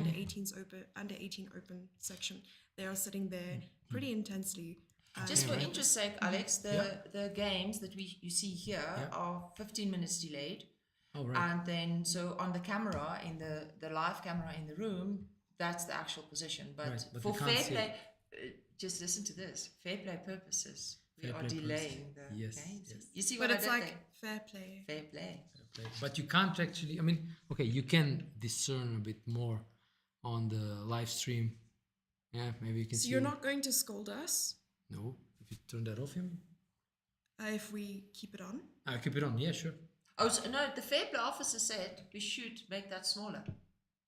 S3: under 18 open section, they are sitting there pretty intensely.
S4: Just for
S10: right.
S4: interest sake, Alex, the games that you see here
S10: Yeah.
S4: are 15 minutes delayed.
S10: All right.
S4: And then, so on the camera, in the live camera in the room, that's the actual position. But,
S10: Right, but
S4: for
S10: we can't
S4: fair
S10: see
S4: play, just listen to this. Fair play purposes, we
S10: Fair
S4: are
S10: play
S4: delaying
S10: purposes.
S4: the
S10: Yes,
S4: games.
S10: yes.
S4: You see
S3: But
S4: what
S3: it's
S4: I did
S3: like fair play.
S4: there? Fair play.
S10: But you can't actually, I mean, okay, you can discern a bit more on the live stream. Yeah, maybe you can
S3: So
S10: see.
S3: you're not going to scold us
S10: No, if you turn that off, you mean?
S3: if we keep it on?
S10: I'll keep it on, yeah, sure.
S4: Oh, so, no, the fair play officer said we should make that smaller.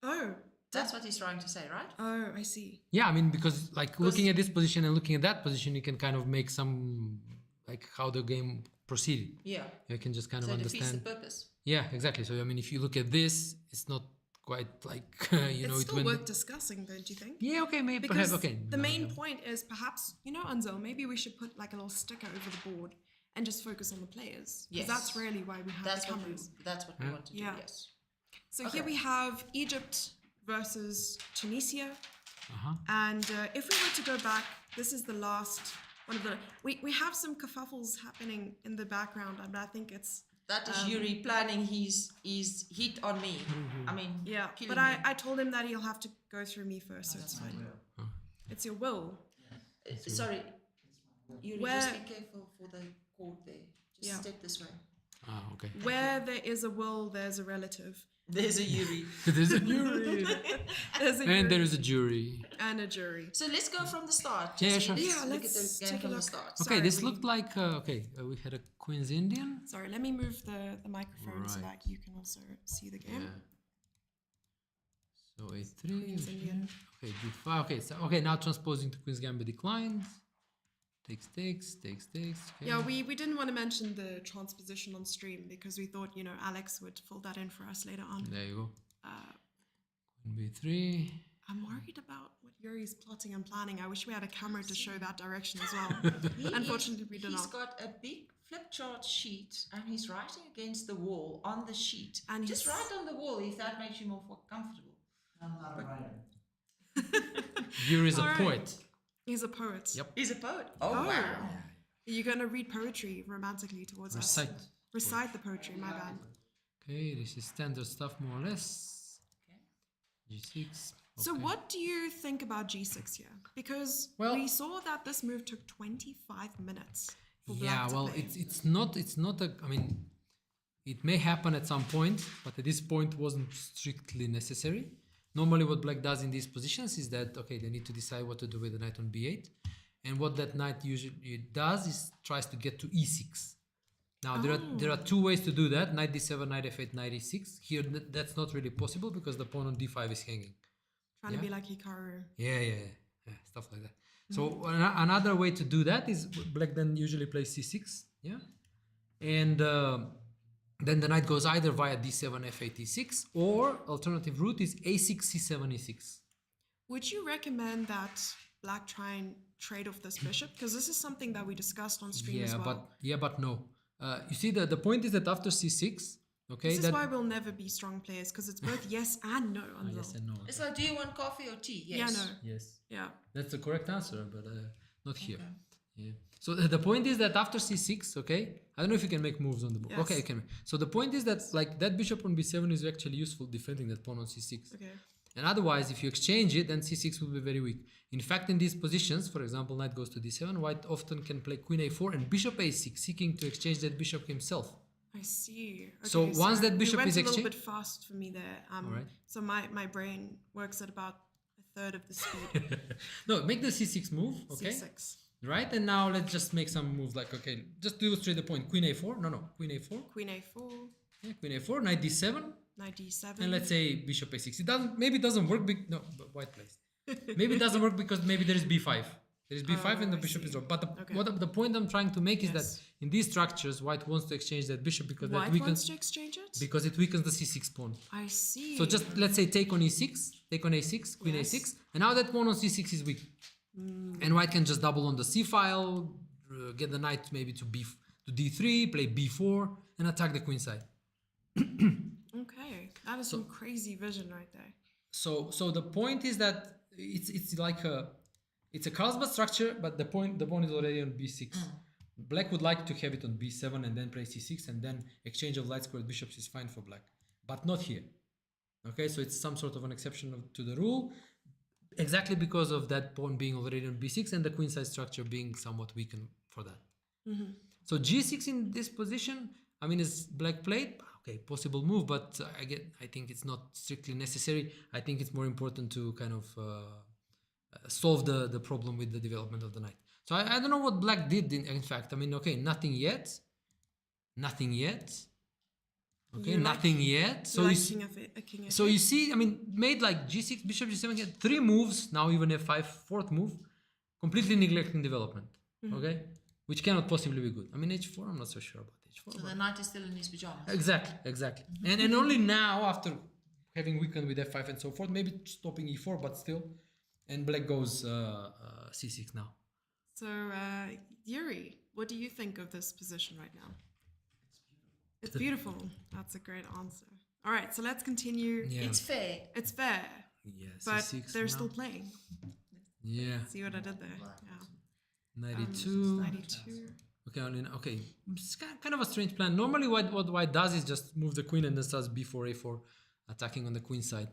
S3: Oh,
S4: That's what he's trying to say, right?
S3: oh, I see.
S10: Yeah, I mean, because like looking at this position and looking at that position, you can kind of make some, like how the game proceeded.
S4: Yeah.
S10: You can just kind
S4: So
S10: of
S4: it defeats the
S10: understand.
S4: purpose.
S10: Yeah, exactly. So, I mean, if you look at this, it's not quite like, you know,
S3: It's
S10: it
S3: still
S10: went.
S3: worth discussing, don't you think?
S10: Yeah, okay, maybe
S3: Because
S10: perhaps, okay.
S3: the
S10: no,
S3: main
S10: no.
S3: point is perhaps, you know, Anzel, maybe we should put like a little sticker over the board and just focus on the players.
S4: Yes.
S3: Because that's really why we have
S4: That's
S3: the
S4: what
S3: cameras.
S4: we want to do,
S3: Yeah.
S4: yes.
S3: So
S4: Okay.
S3: here we have Egypt versus Tunisia.
S10: Uh-huh.
S3: And if we were to go back, this is the last one of the... We have some kerfuffles happening in the background, and I think it's...
S4: That is Yuri planning his hit on me. I mean,
S3: Yeah,
S4: killing
S3: but
S4: me.
S3: I told him that he'll have to go through me first, so it's fine. It's your will.
S4: Sorry, Yuri,
S3: Where-
S4: just be careful for the cord there. Just
S3: Yeah.
S4: step this way.
S10: Ah, okay.
S3: Where there is a will, there's a relative.
S4: There's a Yuri.
S10: There's a jury.
S3: There's a
S10: And
S3: jury
S10: there is a jury.
S3: and a jury.
S4: So let's go from the start.
S10: Yeah,
S4: Jesse.
S10: sure.
S3: Yeah,
S4: look at
S3: let's
S4: the game
S3: take a
S4: from the
S3: look.
S4: start.
S10: Okay,
S3: Sorry,
S10: this
S3: we-
S10: looked like, we had a Queen's Indian.
S3: Sorry, let me move the microphone so
S10: Right.
S3: that you can also see the game.
S10: Yeah. So A3.
S3: Queen's Indian.
S10: Okay, G5. Okay, now transposing to Queen's Gambit declined. Takes. Okay.
S3: Yeah, we didn't want to mention the transposition on stream because we thought, you know, Alex would fill that in for us later on.
S10: There you go.
S3: Uh,
S10: Queen B3.
S3: I'm worried about what Yuri's plotting and planning. I wish we had a camera to show that direction as well. Unfortunately, we do
S4: He's
S3: not.
S4: got a big flip chart sheet and he's writing against the wall on the sheet.
S3: And
S4: just
S3: he's-
S4: write on the wall if that makes you more comfortable.
S9: I'm not a writer.
S10: Yuri is a
S3: All right.
S10: poet.
S3: He's a poet.
S10: Yep.
S4: He's a poet. Oh,
S3: Oh.
S4: wow.
S3: You're going to read poetry romantically towards us. Recite the poetry, my bad.
S10: Okay, this is standard stuff more or less. G6.
S3: So what do you think about G6 here? Because
S10: Well-
S3: we saw that this move took 25 minutes for
S10: Yeah,
S3: black to
S10: well,
S3: play.
S10: it's not a. I mean, it may happen at some point, but at this point wasn't strictly necessary. Normally, what black does in these positions is that okay, they need to decide what to do with the knight on b8, and what that knight usually does is tries to get to e6. Now there are two ways to do that: knight d7, knight f8, knight e6. Here that's not really possible because the pawn on d5 is hanging.
S3: Trying to be like Hikaru.
S10: Yeah, stuff like that. So another way to do that is black then usually plays c6, yeah, and then the knight goes either via d7, f8, e6, or alternative route is a6, c7, e6.
S3: Would you recommend that black try and trade off this bishop? Because this is something that we discussed on stream as well.
S10: But no. You see, the point is that after c6, okay,
S3: This is why we'll never be strong players, because it's both yes and no. Anzel.
S10: yes and no.
S4: So do you want coffee or tea? Yes.
S3: Yeah, no.
S10: Yes.
S3: Yeah.
S10: That's the correct answer, but not here. Yeah. So the point is that after c6, okay, I don't know if you can make moves on the board.
S3: Yes.
S10: Okay, you can. So the point is that like that bishop on b7 is actually useful defending that pawn on c6.
S3: Okay.
S10: And otherwise, if you exchange it, then c6 will be very weak. In fact, in these positions, for example, knight goes to d7, white often can play queen a4 and bishop a6, seeking to exchange that bishop himself.
S3: I see. Okay,
S10: So once that bishop
S3: you went
S10: is
S3: a little
S10: exchanged-
S3: bit fast for me there.
S10: Alright.
S3: So my brain works at about a third of the speed.
S10: No, make the c6 move, okay?
S3: C6.
S10: Right, and now let's just make some moves like, okay, just to illustrate the point, queen a4, no, queen a4,
S3: Queen a4,
S10: yeah, queen a4, knight d7,
S3: knight d7.
S10: and let's say bishop a6. Maybe it doesn't work, no, but white plays. Maybe it doesn't work because maybe there is b5. There is b5 and the
S3: I
S10: bishop
S3: see.
S10: is dropped. But
S3: Okay.
S10: the point I'm trying to make is
S3: Yes.
S10: that in these structures, white wants to exchange that bishop because that
S3: White
S10: weakens
S3: wants to exchange it?
S10: because it weakens the c6 pawn.
S3: I see.
S10: So just let's say take on e6, take on a6, queen
S3: Yes.
S10: a6, and now that pawn on c6 is weak. And white can just double on the c file, get the knight maybe to d3, play b4, and attack the queen side.
S3: Okay, that is some crazy vision right there.
S10: So the point is that it's like it's a Carlsbad structure, but the pawn is already on b6. Black would like to have it on b7 and then play c6, and then exchange of light squared bishops is fine for black, but not here. Okay, so it's some sort of an exception to the rule, exactly because of that pawn being already on b6 and the queen side structure being somewhat weakened for that. So g6 in this position, I mean, is black played? Okay, possible move, but I think it's not strictly necessary. I think it's more important to kind of solve the problem with the development of the knight. So I don't know what black did in fact. I mean, okay, nothing yet. Okay,
S3: You like-
S10: nothing yet. So
S3: Like
S10: you see,
S3: king of
S10: so you see, I mean, made like g6, bishop g7, get 3 moves, now even f5, fourth move, completely neglecting development, okay? Which cannot possibly be good. I mean, h4, I'm not so sure about h4.
S4: So
S10: but-
S4: the knight is still in his pajamas.
S10: Exactly. And only now, after having weakened with f5 and so forth, maybe stopping e4, but still, and black goes c6 now.
S3: So, Yuri, what do you think of this position right now? It's beautiful. That's a great answer. All right, so let's continue.
S10: Yeah.
S4: It's fair.
S3: It's fair,
S10: Yeah,
S3: but
S10: c6
S3: they're
S10: now.
S3: still playing.
S10: Yeah,
S3: See what I did there? Yeah.
S10: 92.
S3: 92.
S10: Okay. It's kind of a strange plan. Normally, what white does is just move the queen and then starts b4, a4, attacking on the queen side.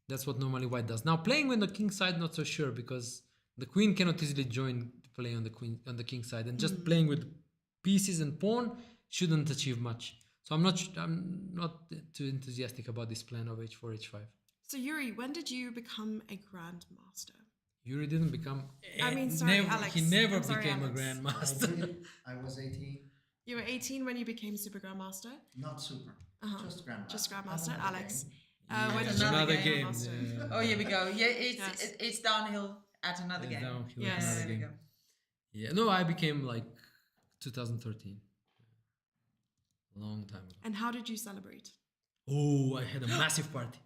S10: That's what normally white does. Now, playing with the king side, not so sure, because the queen cannot easily join to play on the king side, and just playing with pieces and pawn shouldn't achieve much. So I'm not too enthusiastic about this plan of h4, h5.
S3: So, Yuri, when did you become a grandmaster?
S10: Yuri didn't become.
S3: I mean, sorry,
S10: never,
S3: Alex.
S10: He never
S3: I'm sorry,
S10: became
S3: Alex.
S10: a grandmaster.
S9: I was 18,
S3: You were 18 when you became super grandmaster.
S9: not super, just grandmaster.
S3: Just grandmaster,
S9: Another
S3: Alex.
S9: game.
S3: When
S10: Yeah,
S3: did you
S10: another
S3: become
S10: game.
S3: grandmaster?
S10: Yeah.
S4: Oh, here we go. Yeah,
S3: Yes.
S4: it's downhill at another game.
S10: Downhill,
S3: Yes.
S10: another
S4: There we
S10: game.
S4: go.
S10: Yeah, no, I became like 2013. Long time ago.
S3: And how did you celebrate?
S10: Oh, I had a massive party.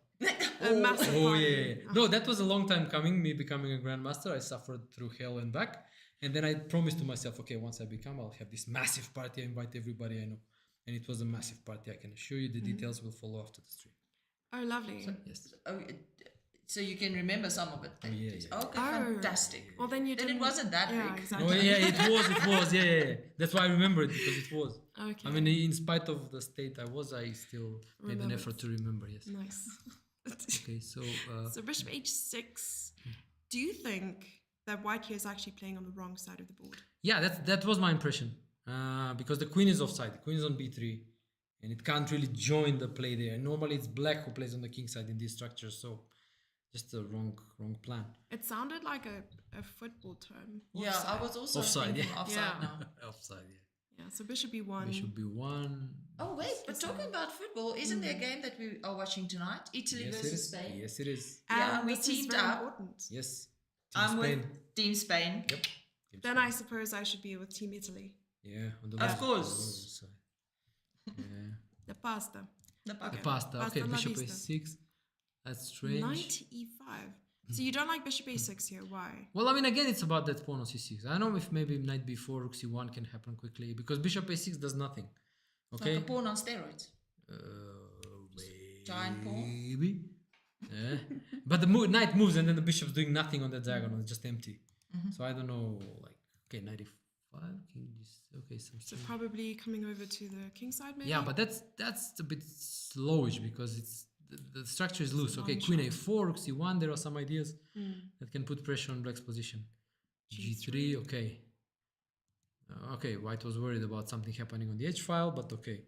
S3: A massive
S10: Oh
S3: party.
S10: yeah. No, that was a long time coming. Me becoming a grandmaster, I suffered through hell and back, and then I promised to myself, okay, once I become, I'll have this massive party. I invite everybody I know, and it was a massive party. I can assure you, the details will follow after the stream.
S3: Oh, lovely.
S10: Yes.
S4: Oh, So you can remember some of it. Then.
S10: Yeah, yeah.
S4: Okay,
S3: Oh.
S4: fantastic.
S3: Well, then you
S4: Then it
S3: didn't.
S4: wasn't that
S3: yeah,
S4: big.
S3: Exactly.
S10: Oh yeah, it was. Yeah. That's why I remember it, because it was.
S3: Okay.
S10: I mean, in spite of the state I still made an
S3: Remembered.
S10: effort to remember. Yes.
S3: Nice.
S10: Okay, so
S3: So bishop h6. Do you think that white here is actually playing on the wrong side of the board?
S10: yeah, that was my impression. Because the queen is offside. The queen is on b3, and it can't really join the play there. Normally, it's black who plays on the king side in these structures. So just a wrong plan.
S3: It sounded like a football term.
S4: Yeah,
S3: Offside.
S4: I was also
S10: Offside,
S4: thinking
S10: yeah.
S4: offside
S3: Yeah.
S4: now.
S10: Offside. Yeah.
S3: Yeah, so bishop b1.
S10: Bishop b1.
S4: Oh wait, but talking about football, isn't there a game that we are watching tonight? Italy
S10: Yes, it
S4: versus
S10: is.
S4: Spain.
S10: Yes, it is.
S4: Yeah,
S3: And
S4: we
S3: this is
S4: teamed
S3: very
S4: up.
S3: important.
S10: Yes.
S4: I'm
S10: Spain.
S4: with Team Spain.
S10: Yep. Team
S3: Then
S10: Spain.
S3: I suppose I should be with Team Italy.
S10: Yeah, on the
S4: Of
S10: left,
S4: course.
S10: on the other side. Yeah.
S3: The pasta.
S4: The
S10: The pasta. Okay,
S3: Pasta la
S10: bishop
S3: vista.
S10: a6. That's strange.
S3: Knight e5. So you don't like bishop a6 here. Why?
S10: Well, I mean, again, it's about that pawn on c6. I don't know if maybe knight b4, rook c1 can happen quickly, because bishop a6 does nothing. Okay.
S4: Like a pawn on steroids. Giant pawn.
S10: Maybe. Yeah. But the knight moves, and then the bishop's doing nothing on the diagonal. It's just empty. So I don't know. Like, okay, knight e5. King okay, some.
S3: So probably coming over to the king side, maybe.
S10: Yeah, but that's a bit slowish, because the structure is loose. Okay, queen a4, rook c1. There are some ideas that can put pressure on black's position. G3. Okay. Okay, white was worried about something happening on the h file, but okay.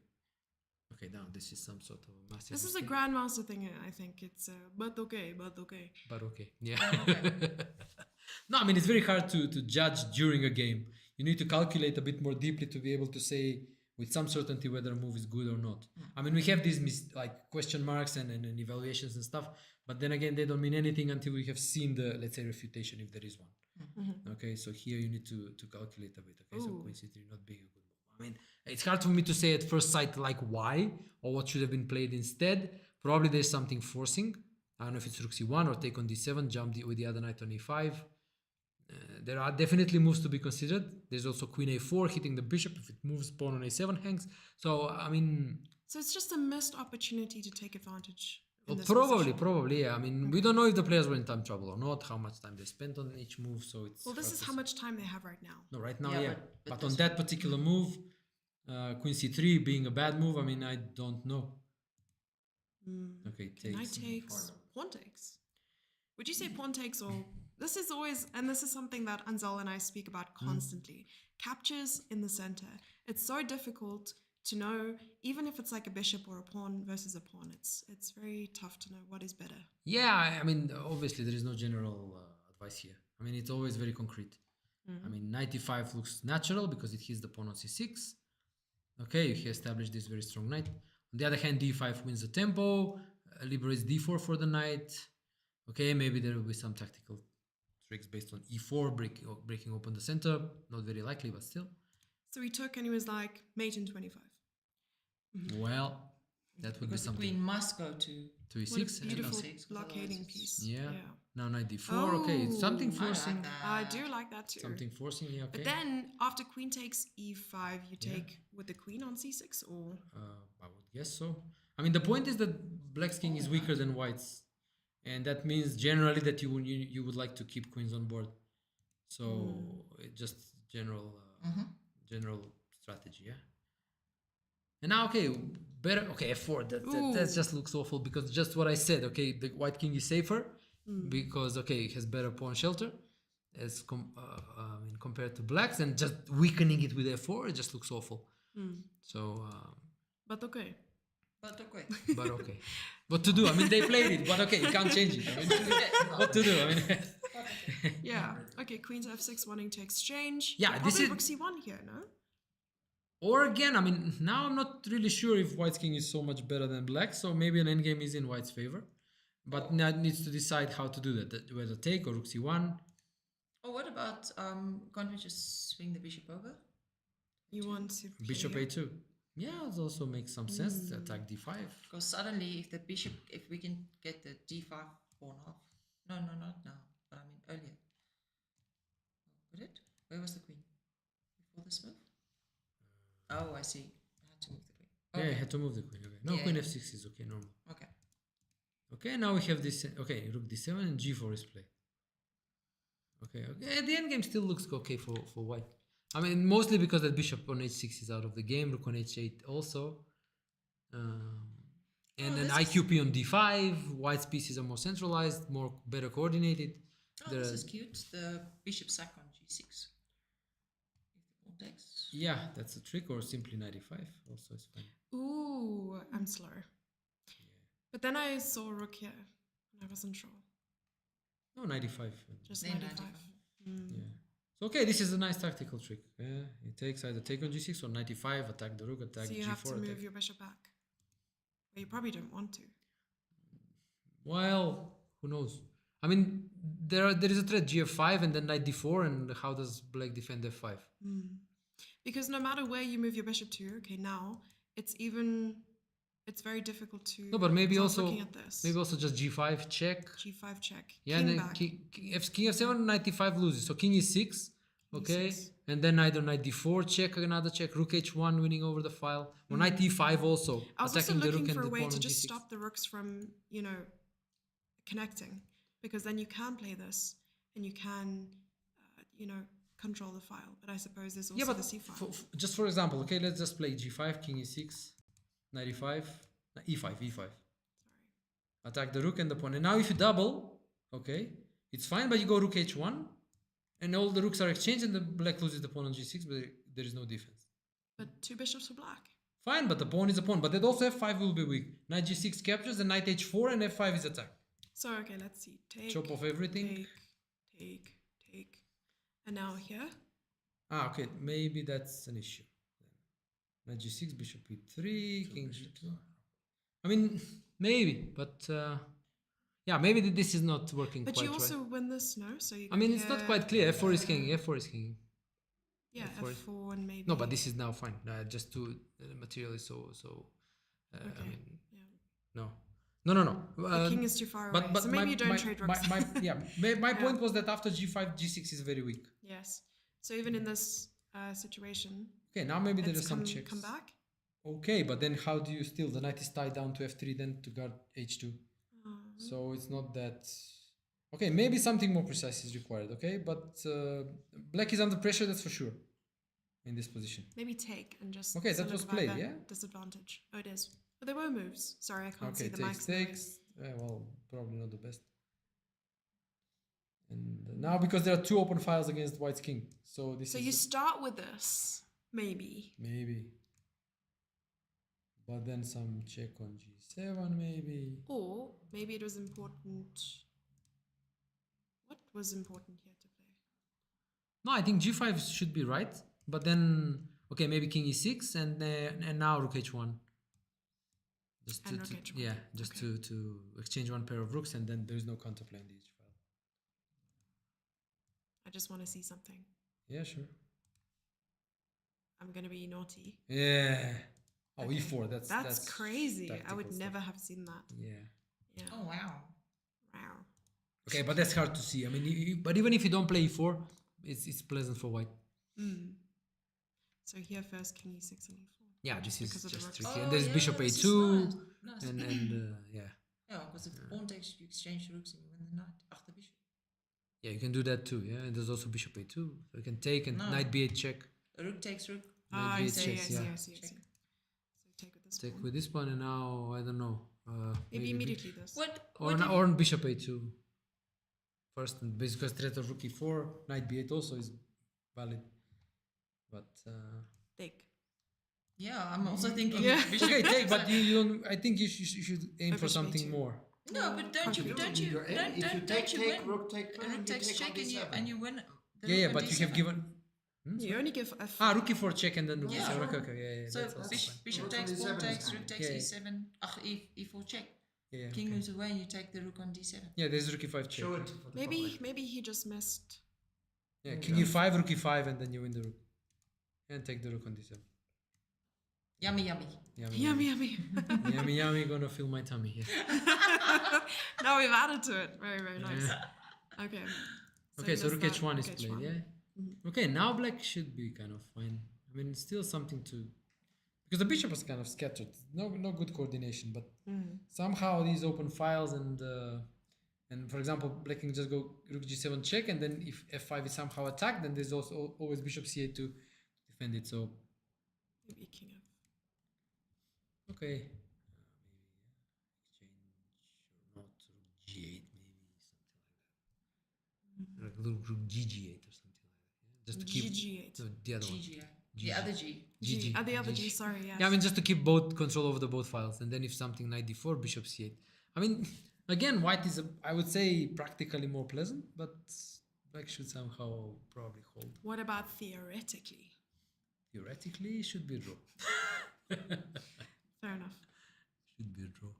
S10: Okay, now this is some sort of a massive.
S3: This is a
S10: mistake.
S3: grandmaster thing. I think it's but okay.
S10: But okay, yeah. No, I mean, it's very hard to judge during a game. You need to calculate a bit more deeply to be able to say with some certainty whether a move is good or not. I mean, we have these like question marks and evaluations and stuff, but then again, they don't mean anything until we have seen the, let's say, refutation, if there is one. Okay, so here you need to calculate a bit. Okay, so queen c3 not being a good move. I mean, it's hard for me to say at first sight like why or what should have been played instead. Probably there's something forcing. I don't know if it's rook c1 or take on d7, jump with the other knight on e5. There are definitely moves to be considered. There's also queen a4 hitting the bishop. If it moves, pawn on a7 hangs. So, I mean...
S3: So it's just a missed opportunity to take advantage.
S10: Well, probably, yeah. I mean, we don't know if the players were in time trouble or not, how much time they spent on each move, so it's...
S3: Well, this is how much time they have right now.
S10: No, right now,
S4: Yeah,
S10: yeah.
S4: but
S10: But on that particular move, queen c3 being a bad move, I mean, I don't know. Okay,
S3: Knight takes, pawn takes. Would you say pawn takes or... This is always, and this is something that Anzel and I speak about constantly. Captures in the center. It's so difficult to know, even if it's like a bishop or a pawn versus a pawn. It's very tough to know what is better.
S10: Yeah, I mean, obviously there is no general advice here. I mean, it's always very concrete. I mean, knight e5 looks natural because it hits the pawn on c6. Okay, you established this very strong knight. On the other hand, d5 wins the tempo, liberates d4 for the knight. Okay, maybe there will be some tactical tricks based on e4, breaking open the center. Not very likely, but still.
S3: So he took and he was like, mate in 25.
S10: Well, that would
S4: Because
S10: be
S4: the
S10: something.
S4: queen must go to
S10: To
S3: What
S10: e6.
S3: a beautiful
S4: Six, 'cause
S3: blockading
S4: otherwise
S3: piece.
S10: Yeah.
S3: Yeah.
S10: Now knight d4. Okay, it's something
S3: Oh,
S10: forcing.
S4: I like that.
S3: I do like that too.
S10: Something forcing, yeah, okay.
S3: But then after queen takes e5, you take with the queen on c6 or?
S10: I would guess so. I mean, the point is that black's king is weaker than white's. And that means generally that you would like to keep queens on board. So it just general strategy, yeah. And now, okay, better. Okay, f4. That just looks awful because just what I said. Okay, the white king is safer because okay, it has better pawn shelter as compared to black's, and just weakening it with f4, it just looks awful. So.
S3: But okay.
S4: But okay.
S10: But okay. What to do? I mean, they played it, but okay, you can't change it. I mean, what to do? I mean,
S3: Yeah. Okay, queen's f6 wanting to exchange.
S10: Yeah, this
S3: probably
S10: is-
S3: rook c1 here, no?
S10: or again, I mean, now I'm not really sure if white's king is so much better than black, so maybe an endgame is in white's favor. But now it needs to decide how to do that, whether take or rook c1.
S4: Oh, what about can't we just swing the bishop over?
S3: You want to
S10: Bishop
S3: play-
S10: a2. Yeah, it also makes some sense to attack d5.
S4: Because suddenly, if we can get the d5 pawn off. No, not now. But I mean earlier. Would it? Where was the queen? Before this move? Oh, I see. I had to move the queen.
S10: Yeah, I had to move the queen. Okay. No,
S4: Yeah,
S10: queen
S4: yeah.
S10: f6 is okay, normal.
S4: Okay.
S10: Okay, now we have this. Okay, rook d7 and g4 is played. Okay, okay. The endgame still looks okay for white. I mean, mostly because that bishop on h6 is out of the game. Rook on h8 also. And then IQP on d5. White's pieces are more centralized, better coordinated.
S4: Oh, this is cute. The bishop sack on g6. If the pawn takes.
S10: Yeah, that's a trick, or simply knight e5 also is fine.
S3: Ooh, I'm slow. But then I saw rook here, and I wasn't sure.
S10: No, knight e5.
S3: Just
S4: Then
S3: 95.
S10: Yeah. So okay, this is a nice tactical trick. Yeah, it takes either take on g6 or knight e5, attack the rook, attack
S3: So you
S10: g4.
S3: have to move
S10: attack.
S3: your bishop back. Well, you probably don't want to.
S10: Well, who knows? I mean, there is a threat gf5 and then knight d4, and how does black defend f5?
S3: Because no matter where you move your bishop to, okay, now it's very difficult to.
S10: No, but maybe
S3: so I was
S10: also
S3: looking at this.
S10: maybe also just g5 check.
S3: G5 check.
S10: Yeah,
S3: King
S10: and then
S3: back.
S10: king f7, knight e5 loses. So king e6, okay,
S3: E6.
S10: and then either knight d4 check, another check, rook h1 winning over the file, or knight e5 also,
S3: I was also
S10: attacking the
S3: looking
S10: rook
S3: for
S10: and
S3: a
S10: the
S3: way
S10: pawn
S3: to
S10: on
S3: just
S10: g6.
S3: stop the rooks from, connecting, because then you can play this and you can, control the file. But I suppose there's also
S10: Yeah, but
S3: the c file.
S10: just for example, okay, let's just play g5, king e6, knight e5, e5. Attack the rook and the pawn. And now if you double, okay, it's fine, but you go rook h1, and all the rooks are exchanged, and the black loses the pawn on g6, but there is no defense.
S3: But two bishops for black.
S10: Fine, but the pawn is a pawn. But then also f5 will be weak. Knight g6 captures, and knight h4, and f5 is attacked.
S3: So, okay, let's see. Take,
S10: Chop off everything.
S3: take. And now here.
S10: Okay, maybe that's an issue. Knight g6, bishop e3, king g2. I mean, maybe, but yeah, maybe this is not working
S3: But
S10: quite
S3: you also
S10: right.
S3: win this, no? So you
S10: I mean, it's not quite clear. f4 is king, f4 is king.
S3: Yeah,
S10: F4
S3: f4 and maybe.
S10: No, but this is now fine. Just to material is so.
S3: Okay.
S10: I mean,
S3: Yeah.
S10: no.
S3: The king is too far away. So maybe you don't trade rooks.
S10: My point was that after g5, g6 is very weak.
S3: Yes. So even in this situation.
S10: Okay, now maybe there
S3: let's
S10: are some checks.
S3: Come back.
S10: Okay, but then how do you steal? The knight is tied down to f3, then to guard h2. So it's not that. Okay, maybe something more precise is required. Okay, but black is under pressure. That's for sure. In this position.
S3: Maybe take and just.
S10: Okay, that was played. Yeah.
S3: Disadvantage. Oh, it is. But there were moves. Sorry, I can't see the max.
S10: Takes. Well, probably not the best. And now because there are two open files against white's king, so this.
S3: So you start with this, maybe.
S10: Maybe. But then some check on g7, maybe.
S3: Or maybe it was important. What was important here to play?
S10: No, I think g5 should be right. But then, okay, maybe king e6 and now rook h1. Just to yeah, just to exchange one pair of rooks, and then there is no counterplay on the h file.
S3: I just want to see something.
S10: Yeah, sure.
S3: I'm gonna be naughty.
S10: Yeah. Oh, e4. That's
S3: crazy. I would never have seen that.
S10: Yeah.
S4: Oh wow.
S3: Wow.
S10: Okay, but that's hard to see. I mean, but even if you don't play e4, it's pleasant for white.
S3: So here first king e6 and e4.
S10: Yeah, this is just tricky.
S4: Oh,
S10: and there's
S4: yeah,
S10: bishop
S4: this is
S10: a2,
S4: nice.
S10: and yeah.
S4: Yeah, because if the pawn takes, you exchange the rooks and you win the knight. Ach, the bishop.
S10: Yeah, you can do that too. Yeah, and there's also bishop a2. So you can take and knight b8 check.
S4: Rook takes rook.
S3: I see.
S10: Yeah.
S3: So take with this
S10: Take
S3: pawn.
S10: with this one, and now I don't know.
S3: Maybe immediately this.
S10: Or bishop a2 first, and because threat of rook e4, knight b8 also is valid. But
S3: take.
S4: Yeah, I'm also thinking.
S3: Yeah.
S10: Okay, take, but you don't. I think you should aim for something more.
S4: No, but don't you win?
S9: Rook take,
S4: Rook takes check and you win.
S10: Yeah, but you have given.
S3: You only give
S10: rook e4 check and then rook e7. Okay, yeah.
S4: So bishop takes, pawn takes, rook takes e7. Ach, e4 check.
S10: Yeah.
S4: King moves away and you take the rook on d7.
S10: Yeah, there's rook e5 check.
S9: Show it.
S3: Maybe he just missed.
S10: Yeah, king e5, rook e5, and then you win the rook. And take the rook on d7.
S4: Yummy.
S10: Yummy, gonna fill my tummy here.
S3: Now we've added to it. Very, very nice.
S10: Yeah.
S3: Okay.
S10: Okay, so rook h1 is
S3: rook
S10: played,
S3: H1.
S10: yeah? Okay, now black should be kind of fine. I mean, it's still something to because the bishop was kind of scattered. No good coordination, but somehow these open files and for example, black can just go rook g7 check, and then if f5 is somehow attacked, then there's also always bishop c8 to defend it. So
S3: Maybe king of.
S10: okay, maybe exchange or not, rook g8 maybe something like that, like rook gg8 or something like that. Yeah? Just to keep
S3: GG8.
S10: no, the other one.
S4: GG. The other G.
S10: GG.
S3: The other
S10: GG.
S3: G, sorry, yes.
S10: Yeah, I mean just to keep both control over the both files, and then if something knight d4, bishop c8. I mean, again, white is I would say practically more pleasant, but black should somehow probably hold.
S3: What about theoretically?
S10: Theoretically, should be a draw.
S3: Fair enough.
S10: Should be a draw.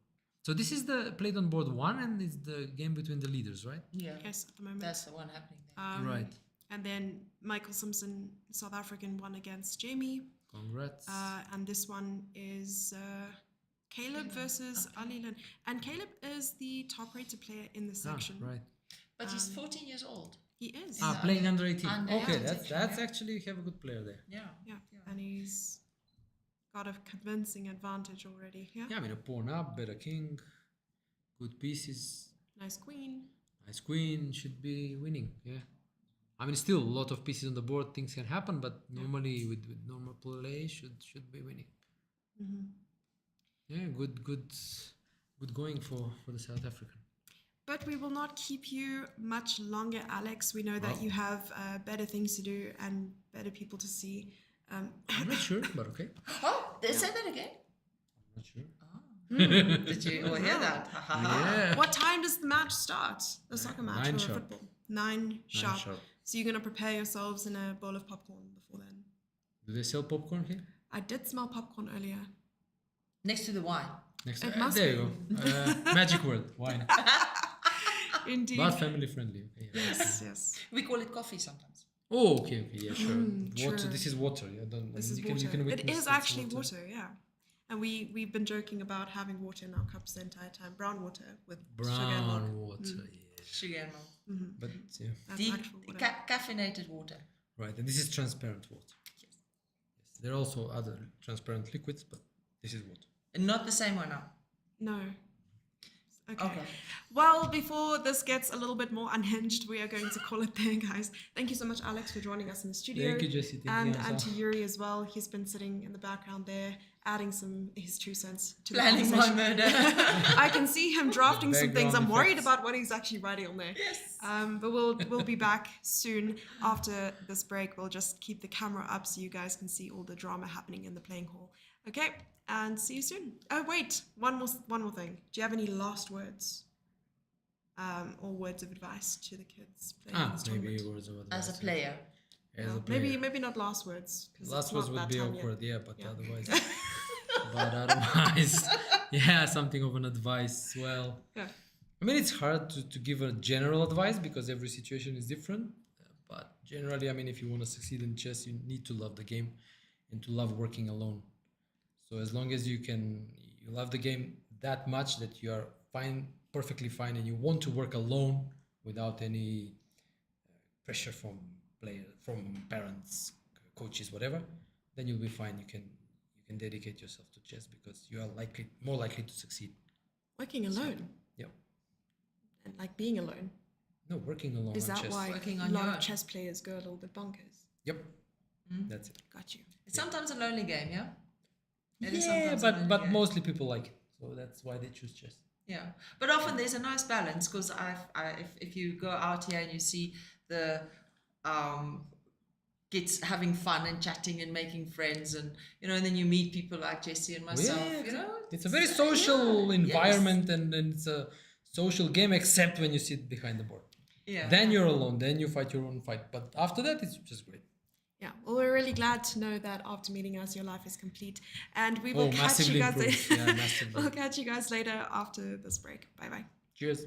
S10: So this is the played on board 1, and it's the game between the leaders, right?
S4: Yeah.
S3: Yes, at the moment.
S4: That's the one happening there.
S10: Right.
S3: And then Michael Simpson, South African, won against Jamie.
S10: Congrats.
S3: And this one is Caleb versus Ali Lin. And Caleb is the top rated player in the section.
S10: Right.
S4: But he's 14 years old.
S3: He is.
S10: Playing under 18.
S4: Under
S10: Okay,
S4: 18,
S10: that's
S4: yeah.
S10: actually, you have a good player there.
S4: Yeah.
S3: Yeah. And he's got a convincing advantage already. Yeah.
S10: Yeah, I mean, a pawn up, better king, good pieces,
S3: Nice queen.
S10: nice queen, should be winning. Yeah. I mean, still a lot of pieces on the board, things can happen, but normally with normal play should be winning.
S3: Mm-hmm.
S10: Yeah, good going for the South African.
S3: But we will not keep you much longer, Alex. We know that
S10: Well.
S3: you have better things to do and better people to see.
S10: I'm not sure, but okay.
S4: Oh, say that again.
S10: I'm not sure.
S4: Did you all hear that? Ha, ha, ha.
S10: Yeah.
S3: What time does the match start? The soccer match
S10: 9
S3: or
S10: sharp.
S3: football? 9 sharp.
S10: sharp.
S3: So you're going to prepare yourselves in a bowl of popcorn before then.
S10: Do they sell popcorn here?
S3: I did smell popcorn earlier.
S4: Next to the wine.
S10: Next,
S3: It must
S10: there
S3: be.
S10: you go. Magic word, wine.
S3: Indeed.
S10: But family friendly. Okay, yeah.
S3: Yes.
S4: We call it coffee sometimes.
S10: Oh, okay, yeah, sure. Water.
S3: true.
S10: This is water. Yeah,
S3: This is
S10: you can,
S3: water.
S10: You can
S3: It
S10: witness
S3: is
S10: that's
S3: actually water, yeah. And we've been joking about having water in our cups the entire time. Brown water with sugar and milk.
S10: Brown water. Yeah.
S4: Sugar and milk.
S10: But yeah,
S3: That's
S4: Deep,
S3: actual water.
S4: caffeinated water.
S10: right. And this is transparent water.
S4: Yes.
S10: There are also other transparent liquids, but this is water.
S4: And not the same one now.
S3: No. Okay.
S4: Okay.
S3: Well, before this gets a little bit more unhinged, we are going to call it there, guys. Thank you so much, Alex, for joining us in the studio.
S10: Thank you, Jesse. Thank you,
S3: And
S10: Anzel.
S3: to Yuri as well. He's been sitting in the background there, adding his 2 cents to
S4: Planning
S3: the
S4: my
S3: conversation.
S4: murder.
S3: I can see him drafting some things. I'm
S10: Background
S3: worried
S10: effects.
S3: about what he's actually writing on there.
S4: Yes.
S3: But we'll be back soon after this break. We'll just keep the camera up so you guys can see all the drama happening in the playing hall. Okay, and see you soon. Oh wait, one more thing. Do you have any last words? Or words of advice to the kids playing this
S10: Maybe
S3: tournament?
S10: words of advice.
S4: As a player.
S10: As
S3: No,
S10: a player.
S3: maybe not last words. 'Cause
S10: Last
S3: it's
S10: words
S3: not
S10: would
S3: that
S10: be
S3: time yet.
S10: awkward, yeah, but
S3: Yeah.
S10: otherwise, yeah, something of an advice. Well,
S3: Yeah.
S10: I mean, it's hard to give a general advice because every situation is different. But generally, I mean, if you want to succeed in chess, you need to love the game and to love working alone. So as long as you love the game that much that you are perfectly fine, and you want to work alone without any pressure from parents, coaches, whatever, then you'll be fine. You can dedicate yourself to chess because you are more likely to succeed.
S3: Working alone.
S10: Yep.
S3: And like being alone.
S10: No, working alone
S3: Is
S10: on
S3: that
S10: chess.
S3: why
S4: Working
S3: a
S4: on
S3: lot
S4: your
S3: of
S4: own.
S3: chess players go a little bit bonkers?
S10: Yep. That's it.
S3: Got you.
S4: It's sometimes a lonely game, yeah? It is
S10: Yeah,
S4: sometimes a lonely
S10: but
S4: game.
S10: mostly people like it, so that's why they choose chess.
S4: Yeah, but often there's a nice balance because if you go out here and you see the kids having fun and chatting and making friends, and and then you meet people like Jesse and myself,
S10: It's a very social environment, and it's a social game, except when you sit behind the board.
S4: Yeah.
S10: Then you're alone. Then you fight your own fight. But after that, it's just great.
S3: Yeah, well, we're really glad to know that after meeting us, your life is complete. And we will catch
S10: massively
S3: you guys
S10: improved. Yeah, massively.
S3: We'll catch you guys later after this break. Bye-bye.
S10: Cheers.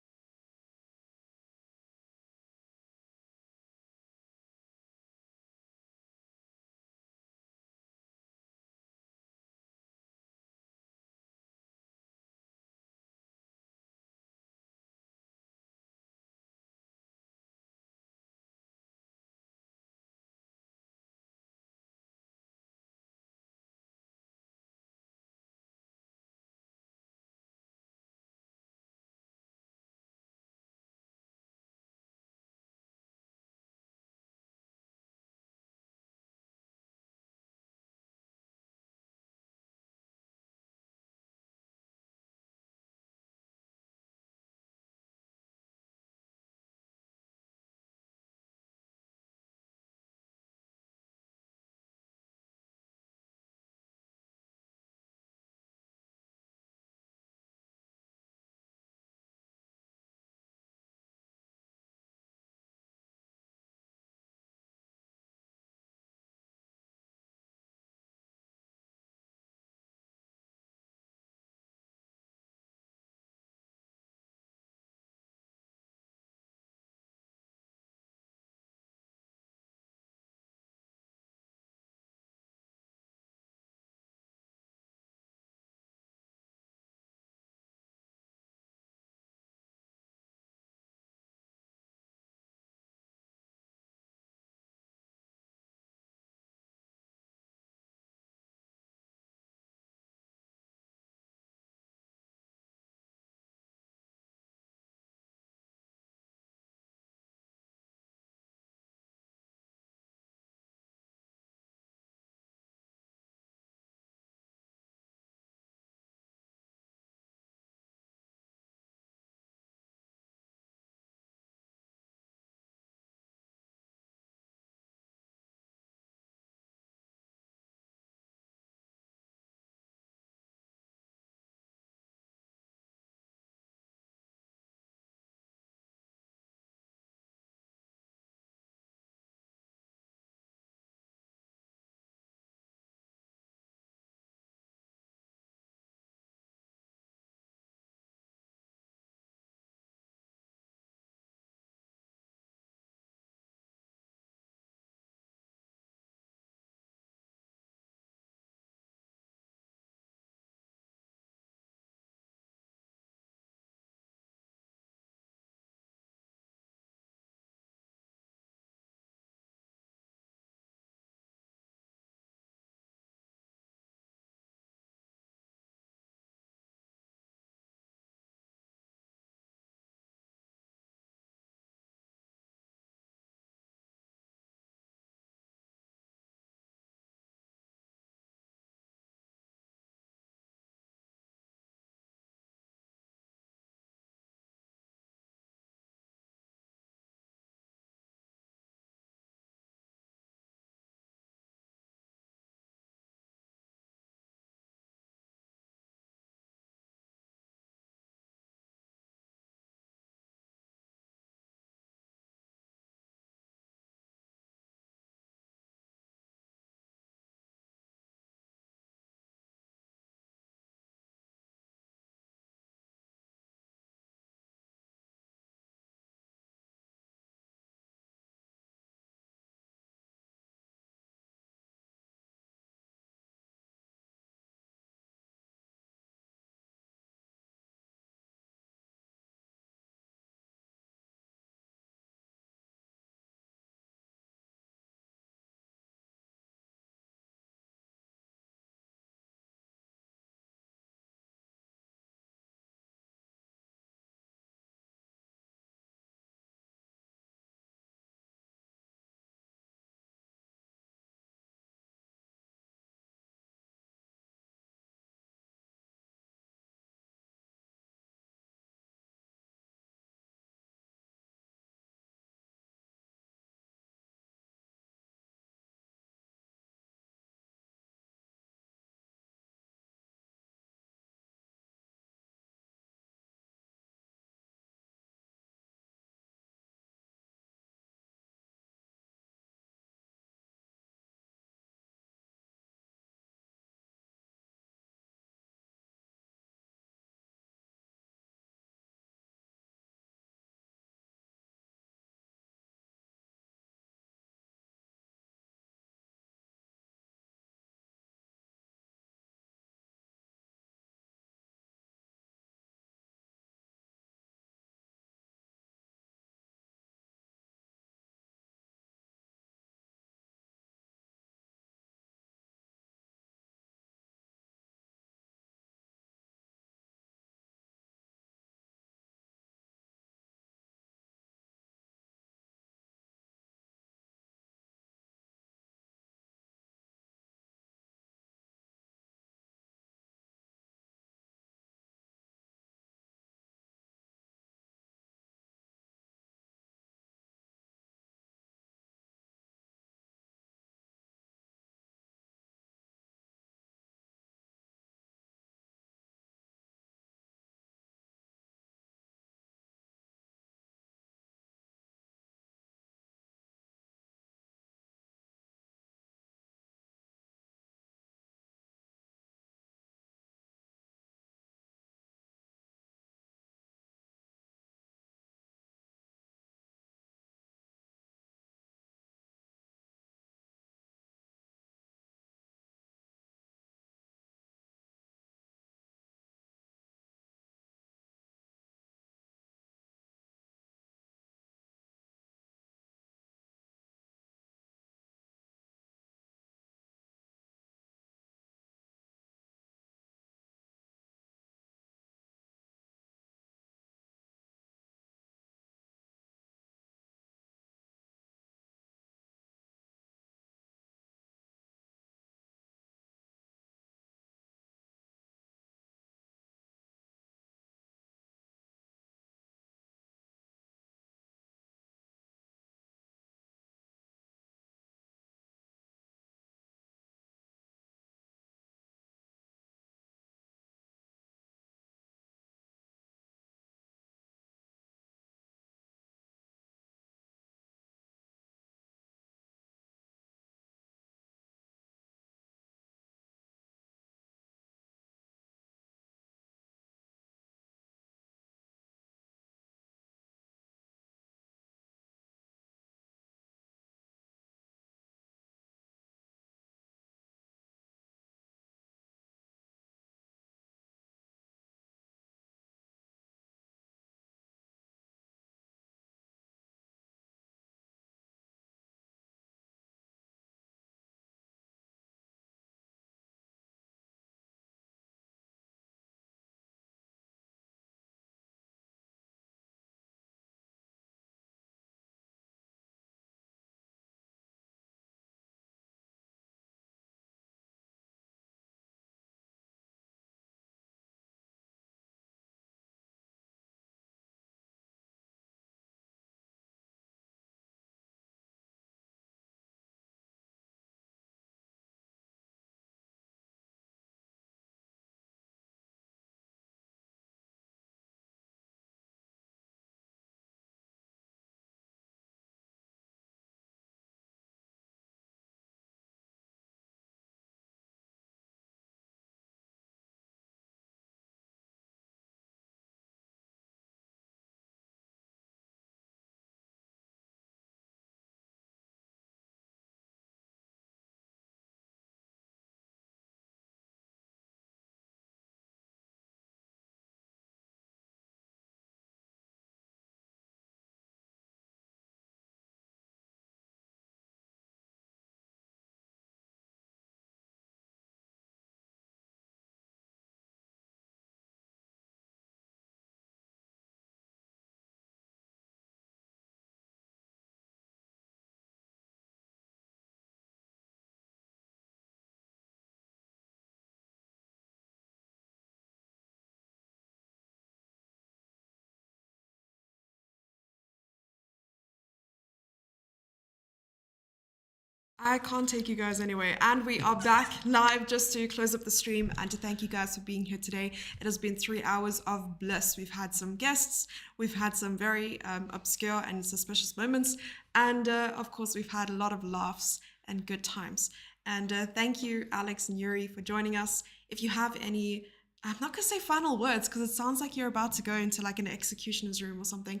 S3: I can't take you guys anyway. And we are back live just to close up the stream and to thank you guys for being here today. It has been 3 hours of bliss. We've had some guests, we've had some very obscure and suspicious moments, and of course we've had a lot of laughs and good times. And thank you, Alex and Yuri, for joining us. If you have any, I'm not going to say final words because it sounds like you're about to go into like an executioner's room or something.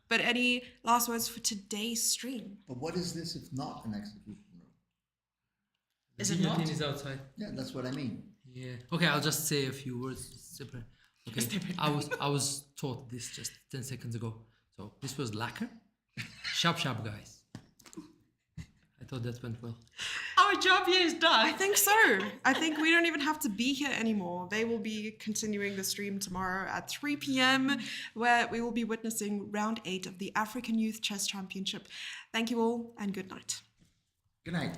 S3: But any last words for today's stream?
S9: But what is this if not an execution room?
S4: Is it
S10: guillotine
S4: not?
S10: is outside.
S9: Yeah, that's what I mean.
S10: Yeah. Okay, I'll just say a few words. Separate. Okay. I was taught this just 10 seconds ago. So this was lacquer. Sharp, guys. I thought that went well.
S4: Our job here is done.
S3: I think so. I think we don't even have to be here anymore. They will be continuing the stream tomorrow at 3 p.m. where we will be witnessing round 8 of the African Youth Chess Championship. Thank you all and good night.
S9: Good night.